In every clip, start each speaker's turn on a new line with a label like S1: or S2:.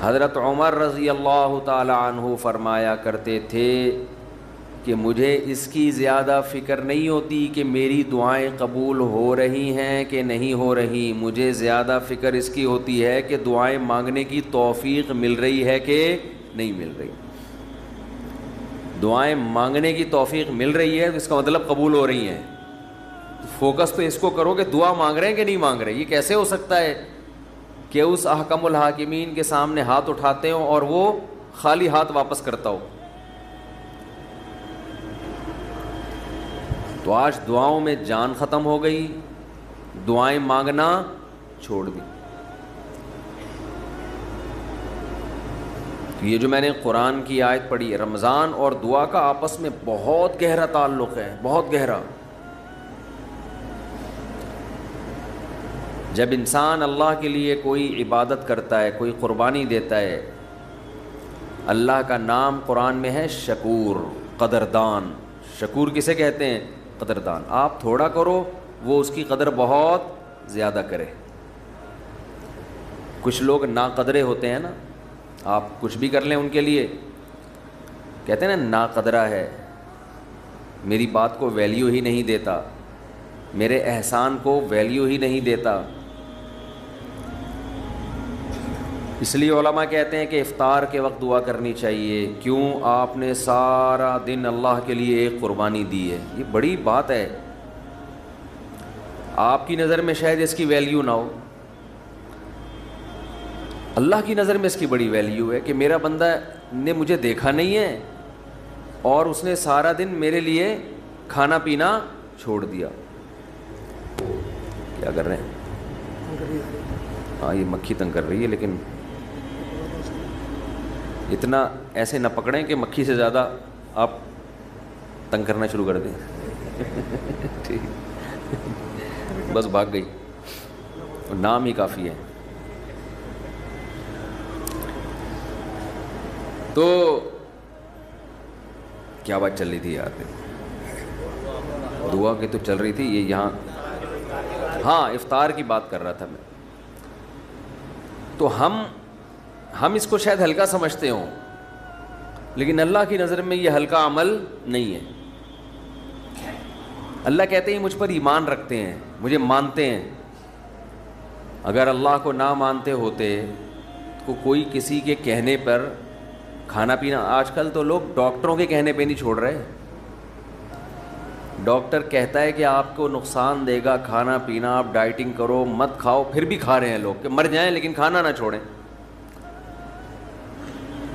S1: حضرت عمر رضی اللہ تعالی عنہ فرمایا کرتے تھے کہ مجھے اس کی زیادہ فکر نہیں ہوتی کہ میری دعائیں قبول ہو رہی ہیں کہ نہیں ہو رہی، مجھے زیادہ فکر اس کی ہوتی ہے کہ دعائیں مانگنے کی توفیق مل رہی ہے کہ نہیں مل رہی۔ دعائیں مانگنے کی توفیق مل رہی ہے تو اس کا مطلب قبول ہو رہی ہیں۔ فوکس تو اس کو کرو کہ دعا مانگ رہے ہیں کہ نہیں مانگ رہے۔ یہ کیسے ہو سکتا ہے کہ اس احکم الحاکمین کے سامنے ہاتھ اٹھاتے ہوں اور وہ خالی ہاتھ واپس کرتا ہو؟ تو آج دعاؤں میں جان ختم ہو گئی، دعائیں مانگنا چھوڑ دی۔ یہ جو میں نے قرآن کی آیت پڑھی، رمضان اور دعا کا آپس میں بہت گہرا تعلق ہے، بہت گہرا۔ جب انسان اللہ کے لیے کوئی عبادت کرتا ہے، کوئی قربانی دیتا ہے، اللہ کا نام قرآن میں ہے شکور، قدردان۔ شکور کسے کہتے ہیں؟ قدردان۔ آپ تھوڑا کرو، وہ اس کی قدر بہت زیادہ کرے۔ کچھ لوگ ناقدرے ہوتے ہیں نا، آپ کچھ بھی کر لیں ان کے لیے، کہتے ہیں نا ناقدرہ ہے، میری بات کو ویلیو ہی نہیں دیتا، میرے احسان کو ویلیو ہی نہیں دیتا۔ اس لیے علماء کہتے ہیں کہ افطار کے وقت دعا کرنی چاہیے، کیوں؟ آپ نے سارا دن اللہ کے لیے ایک قربانی دی ہے۔ یہ بڑی بات ہے، آپ کی نظر میں شاید اس کی ویلیو نہ ہو، اللہ کی نظر میں اس کی بڑی ویلیو ہے کہ میرا بندہ نے مجھے دیکھا نہیں ہے اور اس نے سارا دن میرے لیے کھانا پینا چھوڑ دیا۔ کیا کر رہے ہیں؟ ہاں یہ مکھی تنگ کر رہی ہے، لیکن اتنا ایسے نہ پکڑیں کہ مکھی سے زیادہ آپ تنگ کرنا شروع کر دیں۔ ٹھیک، بس بھاگ گئی، نام ہی کافی ہے۔ تو کیا بات چل رہی تھی یار؟ دعا کی تو چل رہی تھی، یہ یہاں ہاں افطار کی بات کر رہا تھا میں۔ تو ہم اس کو شاید ہلکا سمجھتے ہوں، لیکن اللہ کی نظر میں یہ ہلکا عمل نہیں ہے۔ اللہ کہتے ہیں مجھ پر ایمان رکھتے ہیں، مجھے مانتے ہیں۔ اگر اللہ کو نہ مانتے ہوتے تو کوئی کسی کے کہنے پر کھانا پینا، آج کل تو لوگ ڈاکٹروں کے کہنے پہ نہیں چھوڑ رہے۔ ڈاکٹر کہتا ہے کہ آپ کو نقصان دے گا کھانا پینا، آپ ڈائٹنگ کرو، مت کھاؤ، پھر بھی کھا رہے ہیں لوگ کہ مر جائیں لیکن کھانا نہ چھوڑیں۔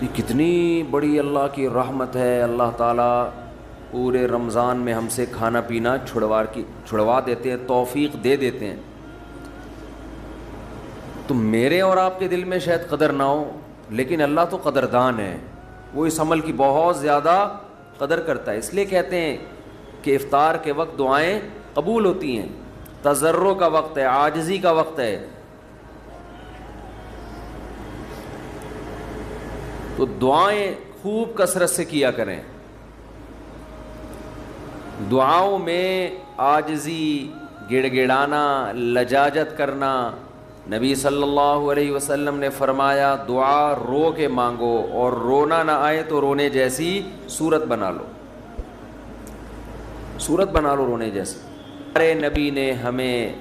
S1: یہ کتنی بڑی اللہ کی رحمت ہے، اللہ تعالیٰ پورے رمضان میں ہم سے کھانا پینا چھڑوا دیتے ہیں، توفیق دے دیتے ہیں۔ تو میرے اور آپ کے دل میں شاید قدر نہ ہو، لیکن اللہ تو قدردان ہے، وہ اس عمل کی بہت زیادہ قدر کرتا ہے۔ اس لیے کہتے ہیں کہ افطار کے وقت دعائیں قبول ہوتی ہیں، تضرع کا وقت ہے، عاجزی کا وقت ہے۔ تو دعائیں خوب کثرت سے کیا کریں۔ دعاؤں میں عاجزی، گڑ گڑانا، لجاجت کرنا۔ نبی صلی اللہ علیہ وسلم نے فرمایا دعا رو کے مانگو، اور رونا نہ آئے تو رونے جیسی صورت بنا لو، صورت بنا لو رونے جیسی۔ ہمارے نبی نے ہمیں،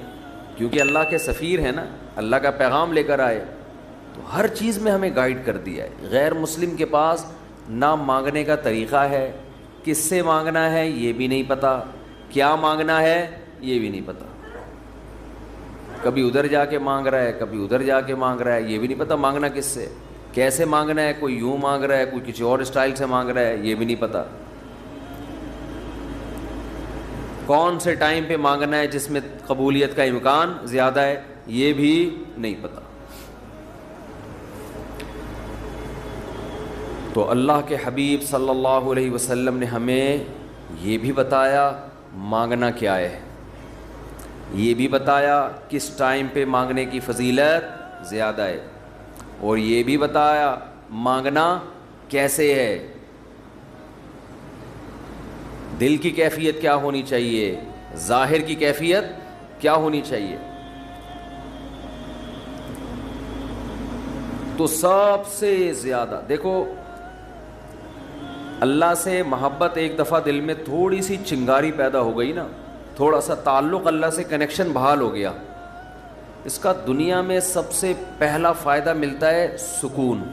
S1: کیونکہ اللہ کے سفیر ہیں نا، اللہ کا پیغام لے کر آئے، تو ہر چیز میں ہمیں گائیڈ کر دیا ہے۔ غیر مسلم کے پاس نہ مانگنے کا طریقہ ہے، کس سے مانگنا ہے یہ بھی نہیں پتہ، کیا مانگنا ہے یہ بھی نہیں پتہ، کبھی ادھر جا کے مانگ رہا ہے، کبھی ادھر جا کے مانگ رہا ہے، یہ بھی نہیں پتہ مانگنا کس سے، کیسے مانگنا ہے، کوئی یوں مانگ رہا ہے، کوئی کسی اور اسٹائل سے مانگ رہا ہے، یہ بھی نہیں پتہ، کون سے ٹائم پہ مانگنا ہے جس میں قبولیت کا امکان زیادہ ہے یہ بھی نہیں پتہ۔ تو اللہ کے حبیب صلی اللہ علیہ وسلم نے ہمیں یہ بھی بتایا مانگنا کیا ہے، یہ بھی بتایا کس ٹائم پہ مانگنے کی فضیلت زیادہ ہے، اور یہ بھی بتایا مانگنا کیسے ہے، دل کی کیفیت کیا ہونی چاہیے، ظاہر کی کیفیت کیا ہونی چاہیے۔ تو سب سے زیادہ دیکھو اللہ سے محبت ایک دفعہ دل میں تھوڑی سی چنگاری پیدا ہو گئی نا, تھوڑا سا تعلق اللہ سے کنیکشن بحال ہو گیا, اس کا دنیا میں سب سے پہلا فائدہ ملتا ہے سکون.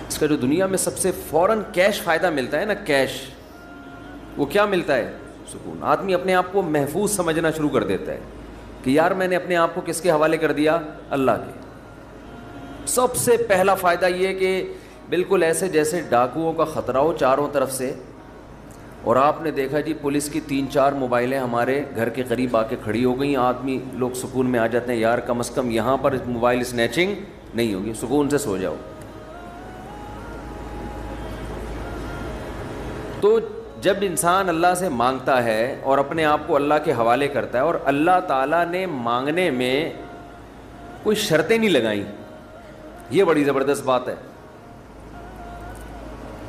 S1: اس کا جو دنیا میں سب سے فوراً کیش فائدہ ملتا ہے نا, کیش, وہ کیا ملتا ہے؟ سکون. آدمی اپنے آپ کو محفوظ سمجھنا شروع کر دیتا ہے کہ یار میں نے اپنے آپ کو کس کے حوالے کر دیا؟ اللہ کے. سب سے پہلا فائدہ یہ کہ بالکل ایسے جیسے ڈاکوؤں کا خطرہ ہو چاروں طرف سے, اور آپ نے دیکھا جی پولیس کی 3-4 موبائلیں ہمارے گھر کے قریب آ کے کھڑی ہو گئیں, آدمی لوگ سکون میں آ جاتے ہیں, یار کم از کم یہاں پر موبائل اسنیچنگ نہیں ہوگی, سکون سے سو جاؤ. تو جب انسان اللہ سے مانگتا ہے اور اپنے آپ کو اللہ کے حوالے کرتا ہے, اور اللہ تعالیٰ نے مانگنے میں کوئی شرطیں نہیں لگائیں, یہ بڑی زبردست بات ہے.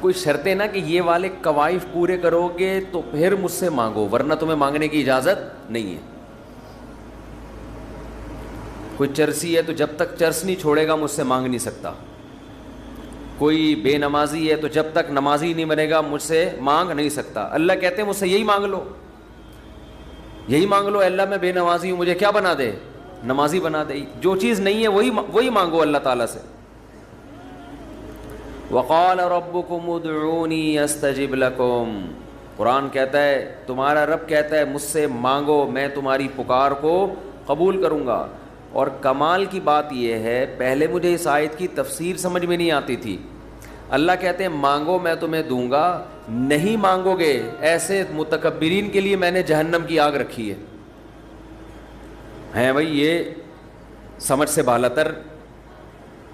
S1: کوئی شرطیں نہ کہ یہ والے قوائف پورے کرو گے تو پھر مجھ سے مانگو, ورنہ تمہیں مانگنے کی اجازت نہیں ہے. کوئی چرسی ہے تو جب تک چرس نہیں چھوڑے گا مجھ سے مانگ نہیں سکتا. کوئی بے نمازی ہے تو جب تک نمازی نہیں بنے گا مجھ سے مانگ نہیں سکتا. اللہ کہتے ہیں مجھ سے یہی مانگ لو, یہی مانگ لو, اللہ میں بے نمازی ہوں, مجھے کیا بنا دے؟ نمازی بنا دے. جو چیز نہیں ہے وہی مانگو اللہ تعالیٰ سے. وقال ربکم ادعونی استجب لکم, قرآن کہتا ہے, تمہارا رب کہتا ہے مجھ سے مانگو میں تمہاری پکار کو قبول کروں گا. اور کمال کی بات یہ ہے, پہلے مجھے اس آیت کی تفسیر سمجھ میں نہیں آتی تھی. اللہ کہتے ہیں مانگو میں تمہیں دوں گا, نہیں مانگو گے ایسے متکبرین کے لیے میں نے جہنم کی آگ رکھی ہے بھائی. یہ سمجھ سے بالاتر.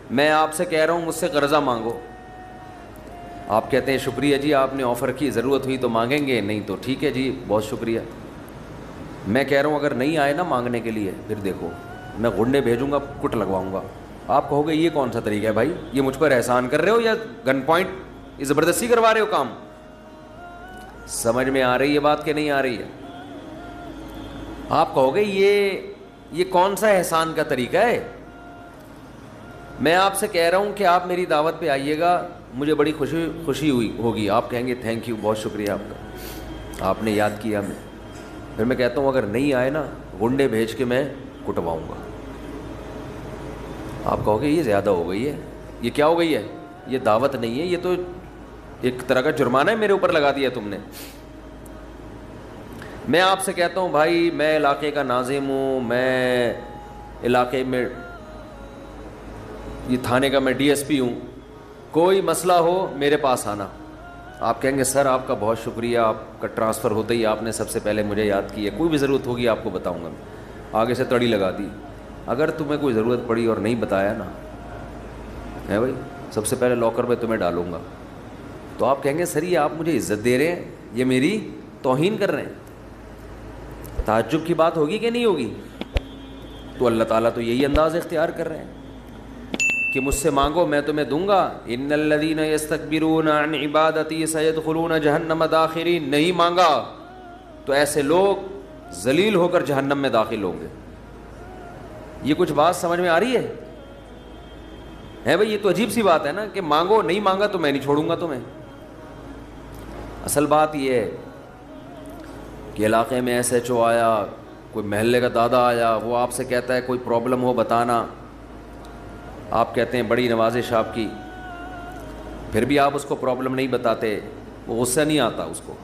S1: میں آپ سے کہہ رہا ہوں مجھ سے قرضہ مانگو, آپ کہتے ہیں شکریہ جی آپ نے آفر کی, ضرورت ہوئی تو مانگیں گے, نہیں تو ٹھیک ہے جی بہت شکریہ. میں کہہ رہا ہوں اگر نہیں آئے نا مانگنے کے لیے, پھر دیکھو میں گھنڈے بھیجوں گا, کٹ لگواؤں گا. آپ کہو گے یہ کون سا طریقہ ہے بھائی, یہ مجھ پر احسان کر رہے ہو یا گن پوائنٹ یہ زبردستی کروا رہے ہو کام؟ سمجھ میں آ رہی ہے بات کہ نہیں آ رہی ہے؟ آپ کہو گے یہ کون سا احسان کا طریقہ ہے. میں آپ سے کہہ رہا ہوں کہ آپ میری دعوت پہ آئیے گا, مجھے بڑی خوشی ہوگی, آپ کہیں گے تھینک یو, بہت شکریہ آپ کا, آپ نے یاد کیا ہمیں. پھر میں کہتا ہوں اگر نہیں آئے نا گنڈے بھیج کے میں کٹواؤں گا. آپ کہو گے یہ زیادہ ہو گئی ہے, یہ کیا ہو گئی ہے, یہ دعوت نہیں ہے, یہ تو ایک طرح کا جرمانہ ہے میرے اوپر لگا دیا تم نے. میں آپ سے کہتا ہوں بھائی میں علاقے کا ناظم ہوں, میں علاقے میں یہ تھانے کا میں ڈی ایس پی ہوں, کوئی مسئلہ ہو میرے پاس آنا. آپ کہیں گے سر آپ کا بہت شکریہ, آپ کا ٹرانسفر ہوتے ہی آپ نے سب سے پہلے مجھے یاد کیا, کوئی بھی ضرورت ہوگی آپ کو بتاؤں گا. آگے سے تڑی لگا دی. اگر تمہیں کوئی ضرورت پڑی اور نہیں بتایا نا ہے بھائی, سب سے پہلے لاکر میں تمہیں ڈالوں گا, تو آپ کہیں گے سر یہ آپ مجھے عزت دے رہے ہیں, یہ میری توہین کر رہے ہیں. تعجب کی بات ہوگی کہ نہیں ہوگی؟ تو اللہ تعالیٰ تو یہی انداز اختیار کر رہے ہیں کہ مجھ سے مانگو میں تمہیں دوں گا. ان الذین یستکبرون عن عبادتی سیدخلون جہنم داخرین, نہیں مانگا تو ایسے لوگ ذلیل ہو کر جہنم میں داخل ہوں گے. یہ کچھ بات سمجھ میں آ رہی ہے بھائی؟ یہ تو عجیب سی بات ہے نا کہ مانگو, نہیں مانگا تو میں نہیں چھوڑوں گا تمہیں. اصل بات یہ ہے کہ علاقے میں ایس ایچ او آیا, کوئی محلے کا دادا آیا, وہ آپ سے کہتا ہے کوئی پرابلم ہو بتانا, آپ کہتے ہیں بڑی نوازش آپ کی, پھر بھی آپ اس کو پرابلم نہیں بتاتے, وہ غصہ نہیں آتا, اس کو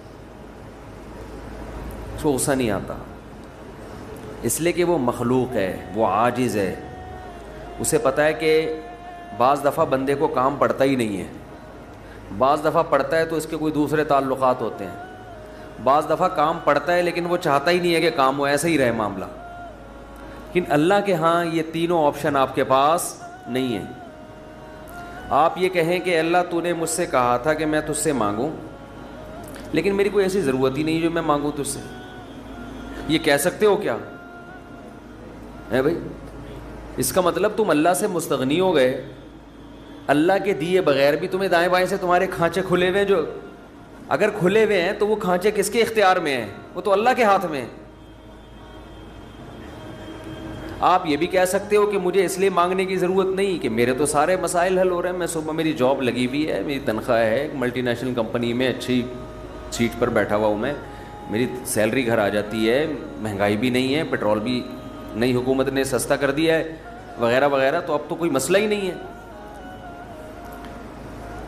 S1: غصہ نہیں آتا, اس لیے کہ وہ مخلوق ہے, وہ عاجز ہے. اسے پتہ ہے کہ بعض دفعہ بندے کو کام پڑتا ہی نہیں ہے, بعض دفعہ پڑتا ہے تو اس کے کوئی دوسرے تعلقات ہوتے ہیں, بعض دفعہ کام پڑتا ہے لیکن وہ چاہتا ہی نہیں ہے کہ کام ہو, ایسے ہی رہے معاملہ. لیکن اللہ کے ہاں یہ تینوں آپشن آپ کے پاس نہیں ہے. آپ یہ کہیں کہ اللہ تو نے مجھ سے کہا تھا کہ میں تجھ سے مانگوں, لیکن میری کوئی ایسی ضرورت ہی نہیں جو میں مانگوں تجھ سے, یہ کہہ سکتے ہو کیا ہے بھائی؟ اس کا مطلب تم اللہ سے مستغنی ہو گئے. اللہ کے دیے بغیر بھی تمہیں دائیں بائیں سے تمہارے کھانچے کھلے ہوئے ہیں, جو اگر کھلے ہوئے ہیں تو وہ کھانچے کس کے اختیار میں ہیں؟ وہ تو اللہ کے ہاتھ میں ہیں. آپ یہ بھی کہہ سکتے ہو کہ مجھے اس لیے مانگنے کی ضرورت نہیں کہ میرے تو سارے مسائل حل ہو رہے ہیں, میں صبح میری جاب لگی ہوئی ہے, میری تنخواہ ہے, ملٹی نیشنل کمپنی میں اچھی سیٹ پر بیٹھا ہوا ہوں میں, میری سیلری گھر آ جاتی ہے, مہنگائی بھی نہیں ہے, پیٹرول بھی نئی حکومت نے سستا کر دیا ہے وغیرہ وغیرہ, تو اب تو کوئی مسئلہ ہی نہیں ہے.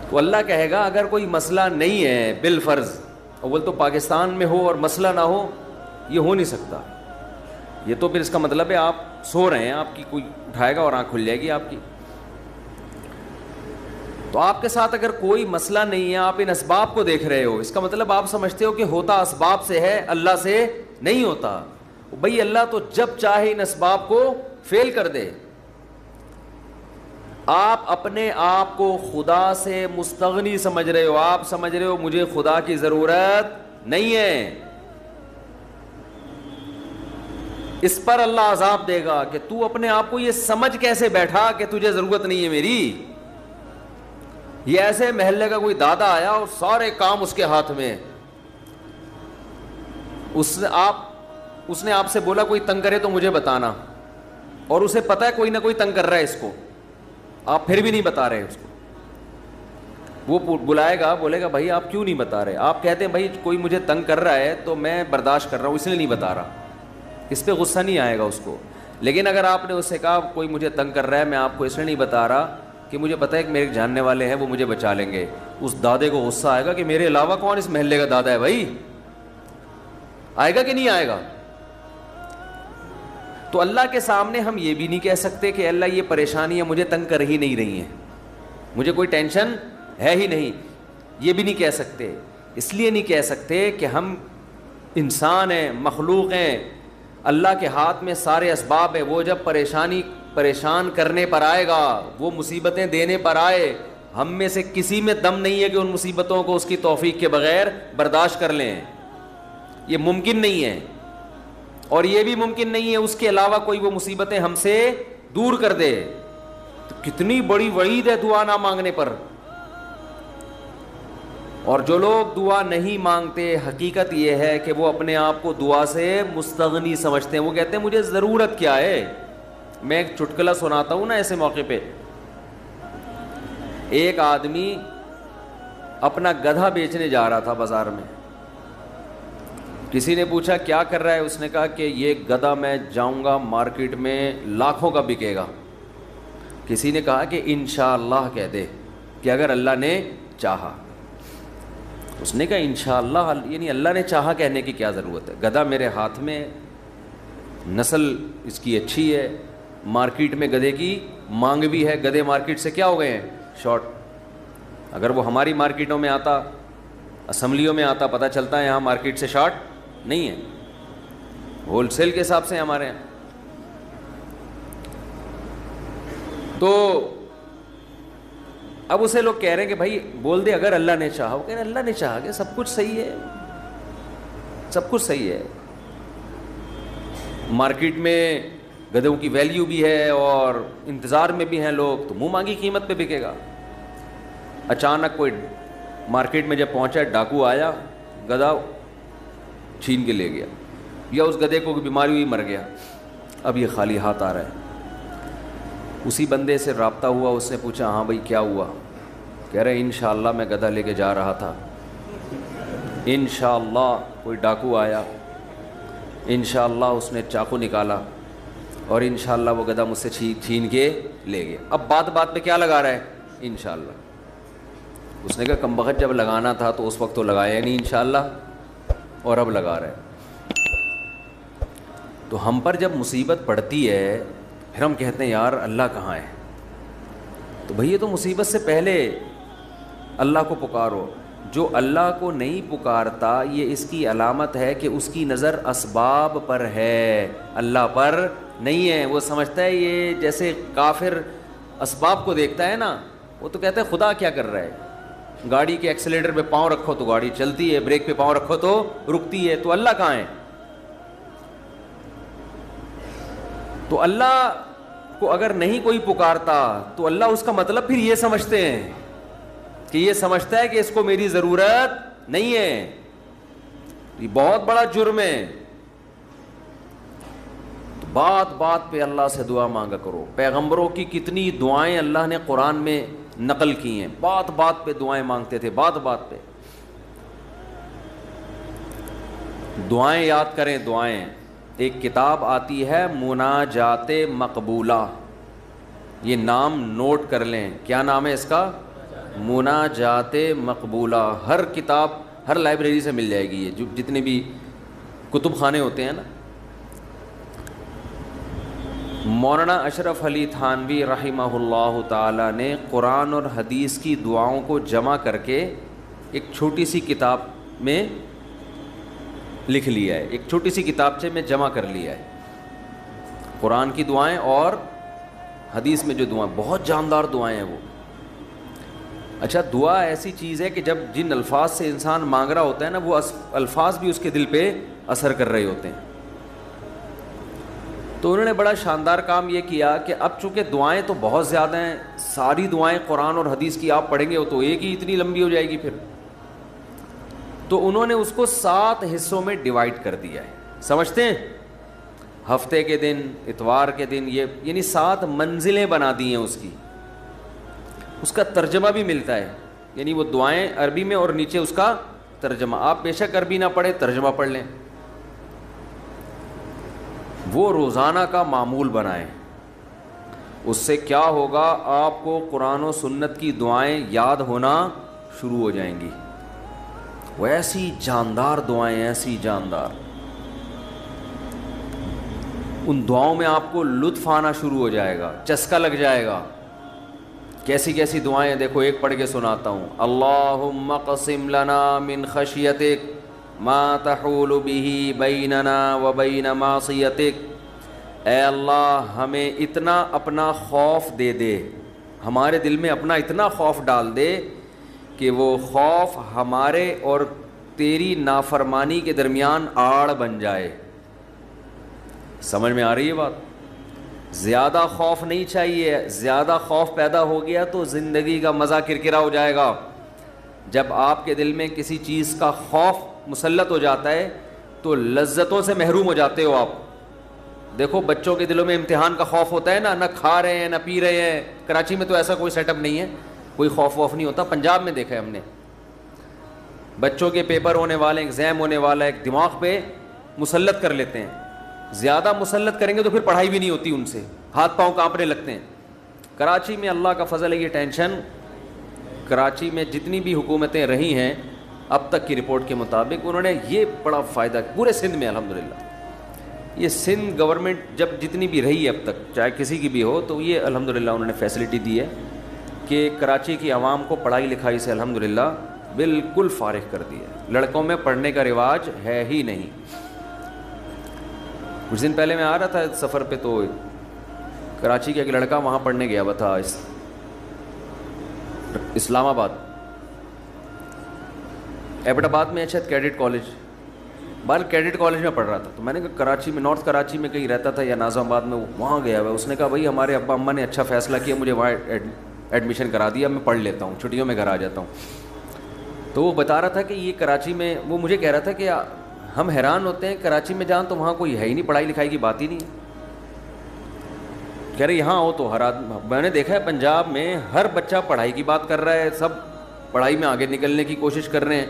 S1: تو اللہ کہے گا اگر کوئی مسئلہ نہیں ہے بالفرض, اول تو پاکستان میں ہو اور مسئلہ نہ ہو, یہ ہو نہیں سکتا. یہ تو پھر اس کا مطلب ہے آپ سو رہے ہیں, آپ کی کوئی اٹھائے گا اور آنکھ کھل جائے گی آپ کی. تو آپ کے ساتھ اگر کوئی مسئلہ نہیں ہے, آپ ان اسباب کو دیکھ رہے ہو, اس کا مطلب آپ سمجھتے ہو کہ ہوتا اسباب سے ہے, اللہ سے نہیں ہوتا. بھئی اللہ تو جب چاہے ان اسباب کو فیل کر دے. آپ اپنے آپ کو خدا سے مستغنی سمجھ رہے ہو, آپ سمجھ رہے ہو مجھے خدا کی ضرورت نہیں ہے. اس پر اللہ عذاب دے گا کہ تو اپنے آپ کو یہ سمجھ کیسے بیٹھا کہ تجھے ضرورت نہیں ہے میری. یہ ایسے محلے کا کوئی دادا آیا اور سارے کام اس کے ہاتھ میں, اس نے آپ سے بولا کوئی تنگ کرے تو مجھے بتانا, اور اسے پتا ہے کوئی نہ کوئی تنگ کر رہا ہے اس کو, آپ پھر بھی نہیں بتا رہے اس کو. وہ بلائے گا, بولے گا بھائی آپ کیوں نہیں بتا رہے. آپ کہتے ہیں بھائی کوئی مجھے تنگ کر رہا ہے تو میں برداشت کر رہا ہوں, اس لیے نہیں بتا رہا. اس پہ غصہ نہیں آئے گا اس کو. لیکن اگر آپ نے اس سے کہا کوئی مجھے تنگ کر رہا ہے, میں آپ کو اس لیے نہیں بتا رہا کہ مجھے پتا ہے کہ میرے جاننے والے ہیں, وہ مجھے بچا لیں گے, اس دادے کو غصہ آئے گا کہ میرے علاوہ کون اس محلے کا دادا ہے بھائی. آئے گا کہ نہیں آئے گا؟ تو اللہ کے سامنے ہم یہ بھی نہیں کہہ سکتے کہ اللہ یہ پریشانیاں مجھے تنگ کر ہی نہیں رہی ہیں, مجھے کوئی ٹینشن ہے ہی نہیں. یہ بھی نہیں کہہ سکتے. اس لیے نہیں کہہ سکتے کہ ہم انسان ہیں, مخلوق ہیں, اللہ کے ہاتھ میں سارے اسباب ہیں. وہ جب پریشان کرنے پر آئے گا, وہ مصیبتیں دینے پر آئے, ہم میں سے کسی میں دم نہیں ہے کہ ان مصیبتوں کو اس کی توفیق کے بغیر برداشت کر لیں. یہ ممکن نہیں ہے. اور یہ بھی ممکن نہیں ہے اس کے علاوہ کوئی وہ مصیبتیں ہم سے دور کر دے. تو کتنی بڑی وعید ہے دعا نہ مانگنے پر. اور جو لوگ دعا نہیں مانگتے, حقیقت یہ ہے کہ وہ اپنے آپ کو دعا سے مستغنی سمجھتے ہیں. وہ کہتے ہیں مجھے ضرورت کیا ہے. میں ایک چٹکلا سناتا ہوں نا ایسے موقع پہ. ایک آدمی اپنا گدھا بیچنے جا رہا تھا بازار میں. کسی نے پوچھا کیا کر رہا ہے, اس نے کہا کہ یہ گدھا میں جاؤں گا مارکیٹ میں لاکھوں کا بکے گا. کسی نے کہا کہ انشاءاللہ کہہ دے کہ اگر اللہ نے چاہا. اس نے کہا انشاءاللہ, یعنی اللہ نے چاہا کہنے کی کیا ضرورت ہے. گدھا میرے ہاتھ میں, نسل اس کی اچھی ہے, مارکیٹ میں گدھے کی مانگ بھی ہے. گدھے مارکیٹ سے کیا ہو گئے ہیں, شارٹ. اگر وہ ہماری مارکیٹوں میں آتا, اسمبلیوں میں آتا, پتہ چلتا ہے یہاں مارکیٹ سے شارٹ نہیں ہے, ہول سیل کے حساب سے ہمارے یہاں. تو اب اسے لوگ کہہ رہے ہیں کہ بھائی بول دے اگر اللہ نے چاہا. وہ کہہ رہے ہیں اللہ نے چاہا کہ سب کچھ صحیح ہے, سب کچھ صحیح ہے. مارکیٹ میں گدھوں کی ویلیو بھی ہے اور انتظار میں بھی ہیں لوگ, تو منہ مانگی قیمت پہ بکے گا. اچانک کوئی مارکیٹ میں جب پہنچا, ڈاکو آیا, گدھا چھین کے لے گیا, یا اس گدھے کو بیماری ہوئی مر گیا. اب یہ خالی ہاتھ آ رہا ہے. اسی بندے سے رابطہ ہوا, اس نے پوچھا ہاں بھائی کیا ہوا. کہہ رہے انشاءاللہ میں گدھا لے کے جا رہا تھا, انشاءاللہ کوئی ڈاکو آیا, انشاءاللہ اس نے چاقو نکالا, اور انشاءاللہ وہ گدھا مجھ سے چھین کے لے گیا. اب بات پہ کیا لگا رہا ہے, انشاءاللہ. اس نے کہا کمبخت جب لگانا تھا تو اس وقت تو لگایا نہیں انشاءاللہ, اور اب لگا رہا ہے. تو ہم پر جب مصیبت پڑتی ہے پھر ہم کہتے ہیں یار اللہ کہاں ہے. تو بھئی یہ تو مصیبت سے پہلے اللہ کو پکارو. جو اللہ کو نہیں پکارتا یہ اس کی علامت ہے کہ اس کی نظر اسباب پر ہے, اللہ پر نہیں ہے. وہ سمجھتا ہے یہ جیسے کافر اسباب کو دیکھتا ہے نا, وہ تو کہتا ہے خدا کیا کر رہا ہے. گاڑی کے ایکسیلیٹر پہ پاؤں رکھو تو گاڑی چلتی ہے, بریک پہ پاؤں رکھو تو رکتی ہے. تو اللہ کہاں ہے؟ تو اللہ کو اگر نہیں کوئی پکارتا تو اللہ اس کا مطلب پھر یہ سمجھتے ہیں کہ یہ سمجھتا ہے کہ اس کو میری ضرورت نہیں ہے. یہ بہت بڑا جرم ہے. بات بات پہ اللہ سے دعا مانگا کرو. پیغمبروں کی کتنی دعائیں اللہ نے قرآن میں نقل کی ہیں, بات بات پہ دعائیں مانگتے تھے, بات بات پہ. دعائیں یاد کریں, دعائیں. ایک کتاب آتی ہے مناجات مقبولہ, یہ نام نوٹ کر لیں. کیا نام ہے اس کا؟ مناجات مقبولہ. ہر کتاب, ہر لائبریری سے مل جائے گی یہ, جو جتنے بھی کتب خانے ہوتے ہیں نا. مولانا اشرف علی تھانوی رحمہ اللہ تعالی نے قرآن اور حدیث کی دعاؤں کو جمع کر کے ایک چھوٹی سی کتاب میں لکھ لیا ہے, ایک چھوٹی سی کتابچے میں جمع کر لیا ہے. قرآن کی دعائیں اور حدیث میں جو دعائیں, بہت جاندار دعائیں ہیں وہ. اچھا, دعا ایسی چیز ہے کہ جب جن الفاظ سے انسان مانگ رہا ہوتا ہے نا, وہ الفاظ بھی اس کے دل پہ اثر کر رہے ہوتے ہیں. تو انہوں نے بڑا شاندار کام یہ کیا کہ اب چونکہ دعائیں تو بہت زیادہ ہیں, ساری دعائیں قرآن اور حدیث کی آپ پڑھیں گے تو ایک ہی اتنی لمبی ہو جائے گی پھر. تو انہوں نے اس کو 7 حصوں میں ڈیوائڈ کر دیا ہے. سمجھتے ہیں؟ ہفتے کے دن, اتوار کے دن, یہ یعنی 7 منزلیں بنا دی ہیں اس کی. اس کا ترجمہ بھی ملتا ہے, یعنی وہ دعائیں عربی میں اور نیچے اس کا ترجمہ. آپ بے شک عربی نہ پڑھیں, ترجمہ پڑھ لیں. وہ روزانہ کا معمول بنائیں. اس سے کیا ہوگا, آپ کو قرآن و سنت کی دعائیں یاد ہونا شروع ہو جائیں گی. وہ ایسی جاندار دعائیں, ایسی جاندار. ان دعاؤں میں آپ کو لطف آنا شروع ہو جائے گا, چسکا لگ جائے گا. کیسی کیسی دعائیں دیکھو, ایک پڑھ کے سناتا ہوں. اللہم اقسم لنا من خشیتک ما تحول به بیننا وبین معصیتک. اے اللہ, ہمیں اتنا اپنا خوف دے دے, ہمارے دل میں اپنا اتنا خوف ڈال دے کہ وہ خوف ہمارے اور تیری نافرمانی کے درمیان آڑ بن جائے. سمجھ میں آ رہی ہے بات؟ زیادہ خوف نہیں چاہیے. زیادہ خوف پیدا ہو گیا تو زندگی کا مزہ کرکرا ہو جائے گا. جب آپ کے دل میں کسی چیز کا خوف مسلط ہو جاتا ہے تو لذتوں سے محروم ہو جاتے ہو آپ. دیکھو, بچوں کے دلوں میں امتحان کا خوف ہوتا ہے نا, نہ کھا رہے ہیں نہ پی رہے ہیں. کراچی میں تو ایسا کوئی سیٹ اپ نہیں ہے, کوئی خوف ووف نہیں ہوتا. پنجاب میں دیکھا ہے ہم نے, بچوں کے پیپر ہونے والے, ایگزام ہونے والا, ایک دماغ پہ مسلط کر لیتے ہیں. زیادہ مسلط کریں گے تو پھر پڑھائی بھی نہیں ہوتی, ان سے ہاتھ پاؤں کانپنے لگتے ہیں. کراچی میں اللہ کا فضل ہے, یہ ٹینشن. کراچی میں جتنی بھی حکومتیں رہی ہیں اب تک کی رپورٹ کے مطابق, انہوں نے یہ بڑا فائدہ پورے سندھ میں الحمدللہ. یہ سندھ گورنمنٹ جب جتنی بھی رہی ہے اب تک, چاہے کسی کی بھی ہو, تو یہ الحمدللہ انہوں نے فیسلٹی دی ہے کہ کراچی کی عوام کو پڑھائی لکھائی سے الحمدللہ بالکل فارغ کر دیا ہے. لڑکوں میں پڑھنے کا رواج ہے ہی نہیں. کچھ دن پہلے میں آ رہا تھا سفر پہ, تو کراچی کا ایک لڑکا وہاں پڑھنے گیا ہوا تھا, اسلام آباد, ایبٹ آباد میں شاید کیڈٹ کالج, بال کیڈٹ کالج میں پڑھ رہا تھا. تو میں نے کہا کراچی میں, نارتھ کراچی میں کہیں رہتا تھا یا ناظم آباد میں, وہاں گیا ہوا. اس نے کہا بھائی ہمارے ابا اماں نے اچھا فیصلہ کیا, مجھے وہاں ایڈمیشن کرا دیا, میں پڑھ لیتا ہوں, چھٹیوں میں گھر آ جاتا ہوں. تو وہ بتا رہا تھا کہ یہ کراچی میں, وہ مجھے کہہ رہا تھا کہ ہم حیران ہوتے ہیں کراچی میں جان تو وہاں کوئی ہے ہی نہیں, پڑھائی لکھائی کی بات ہی نہیں ہے. کہہ رہے یہاں ہو تو ہر آدمی, میں نے دیکھا ہے پنجاب میں ہر بچہ پڑھائی کی بات کر رہا ہے, سب پڑھائی میں آگے نکلنے کی کوشش کر رہے ہیں,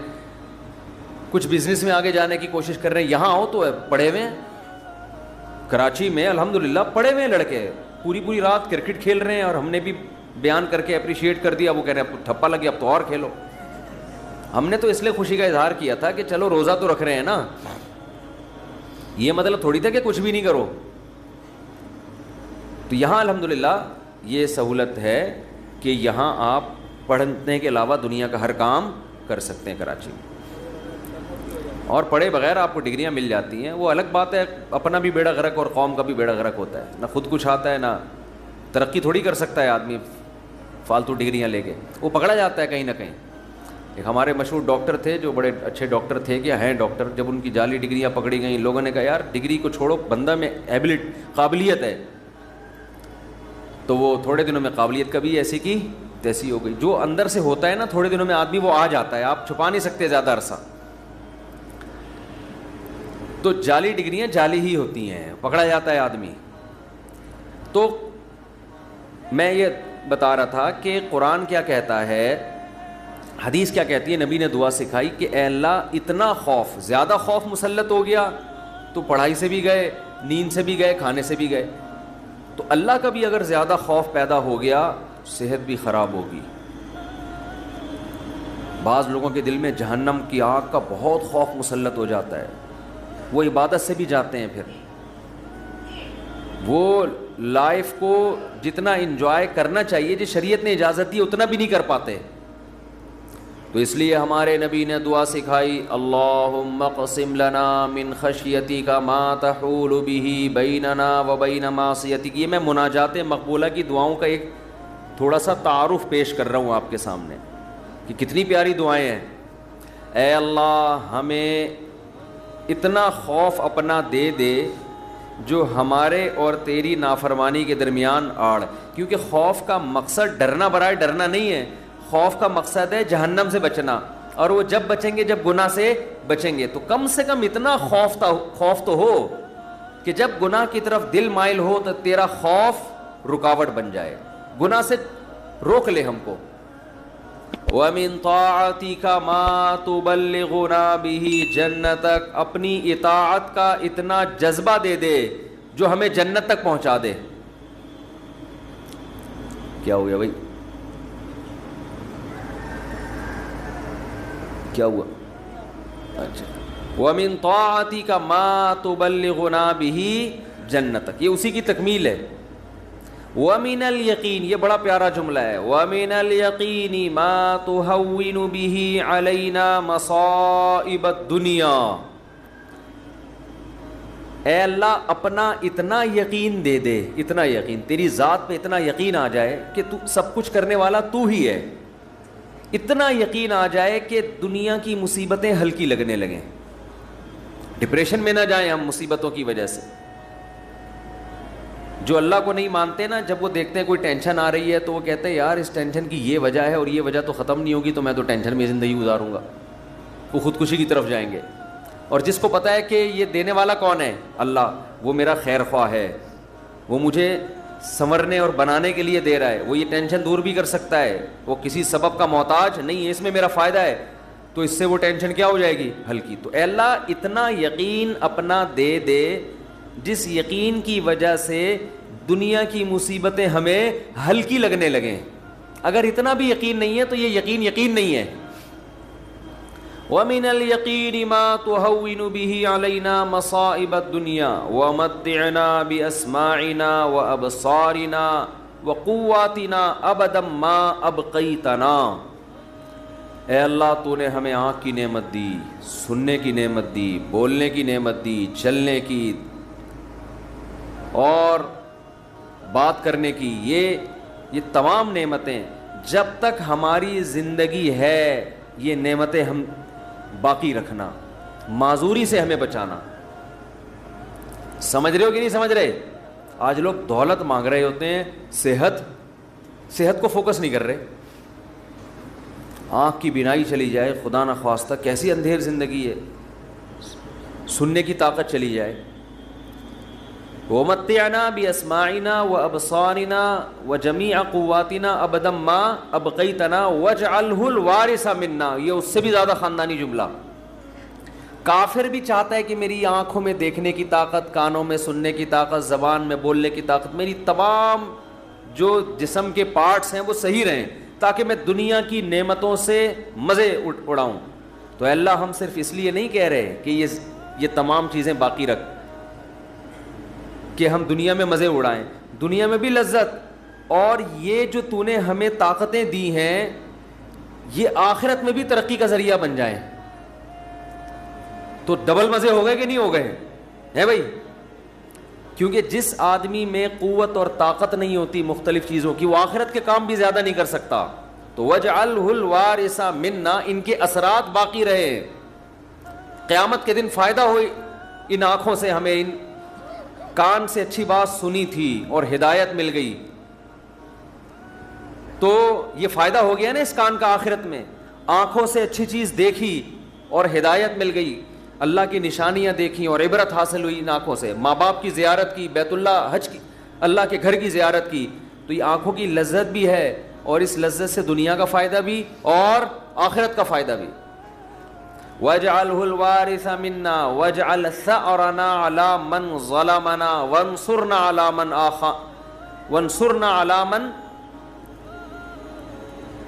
S1: کچھ بزنس میں آگے جانے کی کوشش کر رہے ہیں. یہاں ہو تو پڑھے ہوئے ہیں. کراچی میں الحمدللہ پڑھے ہوئے ہیں لڑکے, پوری پوری رات کرکٹ کھیل رہے ہیں, اور ہم نے بھی بیان کر کے اپریشیٹ کر دیا. وہ کہہ رہے ہیں اب ٹھپا لگی, اب تو اور کھیلو. ہم نے تو اس لیے خوشی کا اظہار کیا تھا کہ چلو روزہ تو رکھ رہے ہیں نا, یہ مطلب تھوڑی تھا کہ کچھ بھی نہیں کرو. تو یہاں الحمدللہ یہ سہولت ہے کہ یہاں آپ پڑھنے کے علاوہ دنیا کا ہر کام کر سکتے ہیں کراچی میں, اور پڑھے بغیر آپ کو ڈگریاں مل جاتی ہیں. وہ الگ بات ہے, اپنا بھی بیڑا غرق اور قوم کا بھی بیڑا غرق ہوتا ہے. نہ خود کچھ آتا ہے, نہ ترقی تھوڑی کر سکتا ہے آدمی فالتو ڈگریاں لے کے, وہ پکڑا جاتا ہے کہیں نہ کہیں. ایک ہمارے مشہور ڈاکٹر تھے جو بڑے اچھے ڈاکٹر تھے, کہ ہیں ڈاکٹر, جب ان کی جعلی ڈگریاں پکڑی گئیں, لوگوں نے کہا یار ڈگری کو چھوڑو, بندہ میں قابلیت ہے. تو وہ تھوڑے دنوں میں قابلیت کبھی ایسی کی تیسی ہو گئی. جو اندر سے ہوتا ہے نا, تھوڑے دنوں میں آدمی وہ آ جاتا ہے, آپ چھپا نہیں سکتے زیادہ عرصہ. تو جعلی ڈگریاں جعلی ہی ہوتی ہیں, پکڑا جاتا ہے آدمی. تو میں یہ بتا رہا تھا کہ قرآن کیا کہتا ہے, حدیث کیا کہتی ہے, نبی نے دعا سکھائی کہ اے اللہ اتنا خوف, زیادہ خوف مسلط ہو گیا تو پڑھائی سے بھی گئے, نیند سے بھی گئے, کھانے سے بھی گئے. تو اللہ کا بھی اگر زیادہ خوف پیدا ہو گیا صحت بھی خراب ہوگی. بعض لوگوں کے دل میں جہنم کی آگ کا بہت خوف مسلط ہو جاتا ہے, وہ عبادت سے بھی جاتے ہیں, پھر وہ لائف کو جتنا انجوائے کرنا چاہیے جس شریعت نے اجازت دی اتنا بھی نہیں کر پاتے. تو اس لیے ہمارے نبی نے دعا سکھائی, اللہم اقسم لنا من خشیتک ما تحول به بیننا وبین معصیتک. یہ میں مناجات مقبولہ کی دعاؤں کا ایک تھوڑا سا تعارف پیش کر رہا ہوں آپ کے سامنے کہ کتنی پیاری دعائیں ہیں. اے اللہ ہمیں اتنا خوف اپنا دے دے جو ہمارے اور تیری نافرمانی کے درمیان آڑ. کیونکہ خوف کا مقصد ڈرنا برائے ڈرنا نہیں ہے, خوف کا مقصد ہے جہنم سے بچنا, اور وہ جب بچیں گے جب گناہ سے بچیں گے. تو کم سے کم اتنا خوف تو ہو کہ جب گناہ کی طرف دل مائل ہو تو تیرا خوف رکاوٹ بن جائے, گناہ سے روک لے ہم کو. وَمِن طَاعَتِكَ مَا تُبَلِّغُنَا بِهِ جَنَّتَكَ, اپنی اطاعت کا اتنا جذبہ دے دے جو ہمیں جنت تک پہنچا دے. کیا ہو گیا بھائی, کیا ہوا؟ اچھا, وَمِن طَاعَتِكَ مَا تُبَلِّغُنَا بِهِ جَنَّتَكَ, یہ اسی کی تکمیل ہے. وَمِنَ الْيَقِينِ, یہ بڑا پیارا جملہ ہے, وَمِنَ الْيَقِينِ مَا تُهَوِّنُ بِهِ عَلَيْنَا مَصَائِبَ الدُّنْيَا. اے اللہ اپنا اتنا یقین دے دے, اتنا یقین, تیری ذات پہ اتنا یقین آ جائے کہ تو سب کچھ کرنے والا تو ہی ہے, اتنا یقین آ جائے کہ دنیا کی مصیبتیں ہلکی لگنے لگیں, ڈپریشن میں نہ جائیں ہم مصیبتوں کی وجہ سے. جو اللہ کو نہیں مانتے نا, جب وہ دیکھتے ہیں کوئی ٹینشن آ رہی ہے تو وہ کہتے ہیں یار اس ٹینشن کی یہ وجہ ہے اور یہ وجہ تو ختم نہیں ہوگی, تو میں تو ٹینشن میں زندگی گزاروں گا, وہ خودکشی کی طرف جائیں گے. اور جس کو پتہ ہے کہ یہ دینے والا کون ہے, اللہ, وہ میرا خیر خواہ ہے, وہ مجھے سنورنے اور بنانے کے لیے دے رہا ہے, وہ یہ ٹینشن دور بھی کر سکتا ہے, وہ کسی سبب کا محتاج نہیں ہے, اس میں میرا فائدہ ہے, تو اس سے وہ ٹینشن کیا ہو جائے گی, ہلکی. تو اے اللہ اتنا یقین اپنا دے دے جس یقین کی وجہ سے دنیا کی مصیبتیں ہمیں ہلکی لگنے لگیں. اگر اتنا بھی یقین نہیں ہے تو یہ یقین نہیں ہے. وَمِنَ الْيَقِينِ مَا تُهَوِّنُ بِهِ عَلَيْنَا مَصَائِبَ الدُّنْيَا وَمَتِّعْنَا بِأَسْمَاعِنَا وَأَبْصَارِنَا وَقُوَّاتِنَا أَبَدًا مَا أَبْقَيْتَنَا. اے اللہ تو نے ہمیں آنکھ کی نعمت دی, سننے کی نعمت دی, بولنے کی نعمت دی, چلنے کی اور بات کرنے کی, یہ تمام نعمتیں جب تک ہماری زندگی ہے یہ نعمتیں ہم باقی رکھنا, معذوری سے ہمیں بچانا. سمجھ رہے ہو کہ نہیں سمجھ رہے؟ آج لوگ دولت مانگ رہے ہوتے ہیں, صحت کو فوکس نہیں کر رہے. آنکھ کی بینائی چلی جائے خدا نخواستہ, کیسی اندھیر زندگی ہے, سننے کی طاقت چلی جائے. وَمَتِّعْنَا بِأَسْمَاعِنَا وَأَبْصَارِنَا وَجَمِيعَ قُوَّاتِنَا أَبَدًا مَا أَبْقَيْتَنَا وَاجْعَلْهُ الْوَارِثَ مِنَّا. یہ اس سے بھی زیادہ خاندانی جملہ. کافر بھی چاہتا ہے کہ میری آنکھوں میں دیکھنے کی طاقت, کانوں میں سننے کی طاقت, زبان میں بولنے کی طاقت, میری تمام جو جسم کے پارٹس ہیں وہ صحیح رہیں تاکہ میں دنیا کی نعمتوں سے مزے اڑاؤں. تو اللہ ہم صرف اس لیے نہیں کہہ رہے کہ یہ تمام چیزیں باقی رکھ کہ ہم دنیا میں مزے اڑائیں, دنیا میں بھی لذت, اور یہ جو تو نے ہمیں طاقتیں دی ہیں یہ آخرت میں بھی ترقی کا ذریعہ بن جائیں. تو ڈبل مزے ہو گئے کہ نہیں ہو گئے ہے بھائی؟ کیونکہ جس آدمی میں قوت اور طاقت نہیں ہوتی مختلف چیزوں کی, وہ آخرت کے کام بھی زیادہ نہیں کر سکتا. تو وَاجْعَلْهُ الْوَارِثَ مِنَّا, ان کے اثرات باقی رہے, قیامت کے دن فائدہ ہو ان آنکھوں سے, ہمیں ان کان سے اچھی بات سنی تھی اور ہدایت مل گئی, تو یہ فائدہ ہو گیا نا اس کان کا آخرت میں. آنکھوں سے اچھی چیز دیکھی اور ہدایت مل گئی, اللہ کی نشانیاں دیکھیں اور عبرت حاصل ہوئی ان آنکھوں سے, ماں باپ کی زیارت کی, بیت اللہ حج کی, اللہ کے گھر کی زیارت کی, تو یہ آنکھوں کی لذت بھی ہے, اور اس لذت سے دنیا کا فائدہ بھی اور آخرت کا فائدہ بھی. وَاجْعَلْهُ الْوَارِثَ مِنَّا وَاجْعَلْ ثَأْرَنَا عَلَى مَنْ ظَلَمَنَا وَانْصُرْنَا عَلَى مَنْ وَانْصُرْنَا عَلَى مَنْ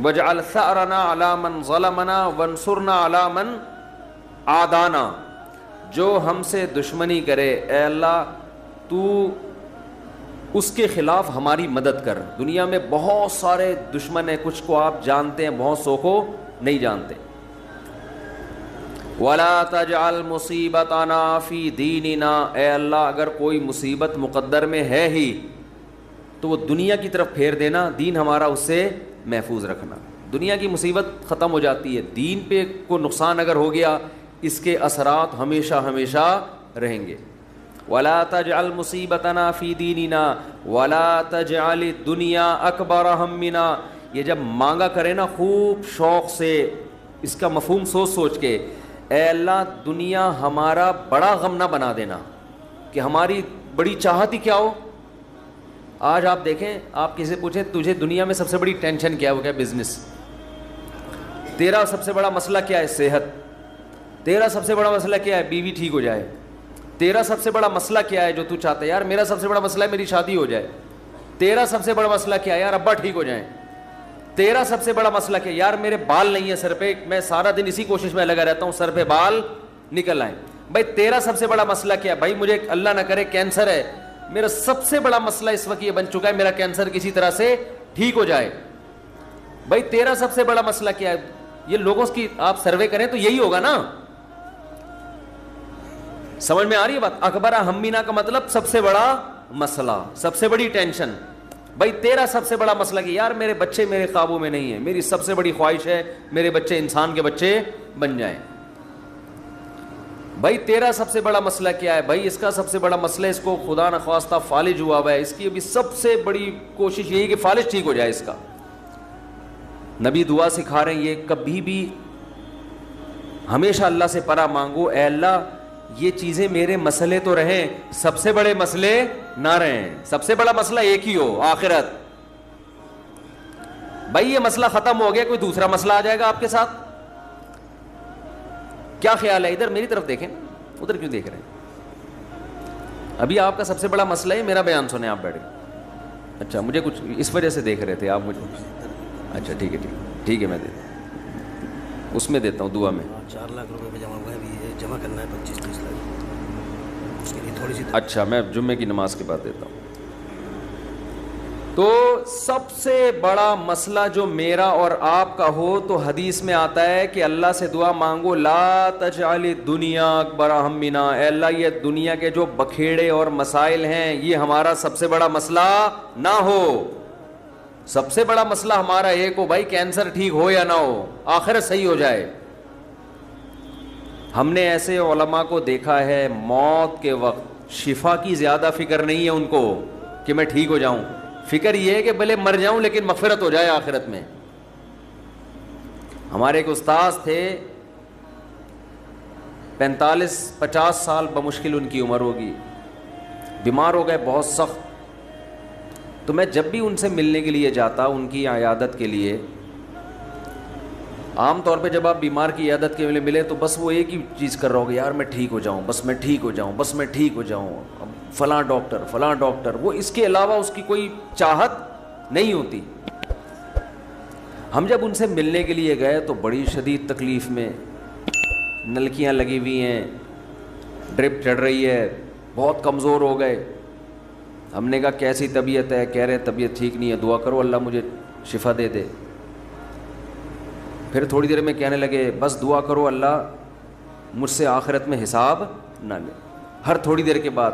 S1: وَاجْعَلْ ثَأْرَنَا عَلَى مَنْ ظَلَمَنَا وَانْصُرْنَا عَلَى مَنْ عَادَانَا. جو ہم سے دشمنی کرے اے اللہ تو اس کے خلاف ہماری مدد کر. دنیا میں بہت سارے دشمن ہیں, کچھ کو آپ جانتے ہیں, بہت سو کو نہیں جانتے. وَلَا تَجْعَلْ مُصِيبَتَنَا فِي دِينِنَا. اے اللہ اگر کوئی مصیبت مقدر میں ہے ہی تو وہ دنیا کی طرف پھیر دینا, دین ہمارا اس سے محفوظ رکھنا. دنیا کی مصیبت ختم ہو جاتی ہے, دین پہ کو نقصان اگر ہو گیا اس کے اثرات ہمیشہ ہمیشہ رہیں گے. وَلَا تَجْعَلْ مُصِيبَتَنَا فِي دِينِنَا وَلَا تَجْعَلِ الدُّنْيَا أَكْبَرَ هَمِّنَا. یہ جب مانگا کرے نا خوب شوق سے, اس کا مفہوم سوچ سوچ کے, اے اللہ دنیا ہمارا بڑا غم نہ بنا دینا کہ ہماری بڑی چاہت ہی کیا ہو. آج آپ دیکھیں, آپ کسی سے پوچھیں تجھے دنیا میں سب سے بڑی ٹینشن کیا ہے, وہ کیا بزنس. تیرا سب سے بڑا مسئلہ کیا ہے, صحت. تیرا سب سے بڑا مسئلہ کیا ہے, بیوی ٹھیک ہو جائے. تیرا سب سے بڑا مسئلہ کیا ہے جو تو چاہتا ہے, یار میرا سب سے بڑا مسئلہ ہے میری شادی ہو جائے. تیرا سب سے بڑا مسئلہ کیا ہے, یار ابا ٹھیک ہو جائیں. تیرا سب سے بڑا مسئلہ کیا ہے, یار میرے بال نہیں ہیں سر پہ, میں سارا دن اسی کوشش میں لگا رہتا ہوں سر پہ بال نکل آئیں. بھائی تیرا سب سے بڑا مسئلہ کیا ہے, بھائی مجھے اللہ نہ کرے کینسر ہے, میرا سب سے بڑا مسئلہ اس وقت یہ بن چکا ہے میرا کینسر کسی طرح سے ٹھیک ہو جائے. بھائی تیرا سب سے بڑا مسئلہ کیا ہے, یہ لوگوں کی آپ سروے کریں تو یہی ہوگا نا. سمجھ میں آ رہی ہے بات. اکبر ہمینا کا مطلب سب سے بڑا مسئلہ, سب سے بڑی ٹینشن. بھائی تیرا سب سے بڑا مسئلہ کہ یار میرے بچے میرے قابو میں نہیں ہیں, میری سب سے بڑی خواہش ہے میرے بچے انسان کے بچے بن جائیں. بھائی تیرا سب سے بڑا مسئلہ کیا ہے, بھائی اس کا سب سے بڑا مسئلہ اس کو خدا نخواستہ فالج ہوا ہوا ہے, اس کی ابھی سب سے بڑی کوشش یہی کہ فالج ٹھیک ہو جائے اس کا. نبی دعا سکھا رہے ہیں یہ کبھی بھی ہمیشہ اللہ سے پناہ مانگو, اے اللہ یہ چیزیں میرے مسئلے تو رہیں, سب سے بڑے مسئلے نہ رہیں. سب سے بڑا مسئلہ ایک ہی ہو, آخرت. بھائی یہ مسئلہ ختم ہو گیا, کوئی دوسرا مسئلہ آ جائے گا آپ کے ساتھ. کیا خیال ہے, ادھر میری طرف دیکھیں, ادھر کیوں دیکھ رہے ہیں. ابھی آپ کا سب سے بڑا مسئلہ ہے میرا بیان سنیں, آپ بیٹھ گئے. اچھا مجھے کچھ اس وجہ سے دیکھ رہے تھے آپ مجھے. اچھا ٹھیک ہے ٹھیک ہے, میں اس میں دیتا ہوں دعا میں.
S2: 4 لاکھ روپے میں جمع ہوا ہے, ابھی جمع کرنا ہے 25-30 لاکھ. اس کے لیے تھوڑی سی
S1: اچھا میں جمعے کی نماز کے بعد دیتا ہوں. تو سب سے بڑا مسئلہ جو میرا اور آپ کا ہو تو حدیث میں آتا ہے کہ اللہ سے دعا مانگو, لا تجعل الدنیا اکبر ہمنا. اے اللہ یہ دنیا کے جو بکھیڑے اور مسائل ہیں یہ ہمارا سب سے بڑا مسئلہ نہ ہو. سب سے بڑا مسئلہ ہمارا ایک ہو, بھائی کینسر ٹھیک ہو یا نہ ہو, آخرت صحیح ہو جائے. ہم نے ایسے علماء کو دیکھا ہے موت کے وقت شفا کی زیادہ فکر نہیں ہے ان کو کہ میں ٹھیک ہو جاؤں, فکر یہ ہے کہ بھلے مر جاؤں لیکن مغفرت ہو جائے آخرت میں. ہمارے ایک استاذ تھے 45-50 سال بمشکل ان کی عمر ہوگی, بیمار ہو گئے بہت سخت. تو میں جب بھی ان سے ملنے کے لیے جاتا ان کی عیادت کے لیے, عام طور پہ جب آپ بیمار کی عیادت کے لیے ملے تو بس وہ ایک ہی چیز کر رہا ہوگا, یار میں ٹھیک ہو جاؤں, بس میں ٹھیک ہو جاؤں, بس میں ٹھیک ہو جاؤں, اب فلاں ڈاکٹر. وہ اس کے علاوہ اس کی کوئی چاہت نہیں ہوتی. ہم جب ان سے ملنے کے لیے گئے تو بڑی شدید تکلیف میں, نلکیاں لگی ہوئی ہیں, ڈرپ چڑھ رہی ہے, بہت کمزور ہو گئے. ہم نے کہا کیسی طبیعت ہے, کہہ رہے طبیعت ٹھیک نہیں ہے, دعا کرو اللہ مجھے شفا دے دے. پھر تھوڑی دیر میں کہنے لگے بس دعا کرو اللہ مجھ سے آخرت میں حساب نہ لے. ہر تھوڑی دیر کے بعد,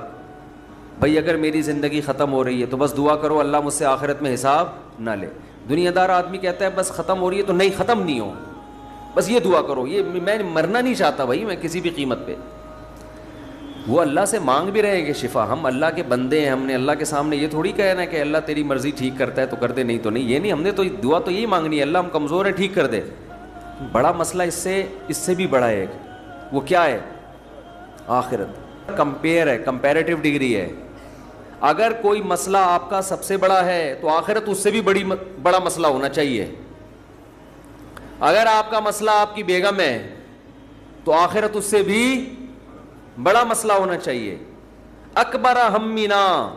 S1: بھائی اگر میری زندگی ختم ہو رہی ہے تو بس دعا کرو اللہ مجھ سے آخرت میں حساب نہ لے. دنیا دار آدمی کہتا ہے بس ختم ہو رہی ہے تو نہیں, ختم نہیں ہو, بس یہ دعا کرو, یہ میں مرنا نہیں چاہتا بھائی میں کسی بھی قیمت پہ. وہ اللہ سے مانگ بھی رہے کہ شفا, ہم اللہ کے بندے ہیں, ہم نے اللہ کے سامنے یہ تھوڑی کہنا ہے کہ اللہ تیری مرضی ٹھیک کرتا ہے تو کر دے, نہیں تو نہیں, یہ نہیں. ہم نے تو دعا تو یہی مانگنی ہے اللہ ہم کمزور ہیں ٹھیک کر دے. بڑا مسئلہ اس سے بھی بڑا ہے, وہ کیا ہے, آخرت کمپیئر ہے، کمپیریٹیو ڈگری ہے. اگر کوئی مسئلہ آپ کا سب سے بڑا ہے تو آخرت اس سے بھی بڑا مسئلہ ہونا چاہیے. اگر آپ کا مسئلہ آپ کی بیگم ہے تو آخرت اس سے بھی بڑا مسئلہ ہونا چاہیے. اکبر ہمنا،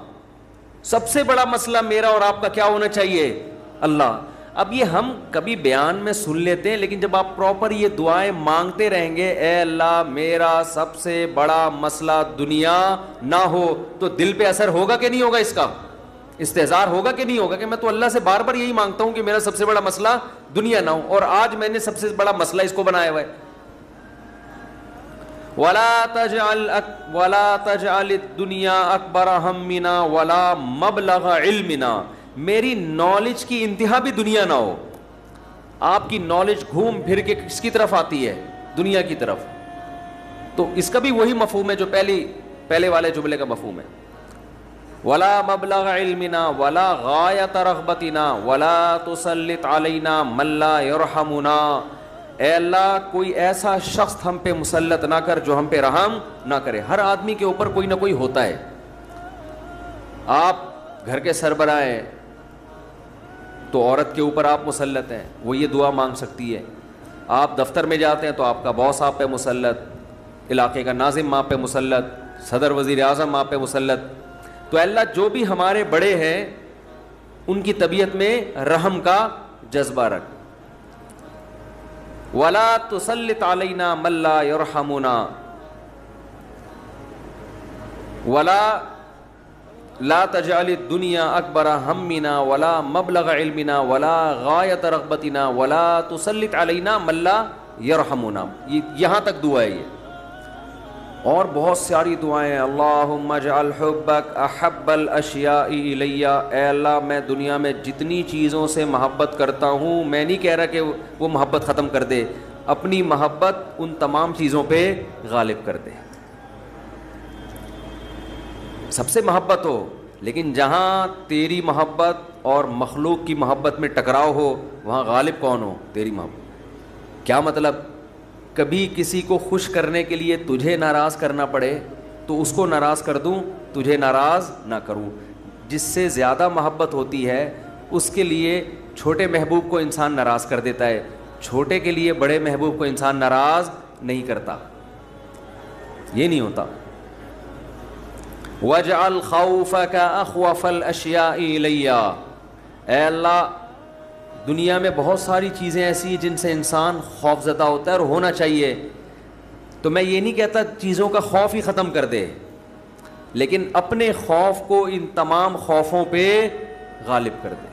S1: سب سے بڑا مسئلہ میرا اور آپ کا کیا ہونا چاہیے؟ اللہ. اب یہ ہم کبھی بیان میں سن لیتے ہیں، لیکن جب آپ پراپر یہ دعائیں مانگتے رہیں گے، اے اللہ میرا سب سے بڑا مسئلہ دنیا نہ ہو، تو دل پہ اثر ہوگا کہ نہیں ہوگا؟ اس کا استحضار ہوگا کہ نہیں ہوگا کہ میں تو اللہ سے بار بار یہی مانگتا ہوں کہ میرا سب سے بڑا مسئلہ دنیا نہ ہو، اور آج میں نے سب سے بڑا مسئلہ اس کو بنایا ہوا ہے. وَلَا تَجْعَلِ الدُّنْيَا أَكْبَرَ هَمِّنَا وَلَا مَبْلَغَ عِلْمِنَا، میری نالج کی انتہا بھی دنیا نہ ہو. آپ کی نالج گھوم پھر کے کس کی طرف آتی ہے؟ دنیا کی طرف. تو اس کا بھی وہی مفہوم ہے جو پہلے والے جملے کا مفہوم ہے. وَلَا مَبْلَغَ عِلْمِنَا وَلَا غَایَةَ رَغْبَتِنَا وَلَا تُسَلِّطْ عَلَيْنَا مَن لَّا يَرْحَمُنَا، اے اللہ کوئی ایسا شخص ہم پہ مسلط نہ کر جو ہم پہ رحم نہ کرے. ہر آدمی کے اوپر کوئی نہ کوئی ہوتا ہے. آپ گھر کے سربراہ ہیں تو عورت کے اوپر آپ مسلط ہیں، وہ یہ دعا مانگ سکتی ہے. آپ دفتر میں جاتے ہیں تو آپ کا باس آپ پہ مسلط، علاقے کا ناظم آپ پہ مسلط، صدر وزیر اعظم آپ پہ مسلط. تو اللہ جو بھی ہمارے بڑے ہیں ان کی طبیعت میں رحم کا جذبہ رکھ. وَلَا تُسَلِّطْ عَلَيْنَا مَن لَّا يَرْحَمُنَا وَلَا لا تجعل الدنیا اکبر ہمنا ولا مبلغ علمنا ولا غایت رغبتنا ولا تسلط علینا من لا یرحمنا. یہاں تک دعا ہے یہ، اور بہت ساری دعائیں. اللہم اجعل حبک احب الاشیاء الی، اے اللہ میں دنیا میں جتنی چیزوں سے محبت کرتا ہوں، میں نہیں کہہ رہا کہ وہ محبت ختم کر دے، اپنی محبت ان تمام چیزوں پہ غالب کر دے. سب سے محبت ہو، لیکن جہاں تیری محبت اور مخلوق کی محبت میں ٹکراؤ ہو وہاں غالب کون ہو؟ تیری محبت. کیا مطلب؟ کبھی کسی کو خوش کرنے کے لیے تجھے ناراض کرنا پڑے تو اس کو ناراض کر دوں، تجھے ناراض نہ کروں. جس سے زیادہ محبت ہوتی ہے اس کے لیے چھوٹے محبوب کو انسان ناراض کر دیتا ہے، چھوٹے کے لیے بڑے محبوب کو انسان ناراض نہیں کرتا. یہ نہیں ہوتا. وَاجْعَلْ خَوْفَكَ أَخْوَفَ الْأَشْيَاءِ إِلَيَّ، اے اللہ دنیا میں بہت ساری چیزیں ایسی ہیں جن سے انسان خوف زدہ ہوتا ہے اور ہونا چاہیے. تو میں یہ نہیں کہتا چیزوں کا خوف ہی ختم کر دے، لیکن اپنے خوف کو ان تمام خوفوں پہ غالب کر دے.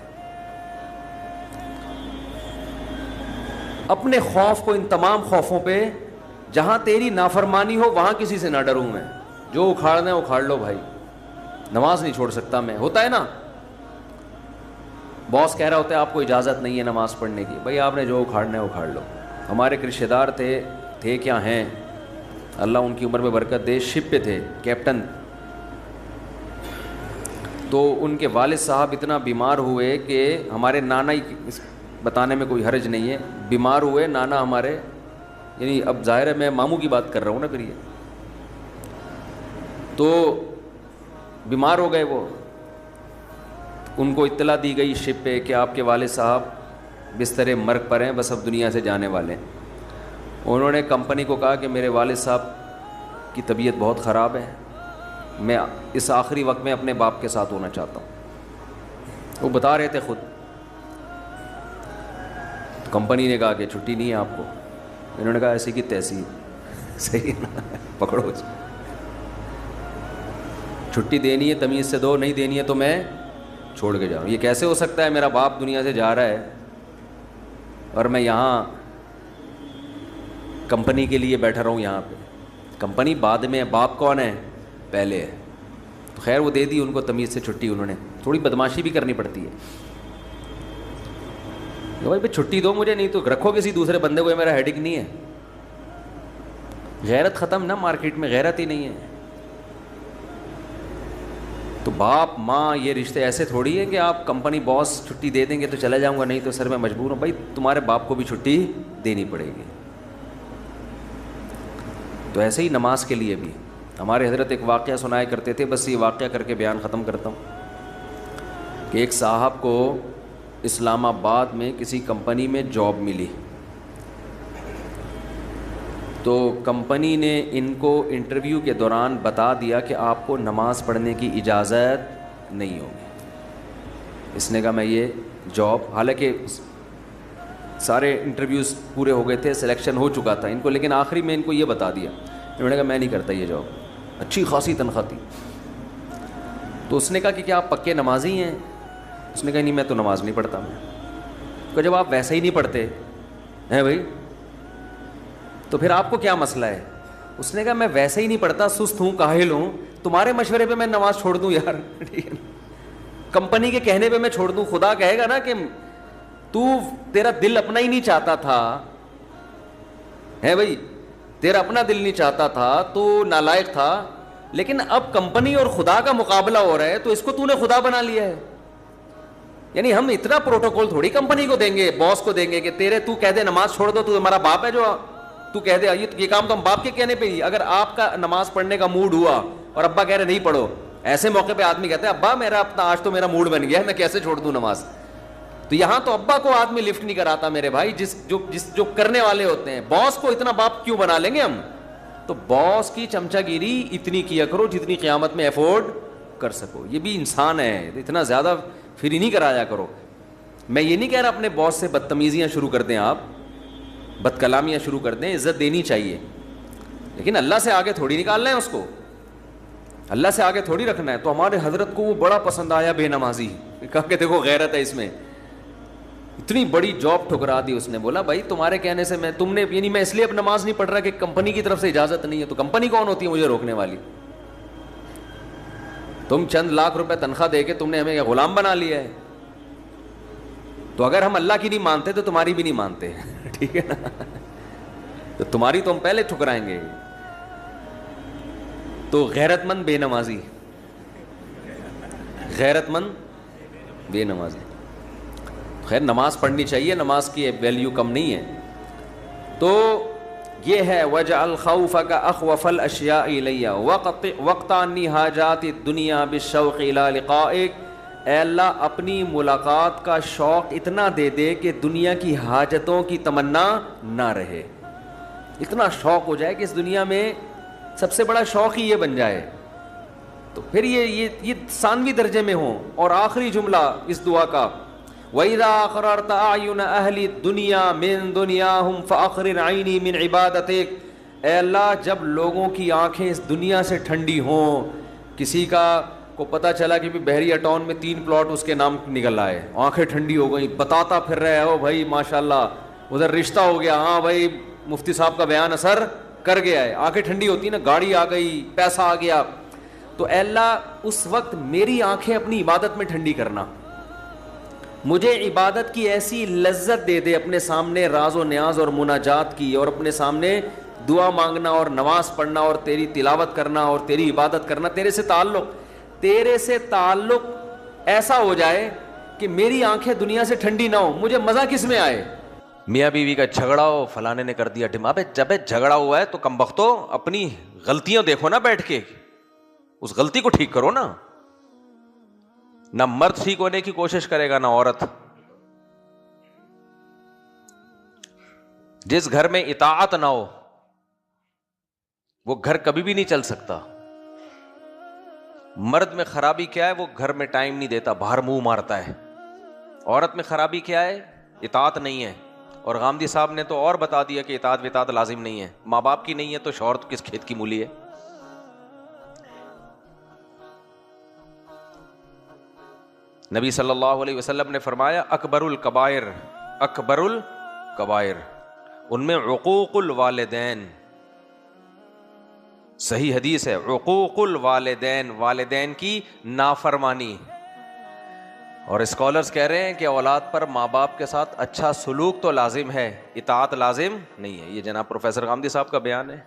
S1: اپنے خوف کو ان تمام خوفوں پہ، جہاں تیری نافرمانی ہو وہاں کسی سے نہ ڈروں میں. جو اکھاڑنا ہے اکھاڑ لو بھائی، نماز نہیں چھوڑ سکتا میں. ہوتا ہے نا، باس کہہ رہا ہوتا ہے آپ کو اجازت نہیں ہے نماز پڑھنے کی، بھائی آپ نے جو اکھاڑنا ہے اکھاڑ لو. ہمارے ایک رشتہ دار تھے کیا ہیں، اللہ ان کی عمر میں برکت دے، شپ پہ تھے کیپٹن. تو ان کے والد صاحب اتنا بیمار ہوئے کہ ہمارے نانا ہی، بتانے میں کوئی حرج نہیں ہے، بیمار ہوئے نانا ہمارے، یعنی اب ظاہر ہے میں ماموں کی بات کر رہا ہوں نا، پھر یہ تو بیمار ہو گئے. وہ ان کو اطلاع دی گئی شپ پہ کہ آپ کے والد صاحب بستر مرگ پر ہیں، بس اب دنیا سے جانے والے ہیں. انہوں نے کمپنی کو کہا کہ میرے والد صاحب کی طبیعت بہت خراب ہے، میں اس آخری وقت میں اپنے باپ کے ساتھ ہونا چاہتا ہوں. وہ بتا رہے تھے خود. کمپنی نے کہا کہ چھٹی نہیں ہے آپ کو. انہوں نے کہا ایسی کی تیسی، صحیح نا، پکڑو چھٹی دینی ہے تمیز سے دو، نہیں دینی ہے تو میں چھوڑ کے جاؤں. یہ کیسے ہو سکتا ہے؟ میرا باپ دنیا سے جا رہا ہے اور میں یہاں کمپنی کے لیے بیٹھا رہا ہوں یہاں پہ. کمپنی بعد میں ہے، باپ کون ہے؟ پہلے ہے. تو خیر وہ دے دی ان کو تمیز سے چھٹی. انہوں نے تھوڑی بدماشی بھی کرنی پڑتی ہے. بھائی چھٹی دو مجھے، نہیں تو رکھو کسی دوسرے بندے کو، یہ میرا ہیڈک نہیں ہے. غیرت ختم نا، مارکیٹ میں غیرت ہی نہیں ہے. تو باپ ماں یہ رشتے ایسے تھوڑی ہے کہ آپ کمپنی باس چھٹی دے دیں گے تو چلا جاؤں گا، نہیں تو سر میں مجبور ہوں. بھائی تمہارے باپ کو بھی چھٹی دینی پڑے گی. تو ایسے ہی نماز کے لیے بھی ہمارے حضرت ایک واقعہ سنایا کرتے تھے, بس یہ واقعہ کر کے بیان ختم کرتا ہوں, کہ ایک صاحب کو اسلام آباد میں کسی کمپنی میں جاب ملی, تو کمپنی نے ان کو انٹرویو کے دوران بتا دیا کہ آپ کو نماز پڑھنے کی اجازت نہیں ہوگی. اس نے کہا میں یہ جاب, حالانکہ سارے انٹرویوز پورے ہو گئے تھے, سلیکشن ہو چکا تھا ان کو, لیکن آخری میں ان کو یہ بتا دیا. انہوں نے کہا میں نہیں کرتا یہ جاب, اچھی خاصی تنخواہ تھی. تو اس نے کہا کہ کیا آپ پکے نمازی ہیں؟ اس نے کہا نہیں میں تو نماز نہیں پڑھتا. میں کہ جب آپ ویسے ہی نہیں پڑھتے ہیں بھائی تو پھر آپ کو کیا مسئلہ ہے؟ اس نے کہا میں ویسے ہی نہیں پڑھتا, سست ہوں, کاہل ہوں, تمہارے مشورے پہ میں نماز چھوڑ دوں یار؟ ٹھیک ہے, کمپنی کے کہنے پہ میں چھوڑ دوں؟ خدا کہے گا نا کہ تیرا دل اپنا ہی نہیں چاہتا تھا, ہے بھائی, تیرا اپنا دل نہیں چاہتا تھا, تو نالائق تھا, لیکن اب کمپنی اور خدا کا مقابلہ ہو رہا ہے تو اس کو تو نے خدا بنا لیا ہے. یعنی ہم اتنا پروٹوکول تھوڑی کمپنی کو دیں گے, باس کو دیں گے کہ تو کہہ دے نماز چھوڑ دو, تو ہمارا باپ ہے جو تو کہہ دے یہ کام تو ہم باپ کے کہنے پہ ہی. اگر آپ کا نماز پڑھنے کا موڈ ہوا اور ابا کہہ رہے نہیں پڑھو, ایسے موقع پہ آدمی کہتا ہے ابا میرا اپنا آج تو میرا موڈ بن گیا ہے, میں کیسے چھوڑ دوں نماز؟ تو یہاں تو ابا کو آدمی لفٹ نہیں کراتا میرے بھائی, جو کرنے والے ہوتے ہیں. باس کو اتنا باپ کیوں بنا لیں گے ہم؟ تو باس کی چمچہ گیری اتنی کیا کرو جتنی قیامت میں افورڈ کر سکو. یہ بھی انسان ہے, اتنا زیادہ فری نہیں کرایا کرو. میں یہ نہیں کہہ رہا اپنے باس سے بدتمیزیاں شروع کر دیں, آپ بد کلامیاں شروع کر دیں, عزت دینی چاہیے, لیکن اللہ سے آگے تھوڑی نکالنا ہے اس کو, اللہ سے آگے تھوڑی رکھنا ہے. تو ہمارے حضرت کو وہ بڑا پسند آیا بے نمازی, کہا کہ دیکھو غیرت ہے اس میں. اتنی بڑی جاب ٹھکرا دی اس نے. بولا بھائی تمہارے کہنے سے تم نے یعنی میں اس لیے اب نماز نہیں پڑھ رہا کہ کمپنی کی طرف سے اجازت نہیں ہے. تو کمپنی کون ہوتی ہے مجھے روکنے والی؟ تم چند لاکھ روپے تنخواہ دے کے تم نے ہمیں غلام بنا لیا ہے. تو اگر ہم اللہ کی نہیں مانتے تو تمہاری بھی نہیں مانتے, ٹھیک ہے نا, تو تمہاری تو ہم پہلے ٹھکرائیں گے. تو غیرت مند بے نمازی, غیرت مند بے نمازی. خیر نماز پڑھنی چاہیے, نماز کی ویلیو کم نہیں ہے. تو یہ ہے وَجَعَلْ خَوْفَكَ أَخْوَفَ الْأَشْيَاءِ إِلَيَّ وَقْتَعْنِي حَاجَاتِ الدُّنْيَا بِالشَّوْقِ إِلَىٰ لِقَائِكَ. اے اللہ اپنی ملاقات کا شوق اتنا دے دے کہ دنیا کی حاجتوں کی تمنا نہ رہے. اتنا شوق ہو جائے کہ اس دنیا میں سب سے بڑا شوق ہی یہ بن جائے. تو پھر یہ ثانوی درجے میں ہوں. اور آخری جملہ اس دعا کا وَإِذَا أَقْرَرْتَ أَعْيُنَ أَهْلِ الدُّنْيَا مِن دُنْيَاهُمْ فَأَقْرِرْ عَيْنِي مِنْ عِبَادَتِكَ. اے اللہ جب لوگوں کی آنکھیں اس دنیا سے ٹھنڈی ہوں, کسی کا کو پتہ چلا کہ بحریہ ٹاؤن میں 3 پلاٹ اس کے نام نکل آئے, آنکھیں ٹھنڈی ہو گئی, بتاتا پھر رہے ہو بھائی ماشاءاللہ ادھر رشتہ ہو گیا, ہاں بھائی مفتی صاحب کا بیان اثر کر گیا ہے, آنکھیں ٹھنڈی ہوتی نا, گاڑی آ گئی, پیسہ آ گیا. تو اے اللہ اس وقت میری آنکھیں اپنی عبادت میں ٹھنڈی کرنا, مجھے عبادت کی ایسی لذت دے دے, اپنے سامنے راز و نیاز اور مناجات کی, اور اپنے سامنے دعا مانگنا اور نماز پڑھنا اور تیری تلاوت کرنا اور تیری عبادت کرنا, تیرے سے تعلق ایسا ہو جائے کہ میری آنکھیں دنیا سے ٹھنڈی نہ ہو. مجھے مزہ کس میں آئے؟ میاں بیوی کا جھگڑا ہو, فلانے نے کر دیا ڈھما, جب جھگڑا ہوا ہے تو کم بختو اپنی غلطیاں دیکھو نا, بیٹھ کے اس غلطی کو ٹھیک کرو نا. نہ مرد ٹھیک ہونے کی کوشش کرے گا نہ عورت. جس گھر میں اطاعت نہ ہو وہ گھر کبھی بھی نہیں چل سکتا. مرد میں خرابی کیا ہے؟ وہ گھر میں ٹائم نہیں دیتا, باہر منہ مارتا ہے. عورت میں خرابی کیا ہے؟ اطاعت نہیں ہے. اور غامدی صاحب نے تو اور بتا دیا کہ اطاعت وطاعت لازم نہیں ہے. ماں باپ کی نہیں ہے تو شوہر کس کھیت کی مولی ہے. نبی صلی اللہ علیہ وسلم نے فرمایا اکبر الکبائر ان میں عقوق الوالدین. صحیح حدیث ہے, عقوق الوالدین, والدین کی نافرمانی. اور اسکالرز کہہ رہے ہیں کہ اولاد پر ماں باپ کے ساتھ اچھا سلوک تو لازم ہے, اطاعت لازم نہیں ہے. یہ جناب پروفیسر غامدی صاحب کا بیان ہے.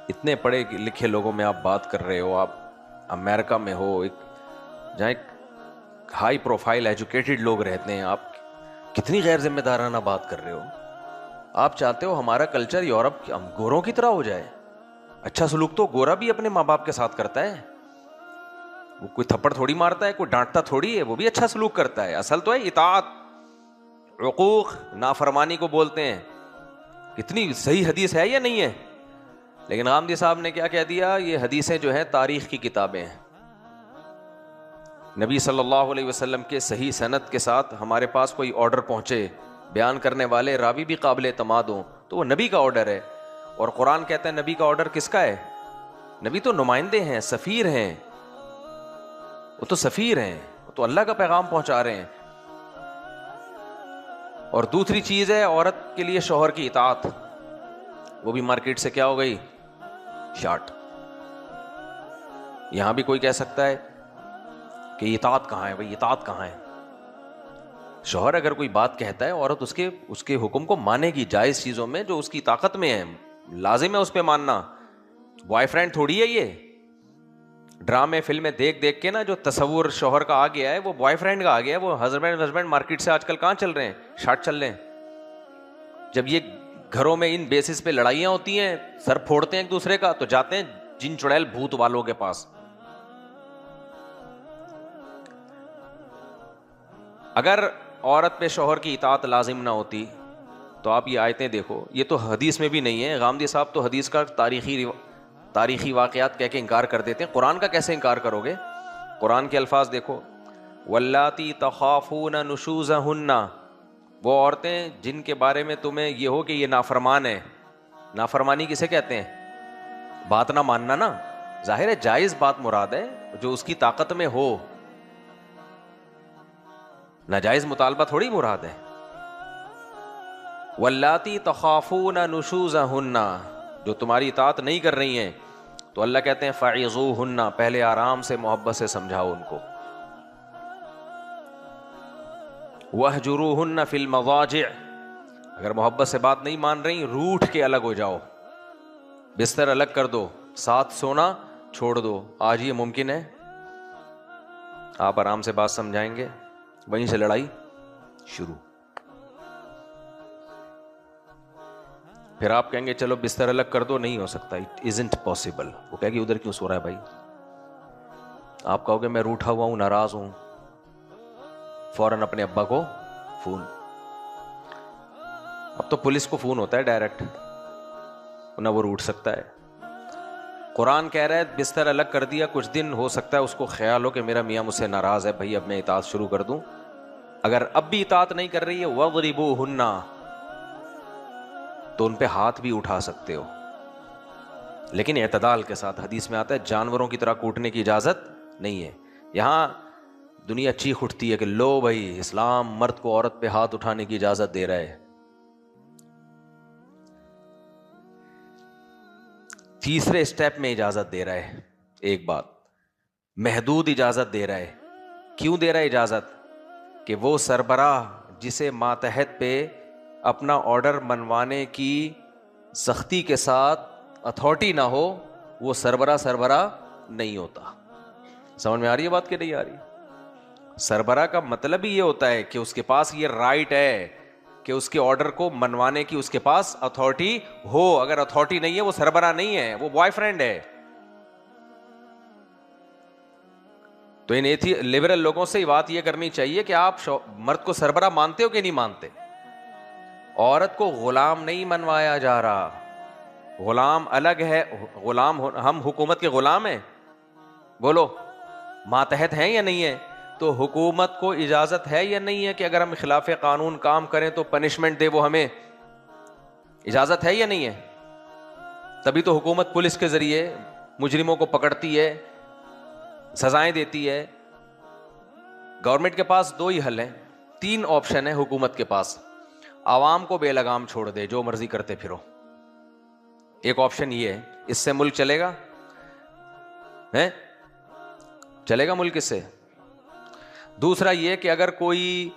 S1: اتنے پڑھے لکھے لوگوں میں آپ بات کر رہے ہو, آپ امریکہ میں ہو جہاں ایک ہائی پروفائل ایجوکیٹڈ لوگ رہتے ہیں, آپ کتنی غیر ذمہ دارانہ بات کر رہے ہو. آپ چاہتے ہو ہمارا کلچر یورپ ہم گوروں کی طرح ہو جائے؟ اچھا سلوک تو گورا بھی اپنے ماں باپ کے ساتھ کرتا ہے, وہ کوئی تھپڑ تھوڑی مارتا ہے, کوئی ڈانٹتا تھوڑی ہے, وہ بھی اچھا سلوک کرتا ہے. اصل تو ہے اطاعت. عقوق نافرمانی کو بولتے ہیں. کتنی صحیح حدیث ہے یا نہیں ہے؟ لیکن غامدی صاحب نے کیا کہہ دیا, یہ حدیثیں جو ہیں تاریخ کی کتابیں ہیں. نبی صلی اللہ علیہ وسلم کے صحیح سند کے ساتھ ہمارے پاس کوئی آرڈر پہنچے, بیان کرنے والے راوی بھی قابل اعتماد ہوں, تو وہ نبی کا آرڈر ہے. اور قرآن کہتا ہے نبی کا آرڈر کس کا ہے؟ نبی تو نمائندے ہیں, سفیر ہیں, وہ تو سفیر ہیں, وہ تو اللہ کا پیغام پہنچا رہے ہیں. اور دوسری چیز ہے عورت کے لیے شوہر کی اطاعت, وہ بھی مارکیٹ سے کیا ہو گئی, شارٹ. یہاں بھی کوئی کہہ سکتا ہے کہ اطاعت کہاں ہے, بھائی اطاعت کہاں ہے؟ شوہر اگر کوئی بات کہتا ہے, عورت اس کے حکم کو مانے گی جائز چیزوں میں جو اس کی طاقت میں ہے, لازم ہے اس پہ ماننا. بوائے فرینڈ تھوڑی ہے یہ. ڈرامے فلمیں دیکھ دیکھ کے نا جو تصور شوہر کا آ گیا ہے وہ بوائے فرینڈ کا آ گیا ہے. وہ ہسبینڈ مارکیٹ سے آج کل کہاں چل رہے ہیں, شارٹ چل رہے ہیں. جب یہ گھروں میں ان بیسس پہ لڑائیاں ہوتی ہیں, سر پھوڑتے ہیں ایک دوسرے کا, تو جاتے ہیں جن چڑیل بھوت والوں کے پاس. اگر عورت پہ شوہر کی اطاعت لازم نہ ہوتی تو آپ یہ آیتیں دیکھو, یہ تو حدیث میں بھی نہیں ہے. غامدی صاحب تو حدیث کا تاریخی واقعات کہہ کے انکار کر دیتے ہیں. قرآن کا کیسے انکار کرو گے؟ قرآن کے الفاظ دیکھو, واللاتی تخافون نشوزہن, وہ عورتیں جن کے بارے میں تمہیں یہ ہو کہ یہ نافرمان ہے. نافرمانی کسے کہتے ہیں؟ بات نہ ماننا نا. ظاہر ہے جائز بات مراد ہے جو اس کی طاقت میں ہو, ناجائز مطالبہ تھوڑی مراد ہے. واللاتی تخافون نشوزہن, جو تمہاری اطاعت نہیں کر رہی ہیں, تو اللہ کہتے ہیں فعظوہن, پہلے آرام سے محبت سے سمجھاؤ ان کو. واہجروہن فی المضاجع, اگر محبت سے بات نہیں مان رہی, روٹھ کے الگ ہو جاؤ, بستر الگ کر دو, ساتھ سونا چھوڑ دو. آج یہ ممکن ہے؟ آپ آرام سے بات سمجھائیں گے, وہیں سے لڑائی شروع. پھر آپ کہیں گے چلو بستر الگ کر دو, نہیں ہو سکتا, اٹ ازنٹ پاسبل. وہ کہے گی ادھر کیوں سو رہا ہے بھائی؟ آپ کہو گے میں روٹھا ہوا ہوں, ناراض ہوں, فوراً اپنے ابا کو فون. اب تو پولیس کو فون ہوتا ہے ڈائریکٹ, نہ وہ روٹ سکتا ہے. قرآن کہہ رہا ہے بستر الگ کر دیا, کچھ دن ہو سکتا ہے اس کو خیال ہو کہ میرا میاں مجھ سے ناراض ہے, بھائی اب میں اطاعت شروع کر دوں. اگر اب بھی اطاعت نہیں کر رہی ہے, وَاضْرِبُوهُنَّ, تو ان پہ ہاتھ بھی اٹھا سکتے ہو, لیکن اعتدال کے ساتھ. حدیث میں آتا ہے جانوروں کی طرح کوٹنے کی اجازت نہیں ہے. یہاں دنیا چیخ اٹھتی ہے کہ لو بھائی, اسلام مرد کو عورت پہ ہاتھ اٹھانے کی اجازت دے رہا ہے. تیسرے اسٹیپ میں اجازت دے رہا ہے. ایک بات, محدود اجازت دے رہا ہے. کیوں دے رہا ہے اجازت؟ کہ وہ سربراہ جسے ماتحت پہ اپنا آرڈر منوانے کی سختی کے ساتھ اتھارٹی نہ ہو, وہ سربراہ نہیں ہوتا. سمجھ میں آ رہی ہے بات کہ نہیں آ رہی؟ سربراہ کا مطلب ہی یہ ہوتا ہے کہ اس کے پاس یہ رائٹ ہے کہ اس کے آرڈر کو منوانے کی اس کے پاس اتھارٹی ہو. اگر اتھارٹی نہیں ہے وہ سربراہ نہیں ہے, وہ بوائے فرینڈ ہے. تو ان لبرل لوگوں سے بات یہ کرنی چاہیے کہ آپ مرد کو سربراہ مانتے ہو کہ نہیں مانتے؟ عورت کو غلام نہیں منوایا جا رہا, غلام الگ ہے. غلام ہم حکومت کے غلام ہیں؟ بولو, ماتحت ہیں یا نہیں ہے؟ تو حکومت کو اجازت ہے یا نہیں ہے کہ اگر ہم خلاف قانون کام کریں تو پنشمنٹ دے, وہ ہمیں اجازت ہے یا نہیں ہے؟ تبھی تو حکومت پولیس کے ذریعے مجرموں کو پکڑتی ہے, سزائیں دیتی ہے. گورنمنٹ کے پاس دو ہی حل ہیں, تین آپشن ہیں حکومت کے پاس. عوام کو بے لگام چھوڑ دے, جو مرضی کرتے پھرو. ایک آپشن یہ ہے, اس سے ملک چلے گا؟ چلے گا ملک اس سے؟ دوسرا یہ کہ اگر کوئی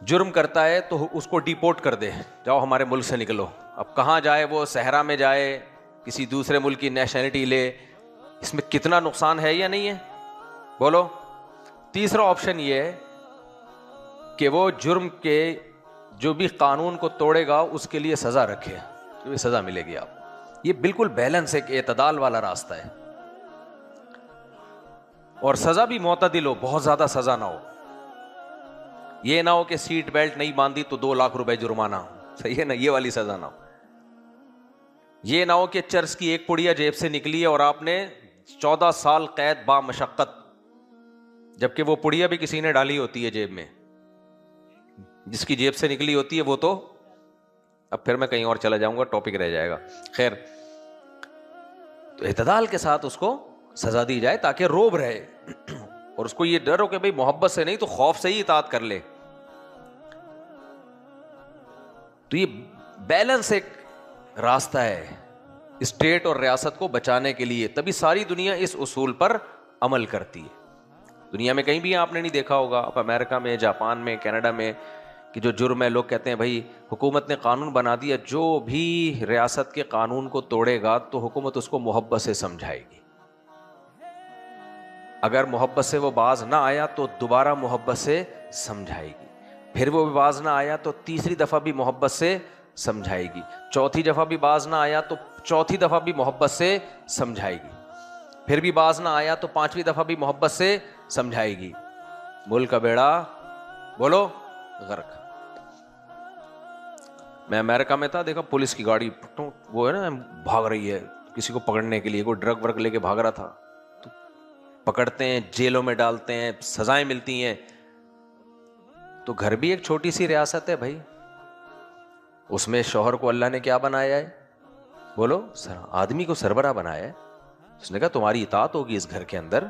S1: جرم کرتا ہے تو اس کو ڈیپورٹ کر دے, جاؤ ہمارے ملک سے نکلو. اب کہاں جائے وہ؟ صحرا میں جائے, کسی دوسرے ملک کی نیشنلٹی لے. اس میں کتنا نقصان ہے یا نہیں ہے؟ بولو. تیسرا آپشن یہ ہے کہ وہ جرم کے جو بھی قانون کو توڑے گا اس کے لیے سزا رکھے, تو یہ سزا ملے گی. آپ یہ بالکل بیلنس، ایک اعتدال والا راستہ ہے. اور سزا بھی معتدل ہو، بہت زیادہ سزا نہ ہو. یہ نہ ہو کہ سیٹ بیلٹ نہیں باندھی تو 2 لاکھ روپے جرمانہ، صحیح ہے نا، یہ والی سزا نہ ہو. یہ نہ ہو کہ چرس کی ایک پڑیا جیب سے نکلی ہے اور آپ نے 14 سال قید با مشقت، جبکہ وہ پڑیا بھی کسی نے ڈالی ہوتی ہے جیب میں، جس کی جیب سے نکلی ہوتی ہے وہ تو، اب پھر میں کہیں اور چلا جاؤں گا، ٹاپک رہ جائے گا. خیر، تو اعتدال کے ساتھ اس کو سزا دی جائے تاکہ روب رہے، اور اس کو یہ ڈر ہو کہ بھئی محبت سے نہیں تو خوف سے ہی اطاعت کر لے. تو یہ بیلنس ایک راستہ ہے اسٹیٹ اور ریاست کو بچانے کے لیے، تبھی ساری دنیا اس اصول پر عمل کرتی ہے. دنیا میں کہیں بھی آپ نے نہیں دیکھا ہوگا، اب امریکہ میں، جاپان میں، کینیڈا میں، کہ جو جرم ہے لوگ کہتے ہیں بھائی حکومت نے قانون بنا دیا، جو بھی ریاست کے قانون کو توڑے گا تو حکومت اس کو محبت سے سمجھائے گی. اگر محبت سے وہ باز نہ آیا تو دوبارہ محبت سے سمجھائے گی، پھر وہ باز نہ آیا تو تیسری دفعہ بھی محبت سے سمجھائے گی، چوتھی دفعہ بھی باز نہ آیا تو چوتھی دفعہ بھی محبت سے سمجھائے گی، پھر بھی باز نہ آیا تو 5ویں دفعہ بھی محبت سے سمجھائے گی. ملک کا بیڑا بولو غرق. میں امریکہ میں تھا، دیکھا پولیس کی گاڑی وہ ہے نا بھاگ رہی ہے کسی کو پکڑنے کے لیے، کوئی ڈرگ ورگ لے کے بھاگ رہا تھا، تو پکڑتے ہیں، جیلوں میں ڈالتے ہیں، سزائیں ملتی ہیں. تو گھر بھی ایک چھوٹی سی ریاست ہے بھائی، اس میں شوہر کو اللہ نے کیا بنایا ہے؟ بولو، آدمی کو سربراہ بنایا ہے. اس نے کہا تمہاری اطاعت ہوگی اس گھر کے اندر.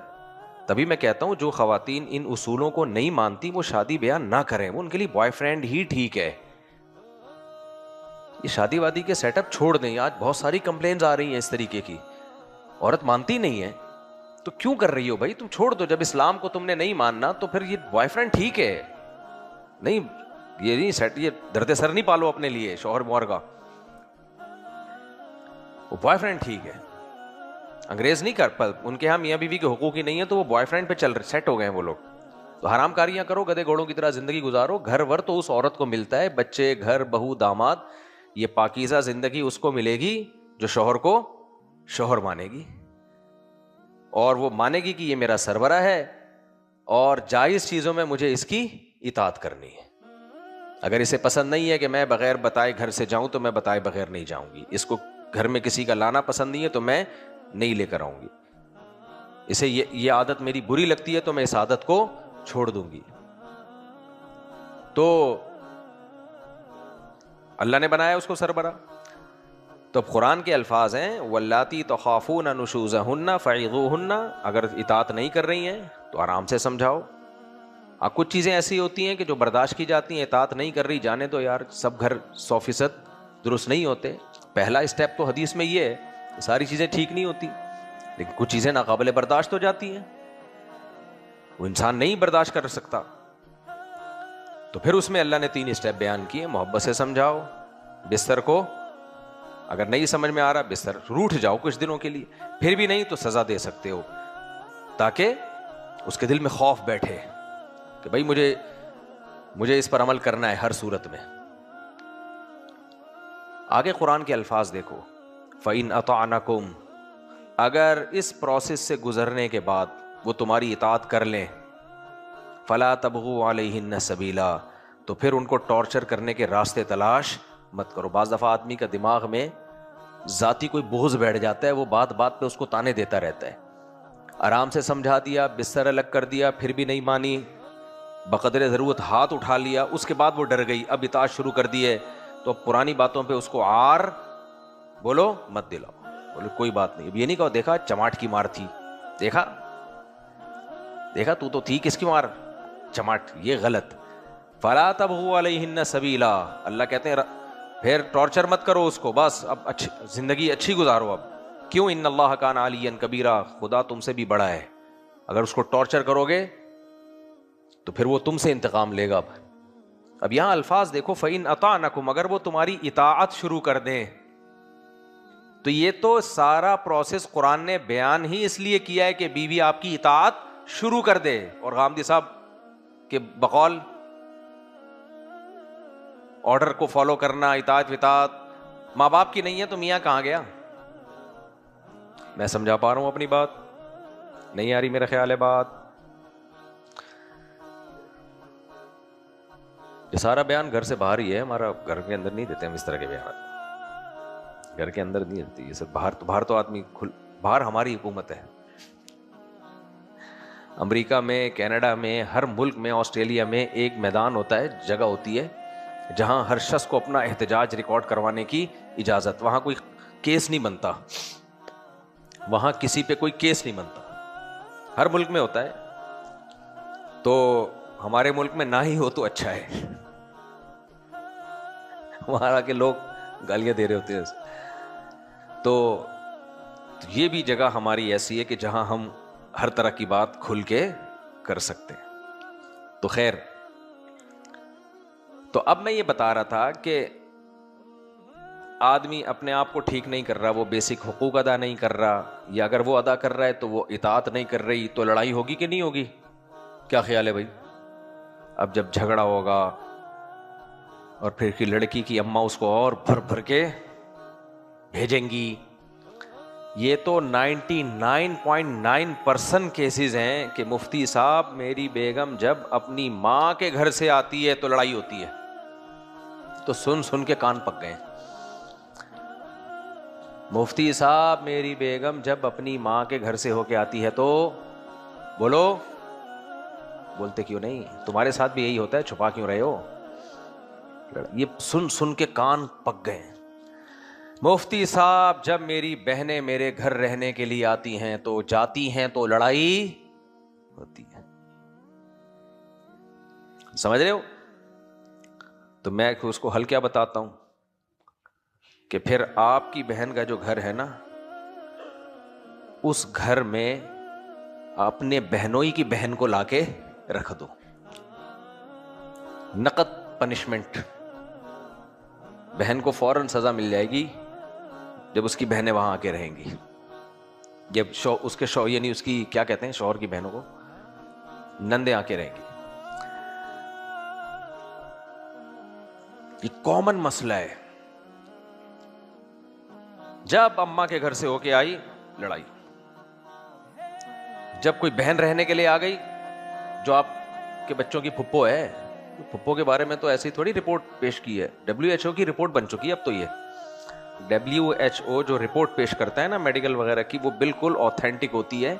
S1: تبھی میں کہتا ہوں جو خواتین ان اصولوں کو نہیں مانتی وہ شادی بیاہ نہ کریں، وہ ان کے لیے بوائے فرینڈ ہی ٹھیک ہے. یہ شادی وادی کے سیٹ اپ چھوڑ دیں. آج بہت ساری کمپلینز آ رہی ہیں اس طریقے کی، عورت مانتی نہیں ہے تو کیوں کر رہی ہو بھائی، تم چھوڑ دو. جب اسلام کو تم نے نہیں ماننا تو پھر یہ بوائے فرینڈ ٹھیک ہے. نہیں، یہ نہیں سیٹ، یہ درد سر نہیں پالو اپنے لیے شوہر موہر کا، وہ بوائے فرینڈ ٹھیک ہے. انگریز نہیں کر پا، ان کے یہاں میاں بیوی کے حقوق ہی نہیں ہے تو وہ بوائے فرینڈ پہ چل رہے، سیٹ ہو گئے ہیں وہ لوگ. تو حرام کاریاں کرو، گدے گھوڑوں کی طرح زندگی گزارو. گھر ور تو اس عورت کو ملتا ہے، بچے، گھر، بہو، داماد، یہ پاکیزہ زندگی اس کو ملے گی جو شوہر کو شوہر مانے گی، اور وہ مانے گی کہ یہ میرا سربراہ ہے اور جائز چیزوں میں مجھے اس کی اطاعت کرنی ہے. اگر اسے پسند نہیں ہے کہ میں بغیر بتائے گھر سے جاؤں تو میں بتائے بغیر نہیں جاؤں گی. اس کو گھر میں کسی کا لانا پسند نہیں ہے تو میں نہیں لے کر آؤں گی. اسے یہ عادت میری بری لگتی ہے تو میں اس عادت کو چھوڑ دوں گی. تو اللہ نے بنایا اس کو سربراہ. تو اب قرآن کے الفاظ ہیں واللاتی تخافون نشوزہن فعظوہن، اگر اطاعت نہیں کر رہی ہیں تو آرام سے سمجھاؤ. اب کچھ چیزیں ایسی ہوتی ہیں کہ جو برداشت کی جاتی ہیں، اطاعت نہیں کر رہی، جانے تو یار، سب گھر 100% درست نہیں ہوتے. پہلا اسٹیپ تو حدیث میں یہ ہے، ساری چیزیں ٹھیک نہیں ہوتی، لیکن کچھ چیزیں ناقابل برداشت ہو جاتی ہیں، وہ انسان نہیں برداشت کر سکتا. تو پھر اس میں اللہ نے 3 اسٹیپ بیان کیے. محبت سے سمجھاؤ، بستر کو اگر نہیں سمجھ میں آ رہا بستر روٹھ جاؤ کچھ دنوں کے لیے، پھر بھی نہیں تو سزا دے سکتے ہو تاکہ اس کے دل میں خوف بیٹھے کہ بھائی مجھے اس پر عمل کرنا ہے ہر صورت میں. آگے قرآن کے الفاظ دیکھو، فَإِنْ أَطَعْنَكُمْ، اگر اس پروسیس سے گزرنے کے بعد وہ تمہاری اطاعت کر لیں، فَلَا تَبْغُوا عَلَيْهِنَّ سَبِيلًا، تو پھر ان کو ٹارچر کرنے کے راستے تلاش مت کرو. بعض دفعہ آدمی کا دماغ میں ذاتی کوئی بغض بیٹھ جاتا ہے، وہ بات بات پہ اس کو تانے دیتا رہتا ہے. آرام سے سمجھا دیا، بستر الگ کر دیا، پھر بھی نہیں مانی، بقدر ضرورت ہاتھ اٹھا لیا، اس کے بعد وہ ڈر گئی، اب اطاعت شروع کر دی ہے، تو اب پرانی باتوں پہ اس کو عار بولو مت دلاؤ. بولو کوئی بات نہیں. اب یہ نہیں کہو دیکھا چماٹ کی مار تھی، دیکھا تو تھی کس کی مار، چماٹ. یہ غلط. فَلَا تَبْغُوا عَلَيْهِنَّ سَبِيلًا، اللہ کہتے ہیں پھر ٹارچر مت کرو اس کو، بس اب زندگی اچھی گزارو. اب کیوں؟ ان اللہ کان علیٰ کبیرا، خدا تم سے بھی بڑا ہے. اگر اس کو ٹارچر کرو گے تو پھر وہ تم سے انتقام لے گا. اب یہاں الفاظ دیکھو، فَإِنْ أَطَعْنَكُمْ، اگر وہ تمہاری اطاعت شروع کر دیں. تو یہ تو سارا پروسیس قرآن نے بیان ہی اس لیے کیا ہے کہ بیوی آپ کی اطاعت شروع کر دے. اور غامدی صاحب کے بقول آرڈر کو فالو کرنا، اطاعت وطاعت ماں باپ کی نہیں ہے تو میاں کہاں گیا؟ میں سمجھا پا رہا ہوں اپنی بات؟ نہیں آ رہی میرا خیال ہے بات؟ یہ سارا بیان گھر سے باہر ہی ہے ہمارا، گھر کے اندر نہیں دیتے ہم اس طرح کے بیانات، گھر کے اندر نہیں دیتی یہ سب، باہر تو آدمی باہر ہماری حکومت ہے، امریکہ میں، کینیڈا میں، ہر ملک میں، آسٹریلیا میں ایک میدان ہوتا ہے، جگہ ہوتی ہے جہاں ہر شخص کو اپنا احتجاج ریکارڈ کروانے کی اجازت، وہاں کوئی کیس نہیں بنتا، وہاں کسی پہ کوئی کیس نہیں بنتا، ہر ملک میں ہوتا ہے، تو ہمارے ملک میں نہ ہی ہو تو اچھا ہے، وہاں کے لوگ گالیاں دے رہے ہوتے ہیں، تو یہ بھی جگہ ہماری ایسی ہے کہ جہاں ہم ہر طرح کی بات کھل کے کر سکتے ہیں۔ تو خیر، تو اب میں یہ بتا رہا تھا کہ آدمی اپنے آپ کو ٹھیک نہیں کر رہا، وہ بیسک حقوق ادا نہیں کر رہا، یا اگر وہ ادا کر رہا ہے تو وہ اطاعت نہیں کر رہی، تو لڑائی ہوگی کہ نہیں ہوگی؟ کیا خیال ہے بھائی؟ اب جب جھگڑا ہوگا اور پھر کی لڑکی کی اماں اس کو اور بھر بھر کے بھیجیں گی، یہ تو 99.9% کیسز ہیں کہ مفتی صاحب میری بیگم جب اپنی ماں کے گھر سے آتی ہے تو لڑائی ہوتی ہے، تو سن سن کے کان پک گئے۔ مفتی صاحب میری بیگم جب اپنی ماں کے گھر سے ہو کے آتی ہے تو بولو، بولتے کیوں نہیں؟ تمہارے ساتھ بھی یہی ہوتا ہے، چھپا کیوں رہے ہو؟ یہ سن سن کے کان پک گئے۔ مفتی صاحب جب میری بہنیں میرے گھر رہنے کے لیے آتی ہیں تو جاتی ہیں تو لڑائی ہوتی ہے، سمجھ رہے ہو؟ تو میں اس کو حل کیا بتاتا ہوں کہ پھر آپ کی بہن کا جو گھر ہے نا، اس گھر میں اپنے بہنوئی کی بہن کو لا کے رکھ دو، نقد پنشمنٹ، بہن کو فوراً سزا مل جائے گی جب اس کی بہنیں وہاں آ کے رہیں گی، جب اس کے شوہر یعنی اس کی کیا کہتے ہیں شوہر کی بہنوں کو، نندیں آ کے رہیں گی۔ یہ کامن مسئلہ ہے، جب اماں کے گھر سے ہو کے آئی لڑائی، جب کوئی بہن رہنے کے لیے آ گئی جو آپ کے بچوں کی پھپھو ہے، پھپھو کے بارے میں تو ایسی تھوڑی رپورٹ پیش کی ہے، WHO کی رپورٹ بن چکی ہے اب تو، یہ WHO جو رپورٹ پیش کرتا ہے نا میڈیکل وغیرہ کی، وہ بالکل آتھینٹک ہوتی ہے،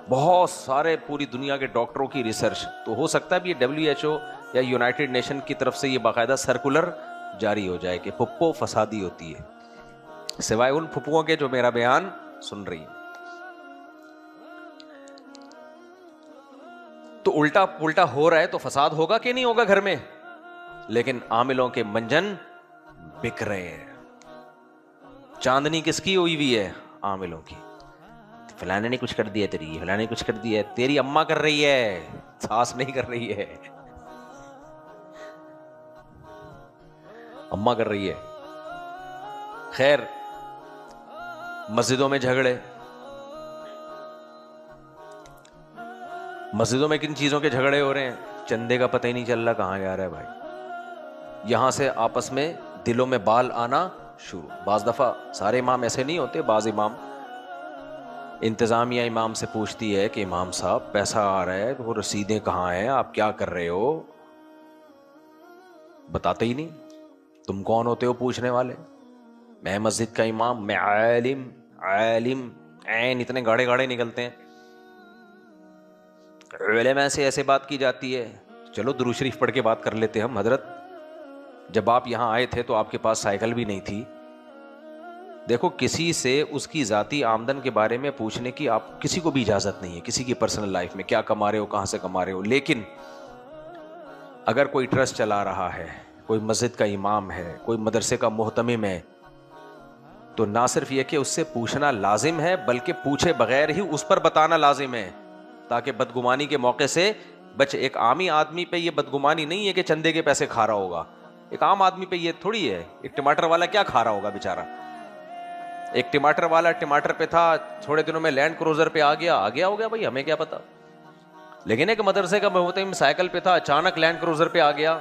S1: بہت سارے پوری دنیا کے ڈاکٹروں کی ریسرچ، تو ہو سکتا ہے یہ WHO یا یونائٹڈ نیشن کی طرف سے یہ باقاعدہ سرکولر جاری ہو جائے کہ پھپھو فسادی ہوتی ہے، سوائے ان پھپھوؤں کے جو میرا بیان سن رہی ہیں۔ تو الٹا پلٹا ہو رہا ہے تو فساد ہوگا کہ نہیں ہوگا گھر میں، لیکن عاملوں کے منجن بک رہے ہیں۔ چاندنی کس کی ہوئی ہے؟ عاملوں کی۔ فلانے نے کچھ کر دیا تیری، فلانے نے کچھ کر دیا، تیری اماں کر رہی ہے، ساس نہیں کر رہی ہے، اماں کر رہی ہے۔ خیر، مسجدوں میں جھگڑے، مسجدوں میں کن چیزوں کے جھگڑے ہو رہے ہیں؟ چندے کا پتہ ہی نہیں چل رہا کہاں جا رہا ہے بھائی، یہاں سے آپس میں دلوں میں بال آنا شروع۔ بعض دفعہ سارے امام ایسے نہیں ہوتے، بعض امام، انتظامیہ امام سے پوچھتی ہے کہ امام صاحب پیسہ آ رہا ہے، وہ رسیدیں کہاں ہیں، آپ کیا کر رہے ہو؟ بتاتے ہی نہیں۔ تم کون ہوتے ہو پوچھنے والے؟ میں مسجد کا امام، میں عالم، عالم عین اتنے گاڑے گاڑے نکلتے ہیں، علماء سے ایسے بات کی جاتی ہے۔ چلو درود شریف پڑھ کے بات کر لیتے ہم۔ حضرت جب آپ یہاں آئے تھے تو آپ کے پاس سائیکل بھی نہیں تھی۔ دیکھو، کسی سے اس کی ذاتی آمدن کے بارے میں پوچھنے کی آپ کسی کو بھی اجازت نہیں ہے، کسی کی پرسنل لائف میں کیا کما رہے ہو، کہاں سے کما رہے ہو، لیکن اگر کوئی ٹرسٹ چلا رہا ہے، کوئی مسجد کا امام ہے، کوئی مدرسے کا محتمم ہے، تو نہ صرف یہ کہ اس سے پوچھنا لازم ہے، بلکہ پوچھے بغیر ہی اس پر بتانا لازم ہے، تاکہ بدگمانی کے موقع سے بچے۔ ایک عامی آدمی پہ یہ بدگمانی نہیں ہے کہ چندے کے پیسے کھا رہا ہوگا، ایک عام آدمی پہ یہ تھوڑی ہے، ایک ٹماٹر والا کیا کھا رہا ہوگا بیچارہ، ایک ٹماٹر والا ٹماٹر پہ تھا، تھوڑے دنوں میں لینڈ کروزر پہ آ گیا ہوگا بھائی، ہمیں کیا پتا۔ لیکن ایک مدرسے کا محتمم سائیکل پہ تھا، اچانک لینڈ کروزر پہ آ گیا،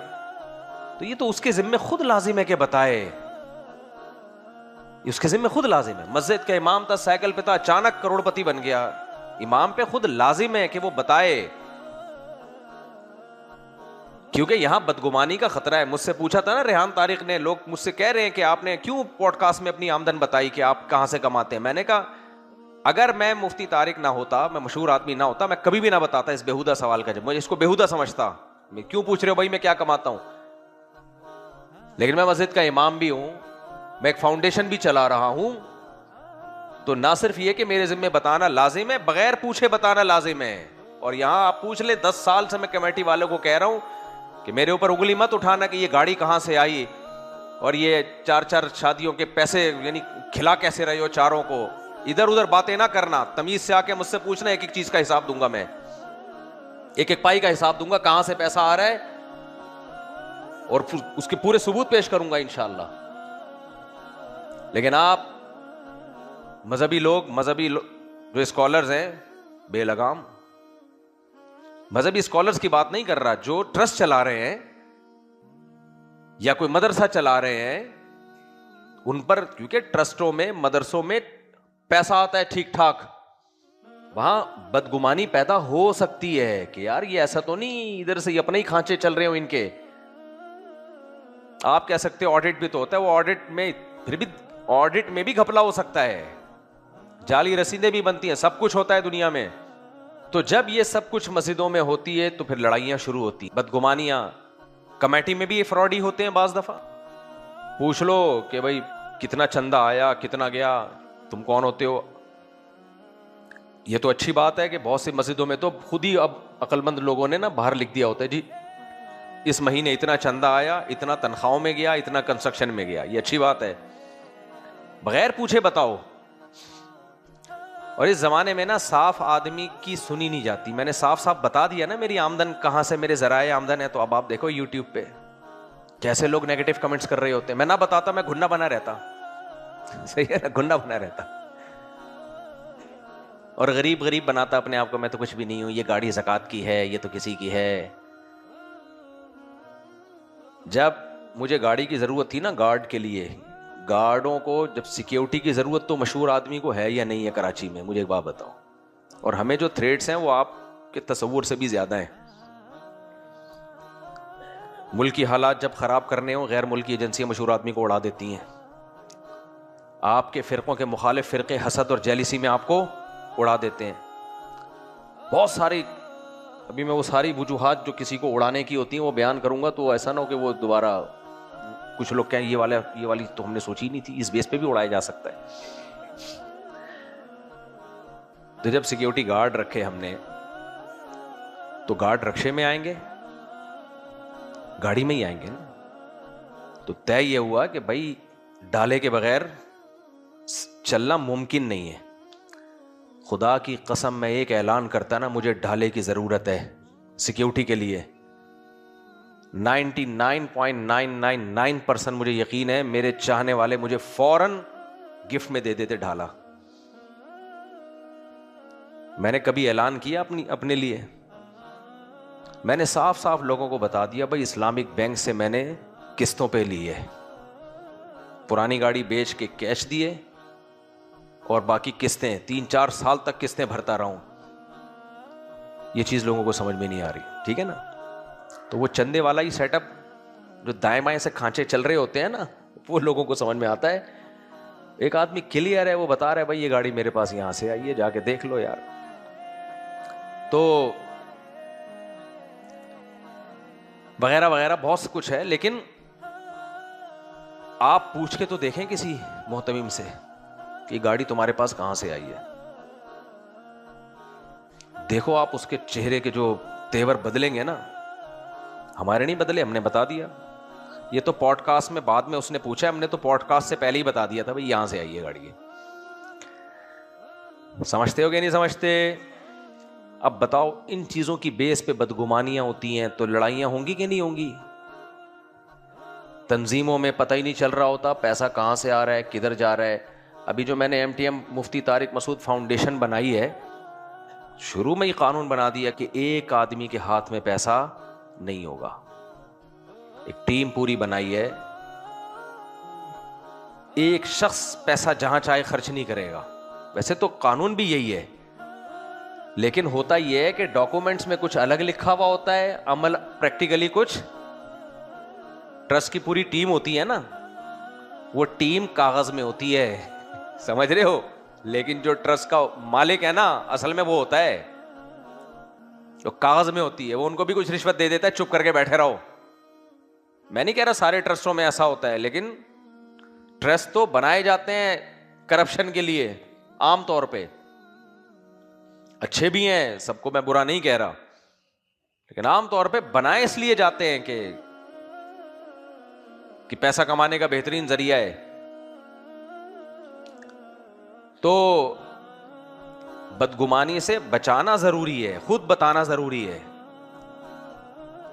S1: تو یہ تو اس کے ذمہ خود لازم ہے کہ بتائے۔ اس کے ذمہ خود لازم ہے. مسجد کا امام تھا, سائیکل پہ تھا, اچانک کروڑ پتی بن گیا, امام پہ خود لازم ہے کہ وہ بتائے, کیونکہ یہاں بدگمانی کا خطرہ ہے. مجھ سے پوچھا تھا نا ریحان طارق نے, لوگ مجھ سے کہہ رہے ہیں کہ آپ نے کیوں پوڈ کاسٹ میں اپنی آمدن بتائی کہ آپ کہاں سے کماتے ہیں. میں نے کہا اگر میں مفتی طارق نہ ہوتا, میں مشہور آدمی نہ ہوتا, میں کبھی بھی نہ بتاتا اس بےہودہ سوال کا. جب مجھے اس کو بےہودہ سمجھتا, میں کیوں پوچھ رہے ہو بھائی میں کیا کماتا ہوں. لیکن میں مسجد کا امام بھی ہوں, میں ایک فاؤنڈیشن بھی چلا رہا ہوں, تو نہ صرف یہ کہ میرے ذمہ بتانا لازم ہے, بغیر پوچھے بتانا لازم ہے. اور یہاں آپ پوچھ لیں, 10 سال سے میں کمیٹی والوں کو کہہ رہا ہوں کہ میرے اوپر انگلی مت اٹھانا کہ یہ گاڑی کہاں سے آئی اور یہ 4 شادیوں کے پیسے یعنی کھلا کیسے رہے ہو چاروں کو. ادھر ادھر باتیں نہ کرنا, تمیز سے آ کے مجھ سے پوچھنا, ایک ایک چیز کا حساب دوں گا میں, ایک ایک پائی کا حساب دوں گا, کہاں سے پیسہ آ رہا ہے, اور اس کے پورے ثبوت پیش کروں گا انشاءاللہ. لیکن آپ مذہبی جو اسکالرز ہیں, بے لگام مذہبی اسکالرز کی بات نہیں کر رہا, جو ٹرسٹ چلا رہے ہیں یا کوئی مدرسہ چلا رہے ہیں ان پر, کیونکہ ٹرسٹوں میں مدرسوں میں پیسہ آتا ہے ٹھیک ٹھاک, وہاں بدگمانی پیدا ہو سکتی ہے کہ یار یہ ایسا تو نہیں ادھر سے اپنے ہی کھانچے چل رہے ہو ان کے. آپ کہہ سکتے ہو آڈٹ بھی تو ہوتا ہے, وہ آڈٹ میں پھر بھی آڈٹ میں بھی گھپلا ہو سکتا ہے, جعلی رسیدیں بھی بنتی ہیں, سب کچھ ہوتا ہے دنیا میں. تو جب یہ سب کچھ مسجدوں میں ہوتی ہے تو پھر لڑائیاں شروع ہوتی, بدگمانیاں. کمیٹی میں بھی یہ فراڈی ہوتے ہیں بعض دفعہ. پوچھ لو کہ بھائی کتنا چندہ آیا, کتنا گیا, تم کون ہوتے ہو. یہ تو اچھی بات ہے کہ بہت سی مسجدوں میں تو خود ہی اب عقل مند لوگوں نے نا باہر لکھ دیا ہوتا ہے, جی اس مہینے اتنا چندہ آیا, اتنا تنخواہوں میں گیا, اتنا کنسٹرکشن میں گیا. یہ اچھی بات ہے, بغیر پوچھے بتاؤ. اور اس زمانے میں نا صاف آدمی کی سنی نہیں جاتی. میں نے صاف صاف بتا دیا نا میری آمدن کہاں سے, میرے ذرائع آمدن ہے. تو اب آپ دیکھو یوٹیوب پہ کیسے لوگ نیگیٹو کمنٹس کر رہے ہوتے ہیں. میں نہ بتاتا میں گھننا بنا رہتا, صحیح ہے نا, گھننا بنا رہتا, اور غریب بناتا اپنے آپ کو, میں تو کچھ بھی نہیں ہوں, یہ گاڑی زکوٰۃ کی ہے, یہ تو کسی کی ہے. جب مجھے گاڑی کی ضرورت تھی نا گارڈ کے لیے, گارڈوں کو جب سیکیورٹی کی ضرورت تو مشہور آدمی کو ہے یا نہیں ہے کراچی میں, مجھے ایک بات بتاؤ. اور ہمیں جو تھریٹس ہیں وہ آپ کے تصور سے بھی زیادہ ہیں. ملکی حالات جب خراب کرنے ہوں, غیر ملکی ایجنسیاں مشہور آدمی کو اڑا دیتی ہیں. آپ کے فرقوں کے مخالف فرقے حسد اور جیلیسی میں آپ کو اڑا دیتے ہیں. بہت ساری, ابھی میں وہ ساری وجوہات جو کسی کو اڑانے کی ہوتی ہیں وہ بیان کروں گا, تو ایسا نہ ہو کہ وہ دوبارہ کچھ لوگ کہیں یہ والی تو ہم نے سوچی نہیں تھی, اس بیس پہ بھی اڑایا جا سکتا ہے. تو جب سیکیورٹی گارڈ رکھے ہم نے, تو گارڈ رکشے میں آئیں گے, گاڑی میں ہی آئیں گے نا. تو طے یہ ہوا کہ بھائی ڈالے کے بغیر چلنا ممکن نہیں ہے. خدا کی قسم میں ایک اعلان کرتا نا, مجھے ڈھالے کی ضرورت ہے سیکیورٹی کے لیے, 99.999% مجھے یقین ہے میرے چاہنے والے مجھے فوراً گفٹ میں دے دیتے ڈھالا. میں نے کبھی اعلان کیا اپنے لیے؟ میں نے صاف صاف لوگوں کو بتا دیا بھائی اسلامک بینک سے میں نے قسطوں پہ لی ہے, پرانی گاڑی بیچ کے کیش دیے, اور باقی قسطیں 3-4 سال تک قسطیں بھرتا رہا ہوں. یہ چیز لوگوں کو سمجھ میں نہیں آ رہی, ٹھیک ہے نا. تو وہ چندے والا ہی سیٹ اپ جو دائیں بائیں سے کھانچے چل رہے ہوتے ہیں نا, وہ لوگوں کو سمجھ میں آتا ہے. ایک آدمی کلیئر ہے, وہ بتا رہا ہے بھائی یہ گاڑی میرے پاس یہاں سے آئی ہے, جا کے دیکھ لو یار. تو وغیرہ وغیرہ بہت کچھ ہے. لیکن آپ پوچھ کے تو دیکھیں کسی محتمم سے کہ یہ گاڑی تمہارے پاس کہاں سے آئی ہے. دیکھو آپ اس کے چہرے کے جو تیور بدلیں گے نا, ہمارے نہیں بدلے, ہم نے بتا دیا. یہ تو پوڈ کاسٹ میں بعد میں اس نے پوچھا, ہم نے تو پوڈ کاسٹ سے پہلے ہی بتا دیا تھا بھائی یہاں سے آئی ہے گاڑی. سمجھتے ہو کہ نہیں سمجھتے؟ اب بتاؤ ان چیزوں کی بیس پہ بدگمانیاں ہوتی ہیں تو لڑائیاں ہوں گی کہ نہیں ہوں گی؟ تنظیموں میں پتہ ہی نہیں چل رہا ہوتا پیسہ کہاں سے آ رہا ہے, کدھر جا رہا ہے. ابھی جو میں نے MTM مفتی طارق مسعود فاؤنڈیشن بنائی ہے, شروع میں ہی قانون بنا دیا کہ ایک آدمی کے ہاتھ میں پیسہ نہیں ہوگا. ایک ٹیم پوری بنائی ہے, ایک شخص پیسہ جہاں چاہے خرچ نہیں کرے گا. ویسے تو قانون بھی یہی ہے, لیکن ہوتا یہ ہے کہ ڈاکومنٹس میں کچھ الگ لکھا ہوا ہوتا ہے, عمل پریکٹیکلی کچھ. ٹرسٹ کی پوری ٹیم ہوتی ہے نا, وہ ٹیم کاغذ میں ہوتی ہے, سمجھ رہے ہو, لیکن جو ٹرسٹ کا مالک ہے نا اصل میں وہ ہوتا ہے جو کاغذ میں ہوتی ہے, وہ ان کو بھی کچھ رشوت دے دیتا ہے, چپ کر کے بیٹھے رہو. میں نہیں کہہ رہا سارے ٹرسٹوں میں ایسا ہوتا ہے, لیکن ٹرسٹ تو بنائے جاتے ہیں کرپشن کے لیے عام طور پہ. اچھے بھی ہیں, سب کو میں برا نہیں کہہ رہا, لیکن عام طور پہ بنائے اس لیے جاتے ہیں کہ پیسہ کمانے کا بہترین ذریعہ ہے. تو بدگمانی سے بچانا ضروری ہے, خود بتانا ضروری ہے.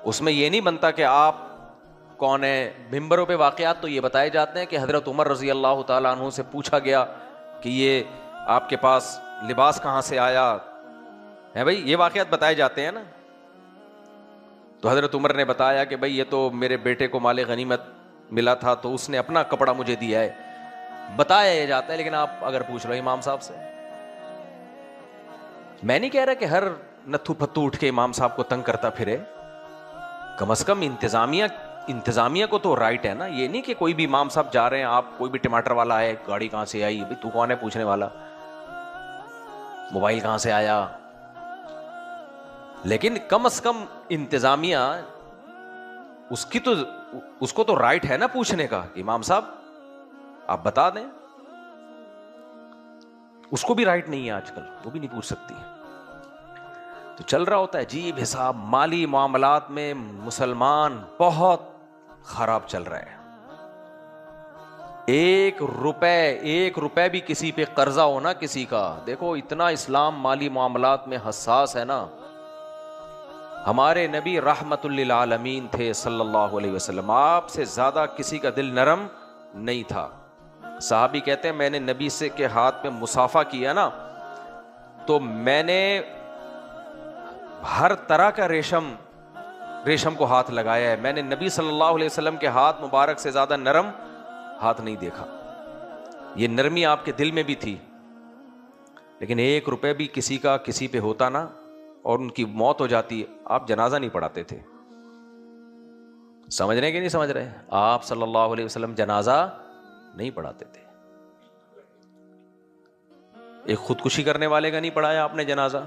S1: اس میں یہ نہیں بنتا کہ آپ کون ہیں. ممبروں پہ واقعات تو یہ بتائے جاتے ہیں کہ حضرت عمر رضی اللہ تعالیٰ عنہ سے پوچھا گیا کہ یہ آپ کے پاس لباس کہاں سے آیا ہے, بھائی یہ واقعات بتائے جاتے ہیں نا. تو حضرت عمر نے بتایا کہ بھائی یہ تو میرے بیٹے کو مال غنیمت ملا تھا تو اس نے اپنا کپڑا مجھے دیا ہے, بتایا یہ جاتا ہے. لیکن آپ اگر پوچھ رہے امام صاحب سے, میں نہیں کہہ رہا کہ ہر نتھو پھتو اٹھ کے امام صاحب کو تنگ کرتا پھرے, کم از کم انتظامیہ کو تو رائٹ ہے نا. یہ نہیں کہ کوئی بھی امام صاحب جا رہے ہیں, آپ کوئی بھی ٹماٹر والا ہے, گاڑی کہاں سے آئی, بھائی تو کون ہے پوچھنے والا, موبائل کہاں سے آیا. لیکن کم از کم انتظامیہ اس کو تو رائٹ ہے نا پوچھنے کا کہ امام صاحب آپ بتا دیں. اس کو بھی رائٹ نہیں ہے آج کل, وہ بھی نہیں پوچھ سکتی. تو چل رہا ہوتا ہے عجیب حساب. مالی معاملات میں مسلمان بہت خراب چل رہا ہے. ایک روپے بھی کسی پہ قرضہ ہونا کسی کا, دیکھو اتنا اسلام مالی معاملات میں حساس ہے نا. ہمارے نبی رحمت للعالمین تھے صلی اللہ علیہ وسلم, آپ سے زیادہ کسی کا دل نرم نہیں تھا. صحابی کہتے ہیں میں نے نبی سے کے ہاتھ میں مصافحہ کیا نا, تو میں نے ہر طرح کا ریشم کو ہاتھ لگایا ہے. میں نے نبی صلی اللہ علیہ وسلم کے ہاتھ مبارک سے زیادہ نرم ہاتھ نہیں دیکھا. یہ نرمی آپ کے دل میں بھی تھی. لیکن ایک روپے بھی کسی کا کسی پہ ہوتا نا اور ان کی موت ہو جاتی, آپ جنازہ نہیں پڑھاتے تھے. سمجھ رہے کہ نہیں سمجھ رہے, آپ صلی اللہ علیہ وسلم جنازہ نہیں پڑھاتے تھے. ایک خودکشی کرنے والے کا نہیں پڑھایا آپ نے جنازہ,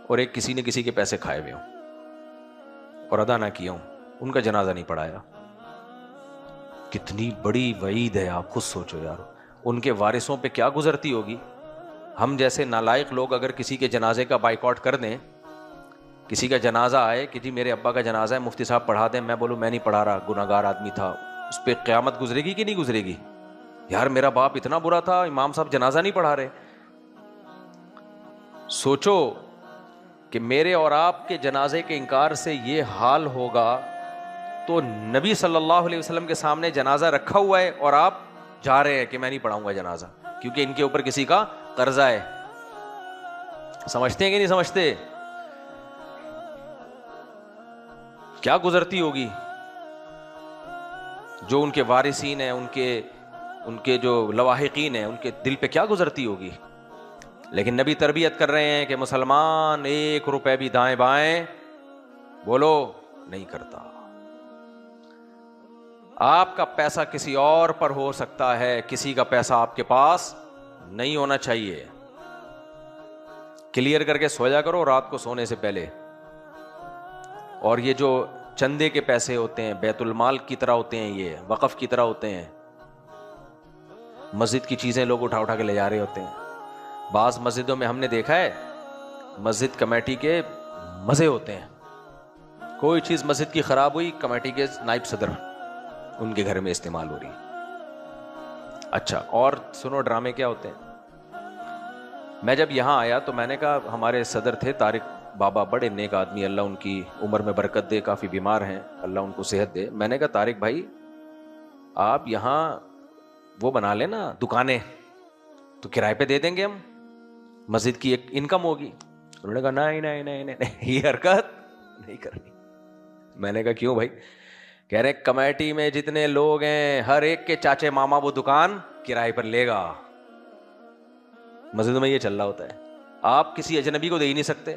S1: اور ایک کسی نے کسی کے پیسے کھائے ہوئے ہوں اور ادا نہ کیا ہوں, ان کا جنازہ نہیں پڑھایا. کتنی بڑی وعید ہے, آپ خود سوچو یار, ان کے وارثوں پہ کیا گزرتی ہوگی. ہم جیسے نالائق لوگ اگر کسی کے جنازے کا بائیکاٹ کر دیں, کسی کا جنازہ آئے کہ جی میرے ابا کا جنازہ ہے مفتی صاحب پڑھا دیں, میں بولوں میں نہیں پڑھا رہا, گناہگار آدمی تھا, اس پہ قیامت گزرے گی کہ نہیں گزرے گی؟ یار میرا باپ اتنا برا تھا, امام صاحب جنازہ نہیں پڑھا رہے. سوچو کہ میرے اور آپ کے جنازے کے انکار سے یہ حال ہوگا, تو نبی صلی اللہ علیہ وسلم کے سامنے جنازہ رکھا ہوا ہے اور آپ جا رہے ہیں کہ میں نہیں پڑھاؤں گا جنازہ کیونکہ ان کے اوپر کسی کا قرضہ ہے. سمجھتے ہیں کہ نہیں سمجھتے؟ کیا گزرتی ہوگی جو ان کے وارثین ہیں, ان کے جو لواحقین ہیں, ان کے دل پہ کیا گزرتی ہوگی. لیکن نبی تربیت کر رہے ہیں کہ مسلمان ایک روپے بھی دائیں بائیں بولو نہیں کرتا. آپ کا پیسہ کسی اور پر ہو سکتا ہے, کسی کا پیسہ آپ کے پاس نہیں ہونا چاہیے. کلیئر کر کے سویا کرو رات کو سونے سے پہلے. اور یہ جو چندے کے پیسے ہوتے ہیں, بیت المال کی طرح ہوتے ہیں, یہ وقف کی طرح ہوتے ہیں. مسجد کی چیزیں لوگ اٹھا اٹھا کے لے جا رہے ہوتے ہیں. بعض مسجدوں میں ہم نے دیکھا ہے مسجد کمیٹی کے مزے ہوتے ہیں. کوئی چیز مسجد کی خراب ہوئی, کمیٹی کے نائب صدر ان کے گھر میں استعمال ہو رہی. اچھا اور سنو ڈرامے کیا ہوتے ہیں. میں جب یہاں آیا تو میں نے کہا, ہمارے صدر تھے طارق بابا, بڑے نیک آدمی, اللہ ان کی عمر میں برکت دے, کافی بیمار ہیں, اللہ ان کو صحت دے. میں نے کہا طارق بھائی آپ یہاں وہ بنا لیں نا دکانیں, تو کرائے پہ دے دیں گے ہم, مسجد کی ایک انکم ہوگی. انہوں نے کہا نہیں نہیں نہیں نہیں, یہ حرکت نہیں کرنی. میں نے کہا کیوں بھائی؟ کہہ رہے کمیٹی میں جتنے لوگ ہیں ہر ایک کے چاچے ماما وہ دکان کرائے پر لے گا. مسجد میں یہ چل رہا ہوتا ہے. آپ کسی اجنبی کو دے ہی نہیں سکتے.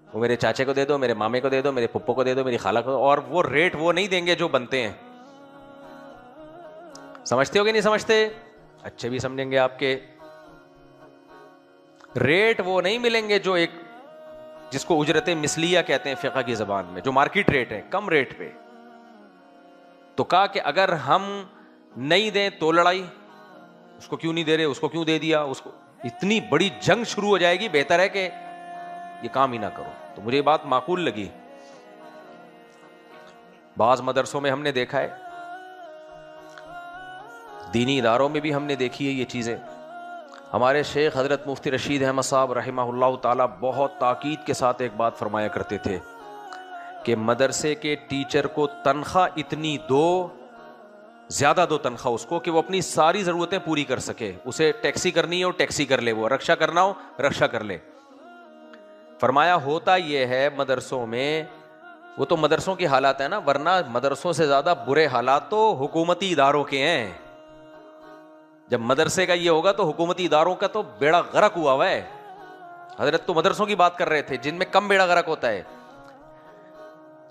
S1: وہ میرے چاچے کو دے دو, میرے مامے کو دے دو, میرے پھپھو کو دے دو, میری خالہ کو, اور وہ ریٹ وہ نہیں دیں گے جو بنتے ہیں. سمجھتے ہو کہ نہیں سمجھتے؟ اچھے بھی سمجھیں گے آپ کے. ریٹ وہ نہیں ملیں گے جو ایک جس کو اجرت مثلیہ کہتے ہیں فقہ کی زبان میں, جو مارکیٹ ریٹ ہے, کم ریٹ پہ. تو کہا کہ اگر ہم نہیں دیں تو لڑائی, اس کو کیوں نہیں دے رہے, اس کو کیوں دے دیا, اس کو اتنی بڑی جنگ شروع ہو جائے گی, بہتر ہے کہ یہ کام ہی نہ کرو. تو مجھے یہ بات معقول لگی. بعض مدرسوں میں ہم نے دیکھا ہے, دینی اداروں میں بھی ہم نے دیکھی ہے یہ چیزیں. ہمارے شیخ حضرت مفتی رشید احمد صاحب رحمہ اللہ تعالیٰ بہت تاکید کے ساتھ ایک بات فرمایا کرتے تھے کہ مدرسے کے ٹیچر کو تنخواہ اتنی دو, زیادہ دو تنخواہ اس کو, کہ وہ اپنی ساری ضرورتیں پوری کر سکے. اسے ٹیکسی کرنی ہو ٹیکسی کر لے, وہ رکشہ کرنا ہو رکشہ کر لے. فرمایا ہوتا یہ ہے مدرسوں میں, وہ تو مدرسوں کی حالات ہے نا, ورنہ مدرسوں سے زیادہ برے حالات تو حکومتی اداروں کے ہیں. جب مدرسے کا یہ ہوگا تو حکومتی اداروں کا تو بیڑا غرق ہوا ہے. حضرت تو مدرسوں کی بات کر رہے تھے جن میں کم بیڑا غرق ہوتا ہے.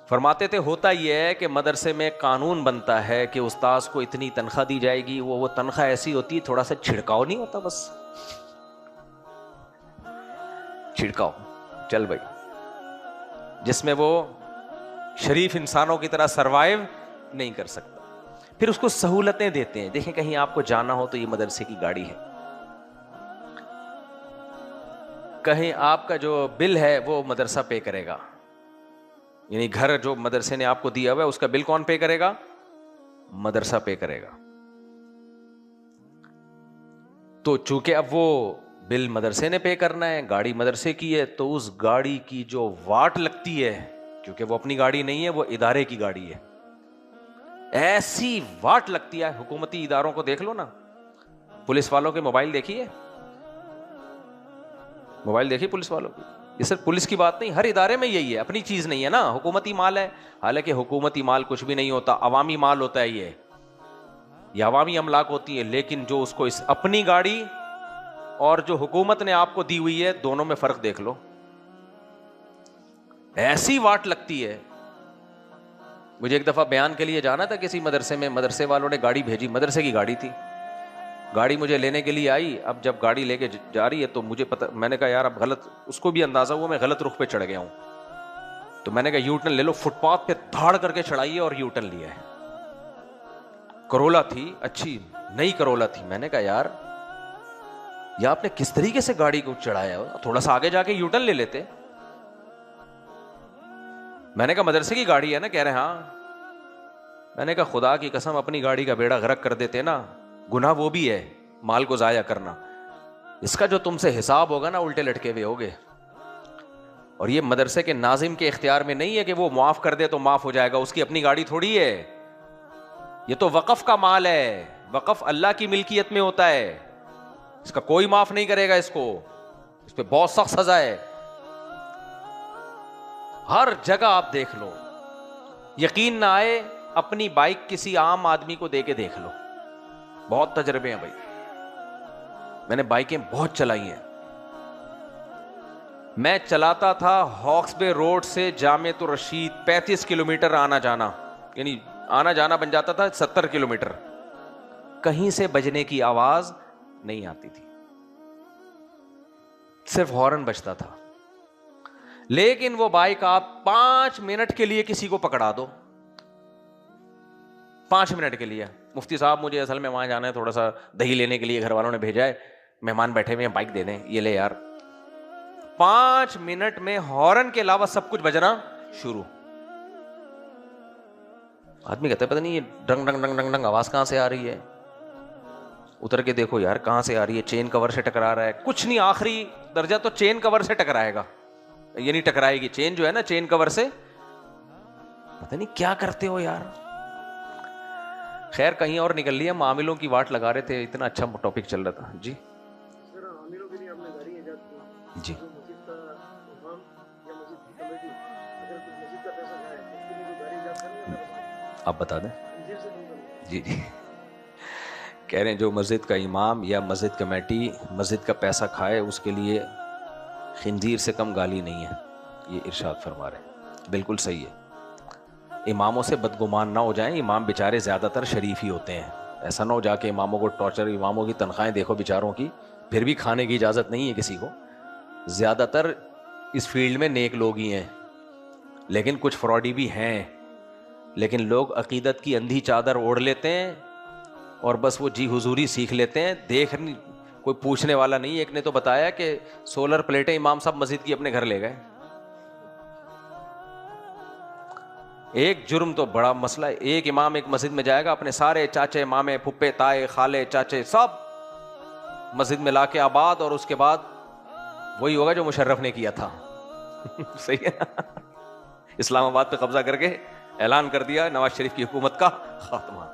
S1: فرماتے تھے ہوتا یہ ہے کہ مدرسے میں قانون بنتا ہے کہ استاذ کو اتنی تنخواہ دی جائے گی, وہ تنخواہ ایسی ہوتی ہے تھوڑا سا چھڑکاؤ نہیں ہوتا, بس چھڑکاؤ چل بھائی, جس میں وہ شریف انسانوں کی طرح سروائیو نہیں کر سکتا. پھر اس کو سہولتیں دیتے ہیں. دیکھیں کہیں آپ کو جانا ہو تو یہ مدرسے کی گاڑی ہے, کہیں آپ کا جو بل ہے وہ مدرسہ پے کرے گا, یعنی گھر جو مدرسے نے آپ کو دیا ہوا ہے اس کا بل کون پے کرے گا؟ مدرسہ پے کرے گا. تو چونکہ اب وہ بل مدرسے نے پے کرنا ہے, گاڑی مدرسے کی ہے, تو اس گاڑی کی جو واٹ لگتی ہے, کیونکہ وہ اپنی گاڑی نہیں ہے, وہ ادارے کی گاڑی ہے, ایسی واٹ لگتی ہے. حکومتی اداروں کو دیکھ لو نا, پولیس والوں کے موبائل دیکھیے, موبائل دیکھیے پولیس والوں کی. یہ صرف پولیس کی بات نہیں, ہر ادارے میں یہی ہے. اپنی چیز نہیں ہے نا, حکومتی مال ہے. حالانکہ حکومتی مال کچھ بھی نہیں ہوتا, عوامی مال ہوتا ہے. یہ عوامی املاک ہوتی ہے, لیکن جو اس کو اس اپنی گاڑی اور جو حکومت نے آپ کو دی ہوئی ہے, دونوں میں فرق دیکھ لو. ایسی واٹ لگتی ہے. مجھے ایک دفعہ بیان کے لیے جانا تھا کسی مدرسے میں, مدرسے والوں نے گاڑی بھیجی, مدرسے کی گاڑی تھی, گاڑی مجھے لینے کے لیے آئی. اب جب گاڑی لے کے جا رہی ہے تو مجھے پتا, میں نے کہا یار اب غلط, اس کو بھی اندازہ ہوا میں غلط رخ پہ چڑھ گیا ہوں, تو میں نے کہا یو ٹرن لے لو. فٹ پاتھ پہ دھاڑ کر کے چڑھائی ہے اور یو ٹرن لیا ہے. کرولا تھی, اچھی نئی کرولا تھی. میں نے کہا یار یہ آپ نے کس طریقے سے گاڑی کو چڑھایا, تھوڑا سا آگے جا کے یو ٹرن لے لیتے. میں نے کہا مدرسے کی گاڑی ہے نا, کہہ رہے ہاں. میں نے کہا خدا کی قسم اپنی گاڑی کا بیڑا غرق کر دیتے نا, گناہ وہ بھی ہے مال کو ضائع کرنا, اس کا جو تم سے حساب ہوگا نا الٹے لٹکے ہوئے ہوگے. اور یہ مدرسے کے ناظم کے اختیار میں نہیں ہے کہ وہ معاف کر دے تو معاف ہو جائے گا, اس کی اپنی گاڑی تھوڑی ہے. یہ تو وقف کا مال ہے, وقف اللہ کی ملکیت میں ہوتا ہے, اس کا کوئی معاف نہیں کرے گا. اس پہ بہت سخت سزا ہے. ہر جگہ آپ دیکھ لو, یقین نہ آئے اپنی بائک کسی عام آدمی کو دے کے دیکھ لو, بہت تجربے ہیں بھائی, میں نے بائکیں بہت چلائی ہیں. میں چلاتا تھا ہاکس بے روڈ سے جامعۃ الرشید 35 کلومیٹر آنا جانا, یعنی آنا جانا بن جاتا تھا 70 کلومیٹر. کہیں سے بجنے کی آواز نہیں آتی تھی, صرف ہارن بجتا تھا. لیکن وہ بائک آپ 5 منٹ کے لیے کسی کو پکڑا دو, 5 منٹ کے لیے, مفتی صاحب مجھے اصل میں وہاں جانا ہے, تھوڑا سا دہی لینے کے لیے گھر والوں نے بھیجا ہے, مہمان بیٹھے ہوئے ہیں, بائک دے دیں, یہ لے یار. 5 منٹ میں ہارن کے علاوہ سب کچھ بجنا شروع. آدمی کہتا ہے پتہ نہیں یہ ڈنگ ڈنگ ڈنگ ڈنگ ڈنگ آواز کہاں سے آ رہی ہے, اتر کے دیکھو یار کہاں سے آ رہی ہے, چین کور سے ٹکرا رہا ہے. کچھ نہیں, آخری درجہ تو چین کور سے ٹکرائے گا, یعنی ٹکرائے گی چین جو ہے نا, چین کور سے. پتہ نہیں کیا کرتے ہو یار. خیر کہیں اور نکل لیا, معاملوں کی واٹ لگا رہے تھے, اتنا اچھا ٹاپک چل رہا تھا. جی جی آپ بتا دیں. جی جی کہہ رہے ہیں جو مسجد کا امام یا مسجد کمیٹی مسجد کا پیسہ کھائے اس کے لیے خنزیر سے کم گالی نہیں ہے, یہ ارشاد فرما رہے ہیں. بالکل صحیح ہے. اماموں سے بدگمان نہ ہو جائیں, امام بیچارے زیادہ تر شریف ہی ہوتے ہیں. ایسا نہ ہو جا کے اماموں کو ٹارچر, اماموں کی تنخواہیں دیکھو بیچاروں کی, پھر بھی کھانے کی اجازت نہیں ہے کسی کو. زیادہ تر اس فیلڈ میں نیک لوگ ہی ہیں, لیکن کچھ فراڈی بھی ہیں. لیکن لوگ عقیدت کی اندھی چادر اوڑھ لیتے ہیں اور بس وہ جی حضوری سیکھ لیتے ہیں. دیکھ کوئی پوچھنے والا نہیں. ایک نے تو بتایا کہ سولر پلیٹیں امام صاحب مسجد کی اپنے گھر لے گئے. ایک جرم تو بڑا مسئلہ ہے. ایک امام ایک مسجد میں جائے گا, اپنے سارے چاچے مامے پھپھے تائے خالے چاچے سب مسجد میں لا کے آباد, اور اس کے بعد وہی ہوگا جو مشرف نے کیا تھا. صحیح ہے نا. اسلام آباد پہ قبضہ کر کے اعلان کر دیا نواز شریف کی حکومت کا خاتمہ,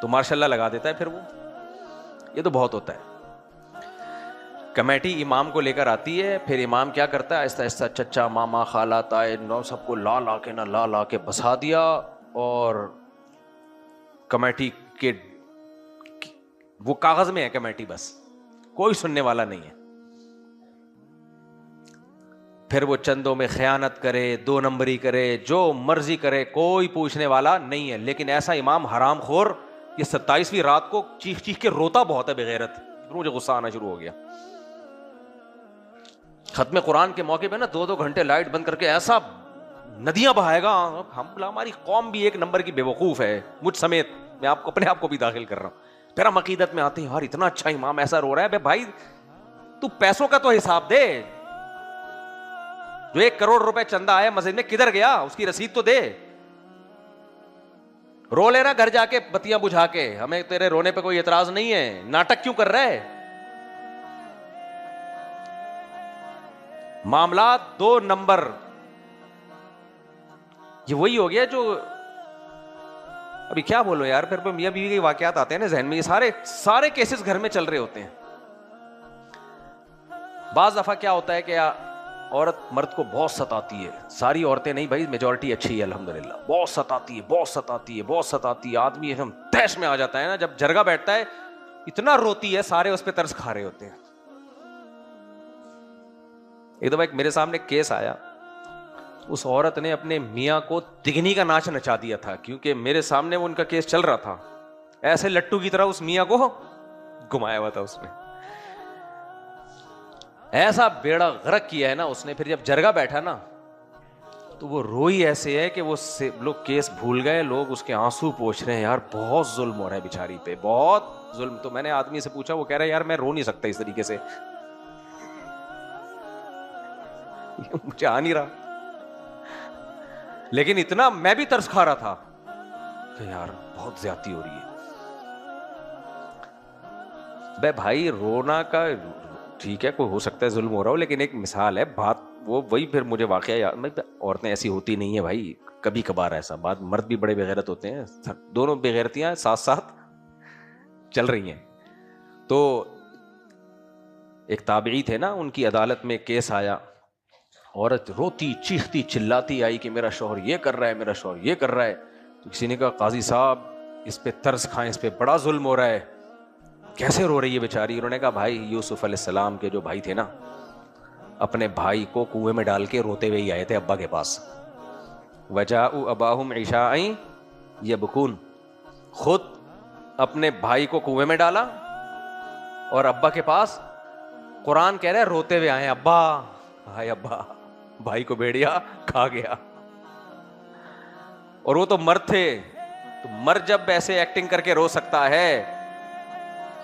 S1: تو ماشاء اللہ لگا دیتا ہے پھر وہ. یہ تو بہت ہوتا ہے. کمیٹی امام کو لے کر آتی ہے, پھر امام کیا کرتا ہے, آہستہ آہستہ چچا ماما خالہ تائے نو سب کو لا کے بسا دیا, اور کمیٹی کے وہ کاغذ میں ہے کمیٹی, بس کوئی سننے والا نہیں ہے. پھر وہ چندوں میں خیانت کرے, 2 نمبری کرے, جو مرضی کرے, کوئی پوچھنے والا نہیں ہے. لیکن ایسا امام حرام خور, یہ 27ویں رات کو چیخ چیخ کے روتا بہت ہے بغیرت. مجھے غصہ آنا شروع ہو گیا. ختم قرآن کے موقع پہ نا 2 گھنٹے لائٹ بند کر کے ایسا ندیاں بہائے گا. ہماری قوم بھی ایک نمبر کی بے وقوف ہے, مجھ سمیت. میں آپ کو اپنے آپ کو بھی داخل کر رہا ہوں. پھر ہم عقیدت میں آتے ہیں, یار اتنا اچھا امام ایسا رو رہا ہے. بھائی تو پیسوں کا تو حساب دے. جو 1 کروڑ روپے چندہ آیا مسجد میں, کدھر گیا, اس کی رسید تو دے. رو لینا گھر جا کے بتیاں بجھا کے, ہمیں تیرے رونے پہ کوئی اعتراض نہیں ہے. ناٹک کیوں کر رہا ہے؟ معاملات 2 نمبر. یہ وہی ہو گیا جو ابھی کیا بولو یار, پھر میاں بیوی کے واقعات آتے ہیں نا ذہن میں, یہ سارے کیسز گھر میں چل رہے ہوتے ہیں. بعض دفعہ کیا ہوتا ہے کہ عورت مرد کو بہت ستاتی ہے. ساری عورتیں نہیں بھائی, میجورٹی اچھی ہے الحمدللہ. بہت ستاتی ہے. آدمی ایک دم تیش میں آ جاتا ہے نا, جب جرگا بیٹھتا ہے اتنا روتی ہے, سارے اس پہ ترس کھا رہے ہوتے ہیں. ایک دفعہ میرے سامنے کیس آیا, اس عورت نے اپنے میاں کو تگنی کا ناچ نچا دیا تھا, کیونکہ میرے سامنے وہ ان کا کیس چل رہا تھا. ایسے لٹو کی طرح اس میاں کو گھمایا ہوا تھا اس نے. ایسا بیڑا غرق کیا ہے نا اس نے. پھر جب جرگا بیٹھا نا تو وہ روئی ایسے ہے کہ وہ لوگ کیس بھول گئے, لوگ اس کے آنسو پوچھ رہے ہیں. یار بہت ظلم ہو رہا ہے بیچاری پہ, بہت ظلم. تو میں نے آدمی سے پوچھا, وہ کہہ رہا ہے یار میں رو نہیں سکتا اس طریقے سے, مجھے آ نہیں رہا. لیکن اتنا میں بھی ترس کھا رہا تھا کہ یار بہت زیادتی ہو رہی ہے. بے بھائی رونا کا ٹھیک ہے, کوئی ہو سکتا ہے ظلم ہو رہا ہو, لیکن ایک مثال ہے بات. وہ وہی پھر مجھے واقعہ یاد, عورتیں ایسی ہوتی نہیں ہیں بھائی, کبھی کبھار ایسا بات. مرد بھی بڑے بےغیرت ہوتے ہیں, دونوں بےغیرتیاں ساتھ ساتھ چل رہی ہیں. تو ایک تابعی تھے نا, ان کی عدالت میں کیس آیا. عورت روتی چیختی چلاتی آئی کہ میرا شوہر یہ کر رہا ہے, میرا شوہر یہ کر رہا ہے. تو کسی نے کہا قاضی صاحب اس پہ ترس کھائیں, اس پہ بڑا ظلم ہو رہا ہے. کیسے رو رہی ہے بیچاری؟ انہوں نے کہا بھائی یوسف علیہ السلام کے جو بھائی تھے نا, اپنے بھائی کو کنویں میں ڈال کے روتے ہوئے ہی آئے تھے ابا کے پاس. وجاءوا اباہم عشاء یبکون, خود اپنے بھائی کو کنویں میں ڈالا اور ابا کے پاس قرآن کہہ رہے روتے ہوئے آئے, ابا ہائے ابا. بھائی کو بھیڑیا کھا گیا. اور وہ تو مرد تھے, تو مرد جب ایسے ایکٹنگ کر کے رو سکتا ہے,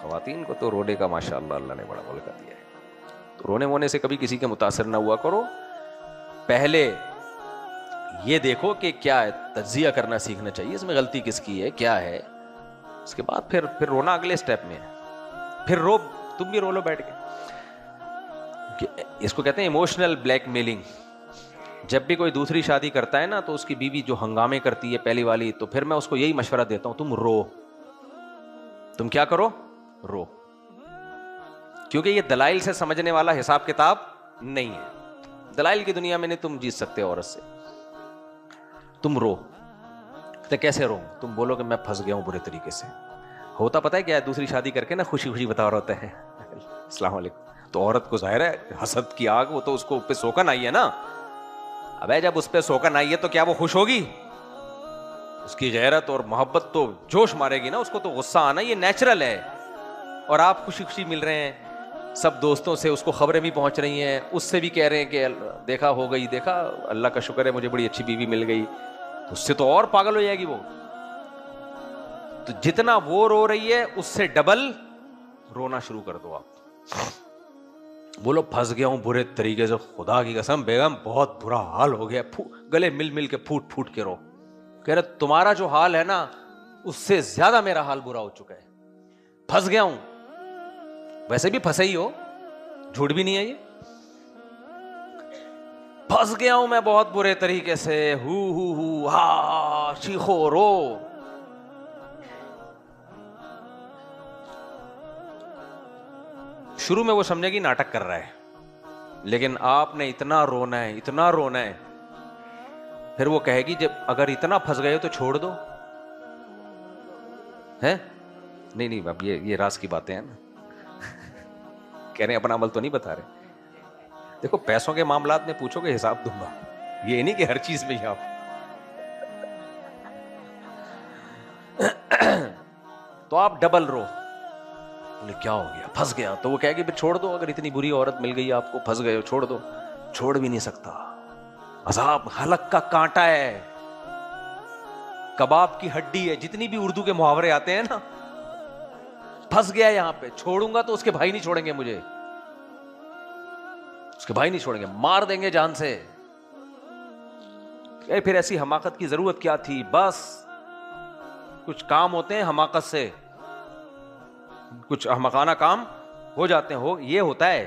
S1: خواتین کو تو رونے کا ماشاء اللہ اللہ نے بڑا ملکہ دیا ہے. تو رونے وونے سے کبھی کسی کے متاثر نہ ہوا کرو. پہلے یہ دیکھو کہ کیا ہے, تجزیہ کرنا سیکھنا چاہیے, اس میں غلطی کس کی ہے کیا ہے. اس کے بعد پھر رونا اگلے سٹیپ میں ہے. پھر رو, تم بھی رو لو بیٹھ کے. اس کو کہتے ہیں ایموشنل بلیک میلنگ. جب بھی کوئی دوسری شادی کرتا ہے نا, تو اس کی بیوی جو ہنگامے کرتی ہے پہلی والی, تو پھر میں اس کو یہی مشورہ دیتا ہوں, تم رو. تم کیا کرو, رو. کیونکہ یہ دلائل سے سمجھنے والا حساب کتاب نہیں ہے. دلائل کی دنیا میں نہیں تم جیت سکتے عورت سے. تم رو. تو کیسے رو؟ تم بولو کہ میں پھنس گیا ہوں برے طریقے سے. ہوتا پتہ ہے کیا ہے؟ دوسری شادی کر کے نا خوشی خوشی بتا رہا ہوتا ہے السلام علیکم. تو عورت کو ظاہر ہے حسد کی آگ، وہ تو اس کو پہ سوکن آئی ہے نا. ابے جب اس پہ سوکن آئی ہے تو کیا وہ خوش ہوگی؟ اس کی غیرت اور محبت تو جوش مارے گی نا، اس کو تو غصہ آنا یہ نیچرل ہے. اور آپ خوشی خوشی مل رہے ہیں، سب دوستوں سے اس کو خبریں بھی پہنچ رہی ہیں، اس سے بھی کہہ رہے ہیں کہ دیکھا ہو گئی، دیکھا اللہ کا شکر ہے مجھے بڑی اچھی بیوی مل گئی. اس سے تو اور پاگل ہو جائے گی وہ. تو جتنا وہ رو رہی ہے اس سے ڈبل رونا شروع کر دو آپ. بولو پھنس گیا ہوں برے طریقے سے، خدا کی قسم بیگم بہت برا حال ہو گیا. گلے مل مل کے پھوٹ پھوٹ کے رو. کہہ رہے تمہارا جو حال ہے نا اس سے زیادہ میرا حال برا ہو چکا ہے. پھنس گیا ہوں. ویسے بھی پھنسے ہی ہو، جھوٹ بھی نہیں ہے یہ. پھنس گیا ہوں میں بہت برے طریقے سے، ہو ہا چیخو رو. شروع میں وہ سمجھے گی ناٹک کر رہا ہے، لیکن آپ نے اتنا رونا ہے، اتنا رونا ہے. پھر وہ کہے گی جب اگر اتنا پھنس گئے تو چھوڑ دو. ہے نہیں اب یہ راز کی باتیں ہیں نا. کہہ رہے ہیں اپنا عمل تو نہیں بتا رہے. دیکھو پیسوں کے معاملات میں پوچھو کہ حساب دوں گا، یہ نہیں کہ ہر چیز میں ہی آپ. تو آپ ڈبل رو. بولے کیا ہو گیا؟ پھنس گیا. تو وہ کہے گی پھر چھوڑ دو، اگر اتنی بری عورت مل گئی آپ کو، پھنس گئے ہو، چھوڑ دو. چھوڑ بھی نہیں سکتا. عذاب حلق کا کانٹا ہے، کباب کی ہڈی ہے. جتنی بھی اردو کے محاورے آتے ہیں نا، پھنس گیا یہاں پہ، چھوڑوں گا تو اس کے بھائی نہیں چھوڑیں گے مجھے، اس کے بھائی نہیں چھوڑیں گے، مار دیں گے جان سے. پھر ایسی حماقت کی ضرورت کیا تھی؟ بس کچھ کام ہوتے ہیں حماقت سے، کچھ احمقانہ کام ہو جاتے ہیں. یہ ہوتا ہے.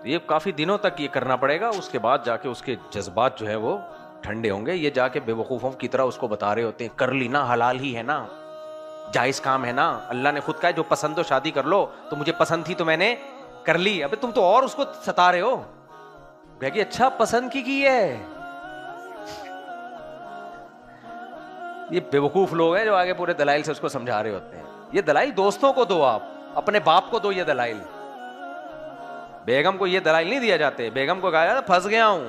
S1: یہ کافی دنوں تک یہ کرنا پڑے گا، اس کے بعد جا کے اس کے جذبات جو ہے وہ ٹھنڈے ہوں گے. یہ جا کے بے وقوفوں کی طرح اس کو بتا رہے ہوتے ہیں کر لی نا، حلال ہی ہے نا، جائز کام ہے نا. اللہ نے خود کہا جو پسند ہو شادی کر لو، تو مجھے پسند تھی تو میں نے کر لی. ابے تم تو اور اس کو ستا رہے ہو. کہ اچھا پسند کی ہے. یہ بے وقوف لوگ ہیں جو آگے پورے دلائل سے اس کو سمجھا رہے ہوتے ہیں. یہ دلائل دوستوں کو دو، آپ اپنے باپ کو دو یہ دلائل. بیگم کو یہ دلائل نہیں دیا جاتے. بیگم کو کہا جاتا پھنس گیا ہوں،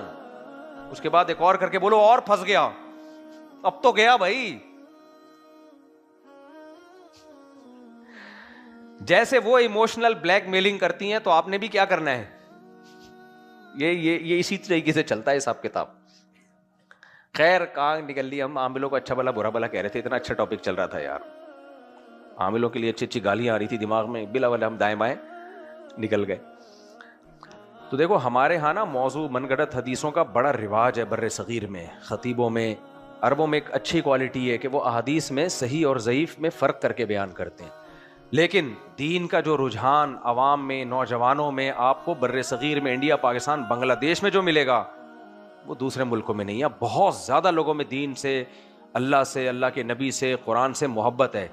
S1: اس کے بعد ایک اور کر کے بولو اور پھنس گیا. اب تو گیا بھائی. جیسے وہ ایموشنل بلیک میلنگ کرتی ہیں تو آپ نے بھی کیا کرنا ہے. یہ اسی طریقے سے چلتا ہے حساب کتاب. خیر کہاں نکل لی ہم. عاملوں کو اچھا بلا برا بلا کہہ رہے تھے. اتنا اچھا ٹاپک چل رہا تھا یار. عاملوں کے لیے اچھی اچھی گالیاں آ رہی تھی دماغ میں، بلا ولا ہم دائیں بائیں نکل گئے. تو دیکھو ہمارے ہاں نا موضوع من گھڑت حدیثوں کا بڑا رواج ہے بر صغیر میں. خطیبوں میں، عربوں میں ایک اچھی کوالٹی ہے کہ وہ احادیث میں صحیح اور ضعیف میں فرق کر کے بیان کرتے ہیں. لیکن دین کا جو رجحان عوام میں، نوجوانوں میں، آپ کو بر صغیر میں، انڈیا، پاکستان، بنگلہ دیش میں جو ملے گا وہ دوسرے ملکوں میں نہیں ہے. بہت زیادہ لوگوں میں دین سے، اللہ سے، اللہ کے نبی سے، قرآن سے محبت ہے.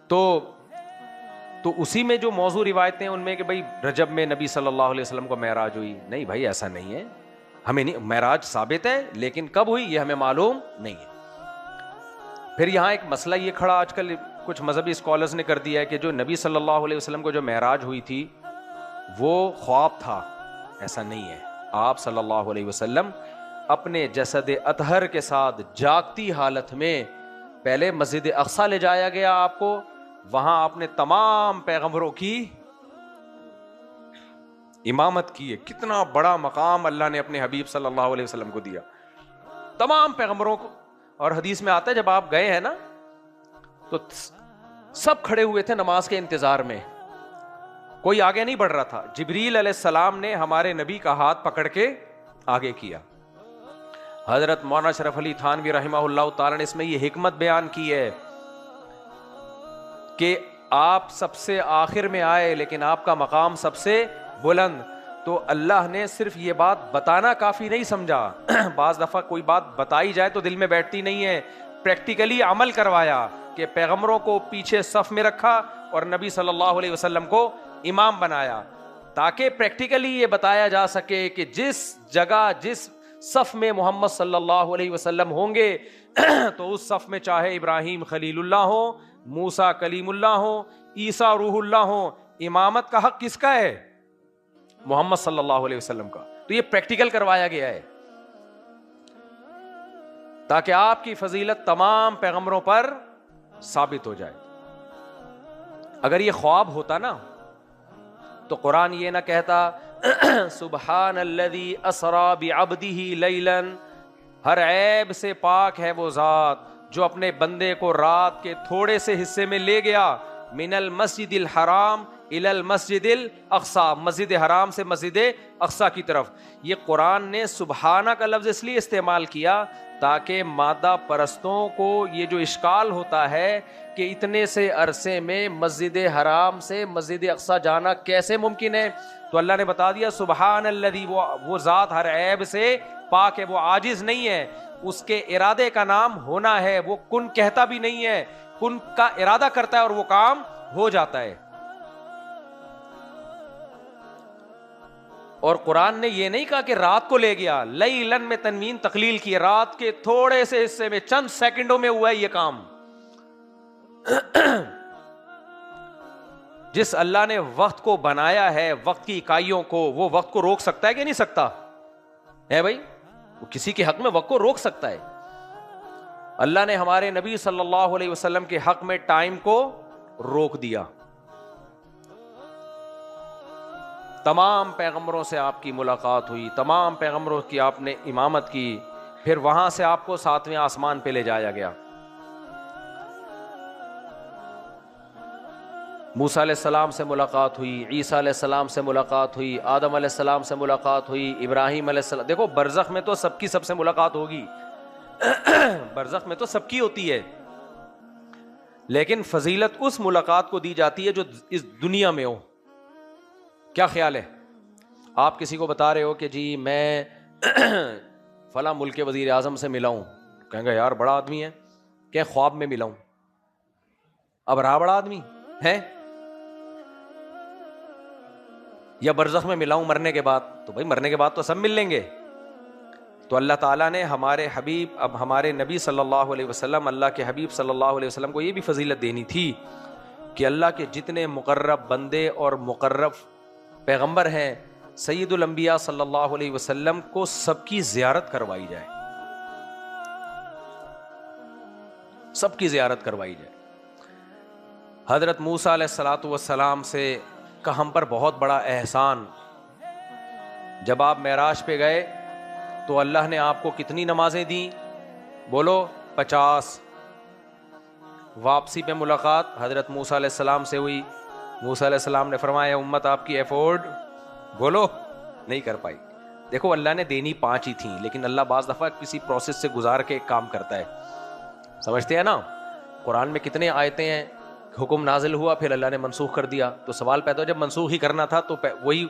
S1: تو اسی میں جو موضوع روایتیں ان میں کہ بھائی رجب میں نبی صلی اللہ علیہ وسلم کو معراج ہوئی. نہیں بھائی ایسا نہیں ہے. ہمیں نہیں، معراج ثابت ہے لیکن کب ہوئی یہ ہمیں معلوم نہیں ہے. پھر یہاں ایک مسئلہ یہ کھڑا آج کل کچھ مذہبی اسکالرز نے کر دیا ہے کہ جو نبی صلی اللہ علیہ وسلم کو جو معراج ہوئی تھی وہ خواب تھا. ایسا نہیں ہے. آپ صلی اللہ علیہ وسلم اپنے جسد اطہر کے ساتھ جاگتی حالت میں پہلے مسجد اقصی لے جایا گیا آپ کو. وہاں آپ نے تمام پیغمبروں کی امامت کی ہے. کتنا بڑا مقام اللہ نے اپنے حبیب صلی اللہ علیہ وسلم کو دیا، تمام پیغمبروں کو. اور حدیث میں آتا ہے جب آپ گئے ہیں نا تو سب کھڑے ہوئے تھے نماز کے انتظار میں، کوئی آگے نہیں بڑھ رہا تھا. جبریل علیہ السلام نے ہمارے نبی کا ہاتھ پکڑ کے آگے کیا. حضرت مولانا شرف علی تھانوی رحمہ اللہ تعالی نے اس میں یہ حکمت بیان کی ہے کہ آپ سب سے آخر میں آئے لیکن آپ کا مقام سب سے بلند. تو اللہ نے صرف یہ بات بتانا کافی نہیں سمجھا. بعض دفعہ کوئی بات بتائی جائے تو دل میں بیٹھتی نہیں ہے. پریکٹیکلی عمل کروایا کہ پیغمبروں کو پیچھے صف میں رکھا اور نبی صلی اللہ علیہ وسلم کو امام بنایا، تاکہ پریکٹیکلی یہ بتایا جا سکے کہ جس جگہ، جس صف میں محمد صلی اللہ علیہ وسلم ہوں گے تو اس صف میں چاہے ابراہیم خلیل اللہ ہو، موسیٰ کلیم اللہ ہو، عیسیٰ روح اللہ ہو، امامت کا حق کس کا ہے؟ محمد صلی اللہ علیہ وسلم کا. تو یہ پریکٹیکل کروایا گیا ہے تاکہ آپ کی فضیلت تمام پیغمبروں پر ثابت ہو جائے. اگر یہ خواب ہوتا نا تو قرآن یہ نہ کہتا سبحان الذی اسری بعبدہ لیلا، ہر عیب سے پاک ہے وہ ذات جو اپنے بندے کو رات کے تھوڑے سے حصے میں لے گیا، من المسجد الحرام الی المسجد الاقصی، مسجد حرام سے مسجد اقصی کی طرف. یہ قرآن نے سبحانہ کا لفظ اس لیے استعمال کیا تاکہ مادہ پرستوں کو یہ جو اشکال ہوتا ہے کہ اتنے سے عرصے میں مسجد حرام سے مسجد اقصی جانا کیسے ممکن ہے، تو اللہ نے بتا دیا سبحان الذی، وہ ذات ہر عیب سے پاک ہے، وہ عاجز نہیں ہے، اس کے ارادے کا نام ہونا ہے، وہ کن کہتا بھی نہیں ہے، کن کا ارادہ کرتا ہے اور وہ کام ہو جاتا ہے. اور قرآن نے یہ نہیں کہا کہ رات کو لے گیا، لیلن میں تنوین تقلیل کی، رات کے تھوڑے سے حصے میں چند سیکنڈوں میں ہوا ہے یہ کام. جس اللہ نے وقت کو بنایا ہے، وقت کی اکائیوں کو، وہ وقت کو روک سکتا ہے کہ نہیں سکتا ہے بھائی؟ وہ کسی کے حق میں وقت کو روک سکتا ہے. اللہ نے ہمارے نبی صلی اللہ علیہ وسلم کے حق میں ٹائم کو روک دیا. تمام پیغمبروں سے آپ کی ملاقات ہوئی، تمام پیغمبروں کی آپ نے امامت کی، پھر وہاں سے آپ کو 7ویں آسمان پہ لے جایا گیا. موسیٰ علیہ السلام سے ملاقات ہوئی، عیسیٰ علیہ السلام سے ملاقات ہوئی، آدم علیہ السلام سے ملاقات ہوئی، ابراہیم علیہ السلام. دیکھو برزخ میں تو سب کی سب سے ملاقات ہوگی برزخ میں تو سب کی ہوتی ہے، لیکن فضیلت اس ملاقات کو دی جاتی ہے جو اس دنیا میں ہو. کیا خیال ہے؟ آپ کسی کو بتا رہے ہو کہ جی میں فلاں ملک کے وزیر اعظم سے ملا ہوں، کہیں گے یار بڑا آدمی ہے، کہ خواب میں ملا ہوں. اب رہا بڑا آدمی ہے یا برزخ میں ملا ہوں مرنے کے بعد؟ تو بھائی مرنے کے بعد تو سب مل لیں گے. تو اللہ تعالیٰ نے ہمارے حبیب، اب ہمارے نبی صلی اللہ علیہ وسلم، اللہ کے حبیب صلی اللہ علیہ وسلم کو یہ بھی فضیلت دینی تھی کہ اللہ کے جتنے مقرب بندے اور مقرب پیغمبر ہیں، سید الانبیاء صلی اللہ علیہ وسلم کو سب کی زیارت کروائی جائے، سب کی زیارت کروائی جائے. حضرت موسیٰ علیہ الصلاۃ والسلام سے کا ہم پر بہت بڑا احسان. جب آپ معراج پہ گئے تو اللہ نے آپ کو کتنی نمازیں دیں؟ بولو 50. واپسی پہ ملاقات حضرت موسیٰ علیہ السلام سے ہوئی. موسیٰ علیہ السلام نے فرمایا امت آپ کی افورڈ بولو نہیں کر پائی. دیکھو اللہ نے دینی 5 ہی تھیں، لیکن اللہ بعض دفعہ کسی پروسیس سے گزار کے کام کرتا ہے. سمجھتے ہیں نا؟ قرآن میں کتنے آیتیں ہیں، حکم نازل ہوا پھر اللہ نے منسوخ کر دیا. تو سوال پیدا ہو جب منسوخ ہی کرنا تھا تو وہی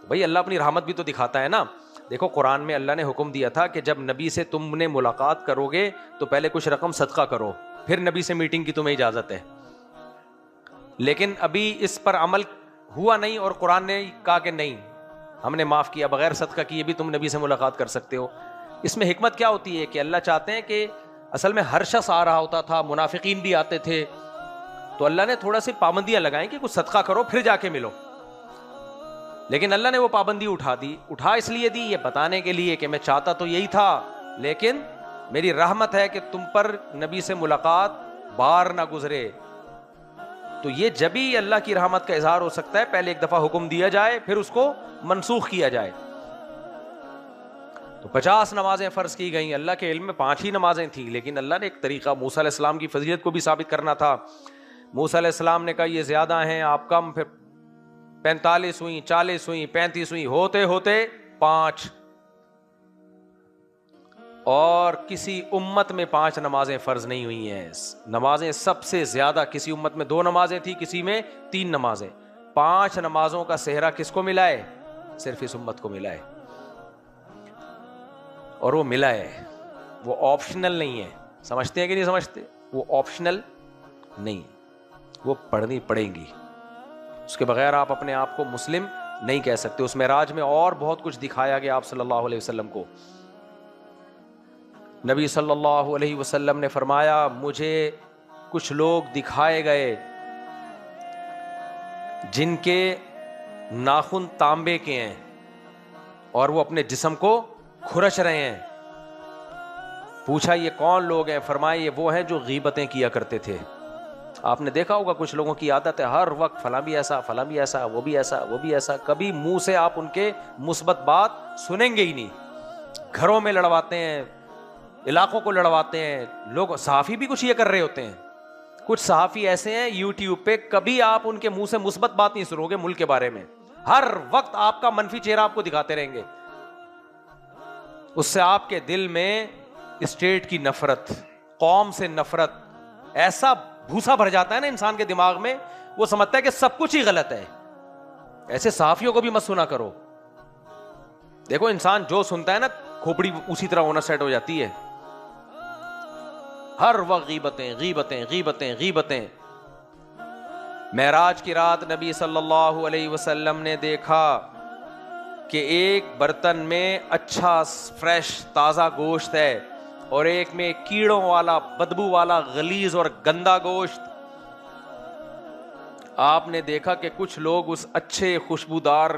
S1: بھائی اللہ اپنی رحمت بھی تو دکھاتا ہے نا. دیکھو قرآن میں اللہ نے حکم دیا تھا کہ جب نبی سے تم نے ملاقات کرو گے تو پہلے کچھ رقم صدقہ کرو، پھر نبی سے میٹنگ کی تمہیں اجازت ہے. لیکن ابھی اس پر عمل ہوا نہیں اور قرآن نے کہا کہ نہیں ہم نے معاف کیا، بغیر صدقہ کیے بھی تم نبی سے ملاقات کر سکتے ہو. اس میں حکمت کیا ہوتی ہے کہ اللہ چاہتے ہیں کہ اصل میں ہر شخص آ رہا ہوتا تھا، منافقین بھی آتے تھے، تو اللہ نے تھوڑا سی پابندیاں لگائیں کہ کچھ صدقہ کرو پھر جا کے ملو. لیکن اللہ نے وہ پابندی اٹھا دی. اٹھا اس لیے دی، یہ بتانے کے لیے کہ میں چاہتا تو یہی تھا، لیکن میری رحمت ہے کہ تم پر نبی سے ملاقات بار نہ گزرے. تو یہ جبھی اللہ کی رحمت کا اظہار ہو سکتا ہے پہلے ایک دفعہ حکم دیا جائے پھر اس کو منسوخ کیا جائے. تو 50 نمازیں فرض کی گئیں. اللہ کے علم میں 5 ہی نمازیں تھیں، لیکن اللہ نے ایک طریقہ موسیٰ علیہ السلام کی فضیلت کو بھی ثابت کرنا تھا. موسیٰ علیہ السلام نے کہا یہ زیادہ ہیں آپ کم، پھر 45 ہوئیں، 40 ہوئیں، 35 ہوئیں، ہوتے ہوتے 5. اور کسی امت میں 5 نمازیں فرض نہیں ہوئی ہیں. نمازیں سب سے زیادہ کسی امت میں 2 نمازیں تھی، کسی میں 3 نمازیں. 5 نمازوں کا صحرا کس کو ملا ہے؟ صرف اس امت کو ملا ہے. اور وہ ملا ہے، وہ آپشنل نہیں ہے. سمجھتے ہیں کہ نہیں سمجھتے؟ وہ آپشنل نہیں، وہ پڑھنی پڑیں گی. اس کے بغیر آپ اپنے آپ کو مسلم نہیں کہہ سکتے. اس معراج میں اور بہت کچھ دکھایا گیا آپ صلی اللہ علیہ وسلم کو. نبی صلی اللہ علیہ وسلم نے فرمایا مجھے کچھ لوگ دکھائے گئے جن کے ناخن تانبے کے ہیں اور وہ اپنے جسم کو کھرچ رہے ہیں. پوچھا یہ کون لوگ ہیں؟ فرمایا یہ وہ ہیں جو غیبتیں کیا کرتے تھے. آپ نے دیکھا ہوگا کچھ لوگوں کی عادت ہے ہر وقت فلاں بھی ایسا، فلاں بھی ایسا، وہ بھی ایسا، وہ بھی ایسا. کبھی منہ سے آپ ان کے مثبت بات سنیں گے ہی نہیں. گھروں میں لڑواتے ہیں، علاقوں کو لڑواتے ہیں. لوگ صحافی بھی کچھ یہ کر رہے ہوتے ہیں. کچھ صحافی ایسے ہیں یوٹیوب پہ کبھی آپ ان کے منہ سے مثبت بات نہیں سنو گے ملک کے بارے میں. ہر وقت آپ کا منفی چہرہ آپ کو دکھاتے رہیں گے. اس سے آپ کے دل میں اسٹیٹ کی نفرت، قوم سے نفرت ایسا بھوسا بھر جاتا ہے نا انسان کے دماغ میں، وہ سمجھتا ہے کہ سب کچھ ہی غلط ہے. ایسے صحافیوں کو بھی مت سنا کرو. دیکھو انسان جو سنتا ہے نا کھوپڑی اسی طرح ہونا سیٹ ہو جاتی ہے. ہر وقت غیبتیں غیبتیں غیبتیں غیبتیں. معراج کی رات نبی صلی اللہ علیہ وسلم نے دیکھا کہ ایک برتن میں اچھا فریش تازہ گوشت ہے اور ایک میں کیڑوں والا بدبو والا غلیظ اور گندا گوشت. آپ نے دیکھا کہ کچھ لوگ اس اچھے خوشبودار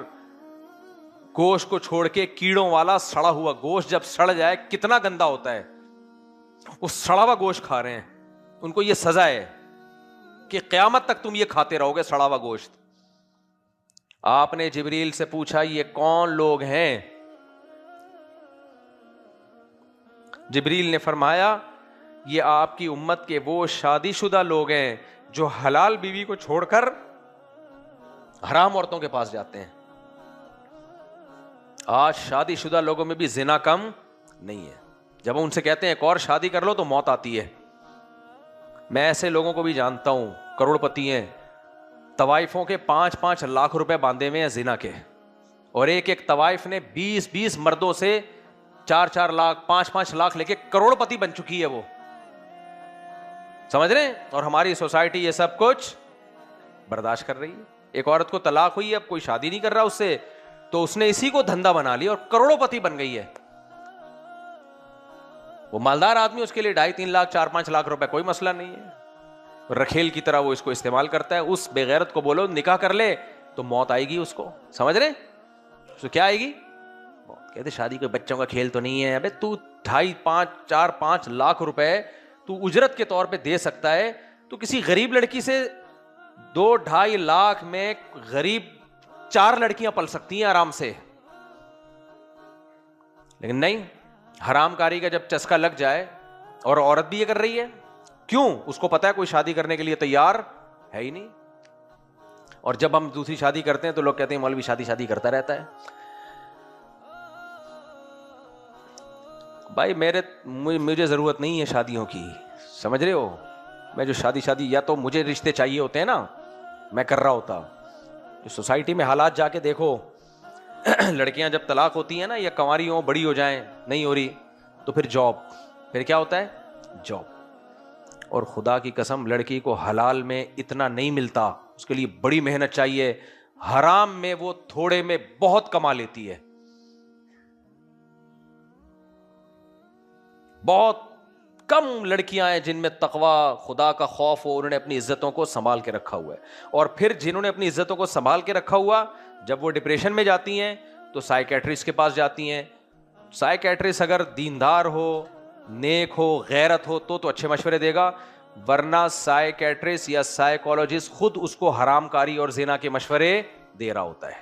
S1: گوشت کو چھوڑ کے کیڑوں والا سڑا ہوا گوشت، جب سڑ جائے کتنا گندا ہوتا ہے، اس سڑا ہوا گوشت کھا رہے ہیں. ان کو یہ سزا ہے کہ قیامت تک تم یہ کھاتے رہو گے سڑا ہوا گوشت. آپ نے جبریل سے پوچھا یہ کون لوگ ہیں؟ جبریل نے فرمایا یہ آپ کی امت کے وہ شادی شدہ لوگ ہیں جو حلال بیوی کو چھوڑ کر حرام عورتوں کے پاس جاتے ہیں. آج شادی شدہ لوگوں میں بھی زنا کم نہیں ہے. جب ہم ان سے کہتے ہیں ایک اور شادی کر لو تو موت آتی ہے. میں ایسے لوگوں کو بھی جانتا ہوں، کروڑ پتی ہیں، طوائفوں کے 5-5 لاکھ روپے باندھے ہوئے ہیں زنا کے، اور ایک ایک طوائف نے 20-20 مردوں سے 4-4 لاکھ 5-5 لاکھ لے کے کروڑ پتی بن چکی ہے. وہ سمجھ رہے ہیں؟ اور ہماری سوسائٹی یہ سب کچھ برداشت کر رہی ہے. ایک عورت کو طلاق ہوئی ہے، اب کوئی شادی نہیں کر رہا اس سے، تو اس نے اسی کو دھندا بنا لیا اور کروڑوں پتی بن گئی ہے. وہ مالدار آدمی، اس کے لیے 2.5-3 لاکھ 4-5 لاکھ روپے کوئی مسئلہ نہیں ہے. رکھیل کی طرح وہ اس کو استعمال کرتا ہے. اس بے غیرت کو بولو نکاح کر لے تو موت آئے گی اس کو. سمجھ رہے؟ تو کیا آئے گی؟ کہتے شادی کوئی بچوں کا کھیل تو نہیں ہے. ابے تو 2.5-4-5 لاکھ روپے تو اجرت کے طور پہ دے سکتا ہے، تو کسی غریب لڑکی سے 2-2.5 لاکھ میں غریب 4 لڑکیاں پل سکتی ہیں آرام سے. لیکن نہیں، حرام کاری کا جب چسکا لگ جائے، اور عورت بھی یہ کر رہی ہے. کیوں؟ اس کو پتا ہے کوئی شادی کرنے کے لیے تیار ہے ہی نہیں. اور جب ہم دوسری شادی کرتے ہیں تو لوگ کہتے ہیں مولوی شادی کرتا رہتا ہے. بھائی مجھے ضرورت نہیں ہے شادیوں کی، سمجھ رہے ہو؟ میں جو شادی یا تو مجھے رشتے چاہیے ہوتے ہیں نا، میں کر رہا ہوتا. جو سوسائٹی میں حالات جا کے دیکھو، لڑکیاں جب طلاق ہوتی ہیں نا، یا کنواری ہوں بڑی ہو جائیں نہیں ہو رہی، تو پھر جاب، پھر کیا ہوتا ہے؟ جاب. اور خدا کی قسم لڑکی کو حلال میں اتنا نہیں ملتا، اس کے لیے بڑی محنت چاہیے. حرام میں وہ تھوڑے میں بہت کما لیتی ہے. بہت کم لڑکیاں ہیں جن میں تقویٰ، خدا کا خوف ہو، انہوں نے اپنی عزتوں کو سنبھال کے رکھا ہوا ہے. اور پھر جنہوں نے اپنی عزتوں کو سنبھال کے رکھا ہوا، جب وہ ڈپریشن میں جاتی ہیں تو سائیکیٹرسٹ کے پاس جاتی ہیں. سائیکیٹرسٹ اگر دیندار ہو، نیک ہو، غیرت ہو تو اچھے مشورے دے گا، ورنہ سائیکیٹرسٹ یا سائیکولوجسٹ خود اس کو حرام کاری اور زنا کے مشورے دے رہا ہوتا ہے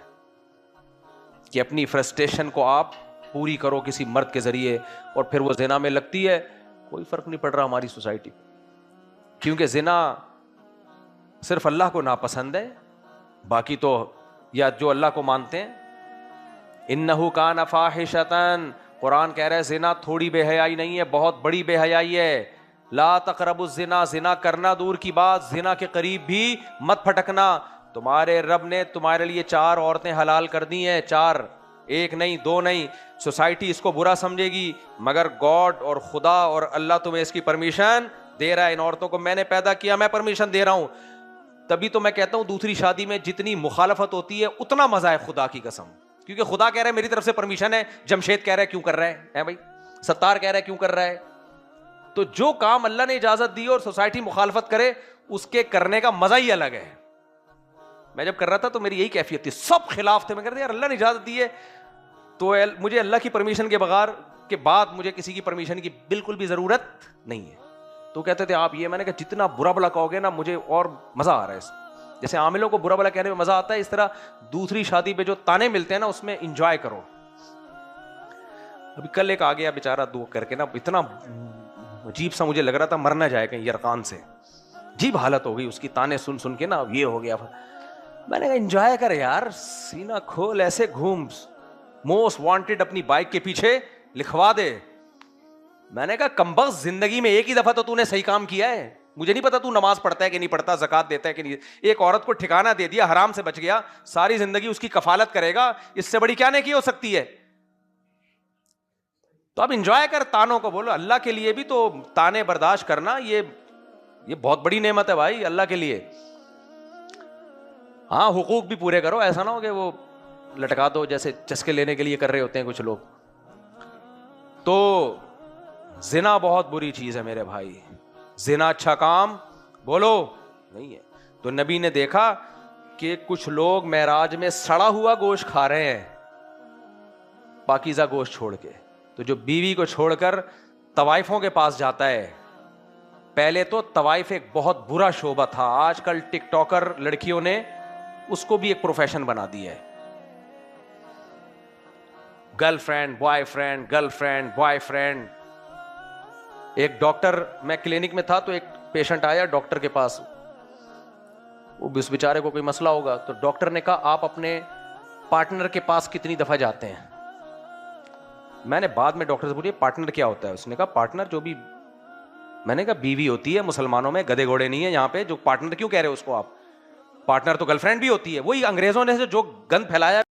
S1: کہ اپنی فرسٹریشن کو آپ پوری کرو کسی مرد کے ذریعے، اور پھر وہ زنا میں لگتی ہے. کوئی فرق نہیں پڑ رہا ہماری سوسائٹی، کیونکہ زنا صرف اللہ کو ناپسند ہے، باقی تو یا جو اللہ کو مانتے ہیں. انہ کان فاحشۃ، قرآن کہہ رہا ہے زنا تھوڑی بے حیائی نہیں ہے، بہت بڑی بے حیائی ہے. لا تقربوا الزنا، زنا کرنا دور کی بات، زنا کے قریب بھی مت پھٹکنا. تمہارے رب نے تمہارے لیے 4 عورتیں حلال کر دی ہیں، 4، 1 نہیں 2 نہیں. سوسائٹی اس کو برا سمجھے گی، مگر گاڈ اور خدا اور اللہ تمہیں اس کی پرمیشن دے رہا ہے. ان عورتوں کو میں نے پیدا کیا، میں پرمیشن دے رہا ہوں. تبھی تو میں کہتا ہوں دوسری شادی میں جتنی مخالفت ہوتی ہے اتنا مزہ ہے، خدا کی قسم. کیونکہ خدا کہہ رہا ہے میری طرف سے پرمیشن ہے. جمشید کہہ رہا ہے کیوں کر رہا ہے بھائی، ستار کہہ رہا ہے کیوں کر رہا ہے. تو جو کام اللہ نے اجازت دی اور سوسائٹی مخالفت کرے اس کے کرنے کا مزہ ہی الگ ہے. میں جب کر رہا تھا تو میری یہی کیفیت تھی, سب خلاف تھے, میں کہتا یار اللہ نے اجازت دی ہے تو مجھے اللہ کی پرمیشن کے بغیر کے بعد مجھے کسی کی پرمیشن کی بالکل بھی ضرورت نہیں ہے. تو کہتے تھے آپ یہ, میں نے کہا جتنا برا بلا کہو گے نا مجھے اور مزہ آ رہا ہے اس. جیسے عاملوں کو برا بلا کہنے میں مزہ آتا ہے, اس طرح دوسری شادی پہ جو تانے ملتے ہیں نا اس میں انجوائے کرو. ابھی کل ایک آ گیا بیچارہ دو کر کے نا, اتنا عجیب سا مجھے لگ رہا تھا مر نہ جائے کہیں یرقان سے, عجیب حالت ہو گئی اس کی, تانے سن سن کے نا یہ ہو گیا. میں نے کہا انجوائے کر یار, سینہ کھول, ایسے گھوم, موسٹ وانٹیڈ اپنی بائک کے پیچھے لکھوا دے. میں نے کہا کمبخت زندگی میں ایک ہی دفعہ تو نے صحیح کام کیا ہے, مجھے نہیں پتا تو نماز پڑھتا ہے کہ نہیں پڑھتا, زکات دیتا ہے کہ نہیں. ایک عورت کو ٹھکانہ دے دیا, حرام سے بچ گیا, ساری زندگی اس کی کفالت کرے گا, اس سے بڑی کیا نیکی ہو سکتی ہے. تو اب انجوائے کر, تانوں کو بولو اللہ کے لیے بھی تو تانے برداشت کرنا یہ بہت بڑی نعمت ہے بھائی اللہ کے لیے. ہاں حقوق بھی پورے کرو, ایسا نہ ہو کہ وہ لٹکا دو جیسے چسکے لینے کے لیے کر رہے ہوتے ہیں کچھ لوگ. تو زنا بہت بری چیز ہے میرے بھائی, زنا اچھا کام بولو نہیں ہے. تو نبی نے دیکھا کہ کچھ لوگ معراج میں سڑا ہوا گوشت کھا رہے ہیں پاکیزہ گوشت چھوڑ کے. تو جو بیوی کو چھوڑ کر طوائفوں کے پاس جاتا ہے, پہلے تو طوائف ایک بہت برا شعبہ تھا, آج کل ٹک ٹاکر لڑکیوں نے اس کو بھی ایک پروفیشن بنا دیا ہے. Girl friend boy friend, girl friend boy friend. ایک ڈاکٹر, میں کلینک میں تھا تو ایک پیشنٹ آیا ڈاکٹر کے پاس, وہ اس بیچارے کو کوئی مسئلہ ہوگا, تو ڈاکٹر نے کہا آپ اپنے پارٹنر کے پاس کتنی دفعہ جاتے ہیں. میں نے بعد میں ڈاکٹر سے پوچھا پارٹنر کیا ہوتا ہے, اس نے کہا پارٹنر جو بھی, میں نے کہا بیوی ہوتی ہے مسلمانوں میں, گدے گھوڑے نہیں ہے یہاں پہ, جو پارٹنر کیوں کہہ رہے ہو اس کو آپ, پارٹنر تو گرل فرینڈ بھی ہوتی ہے. وہی انگریزوں نے جو گند پھیلایا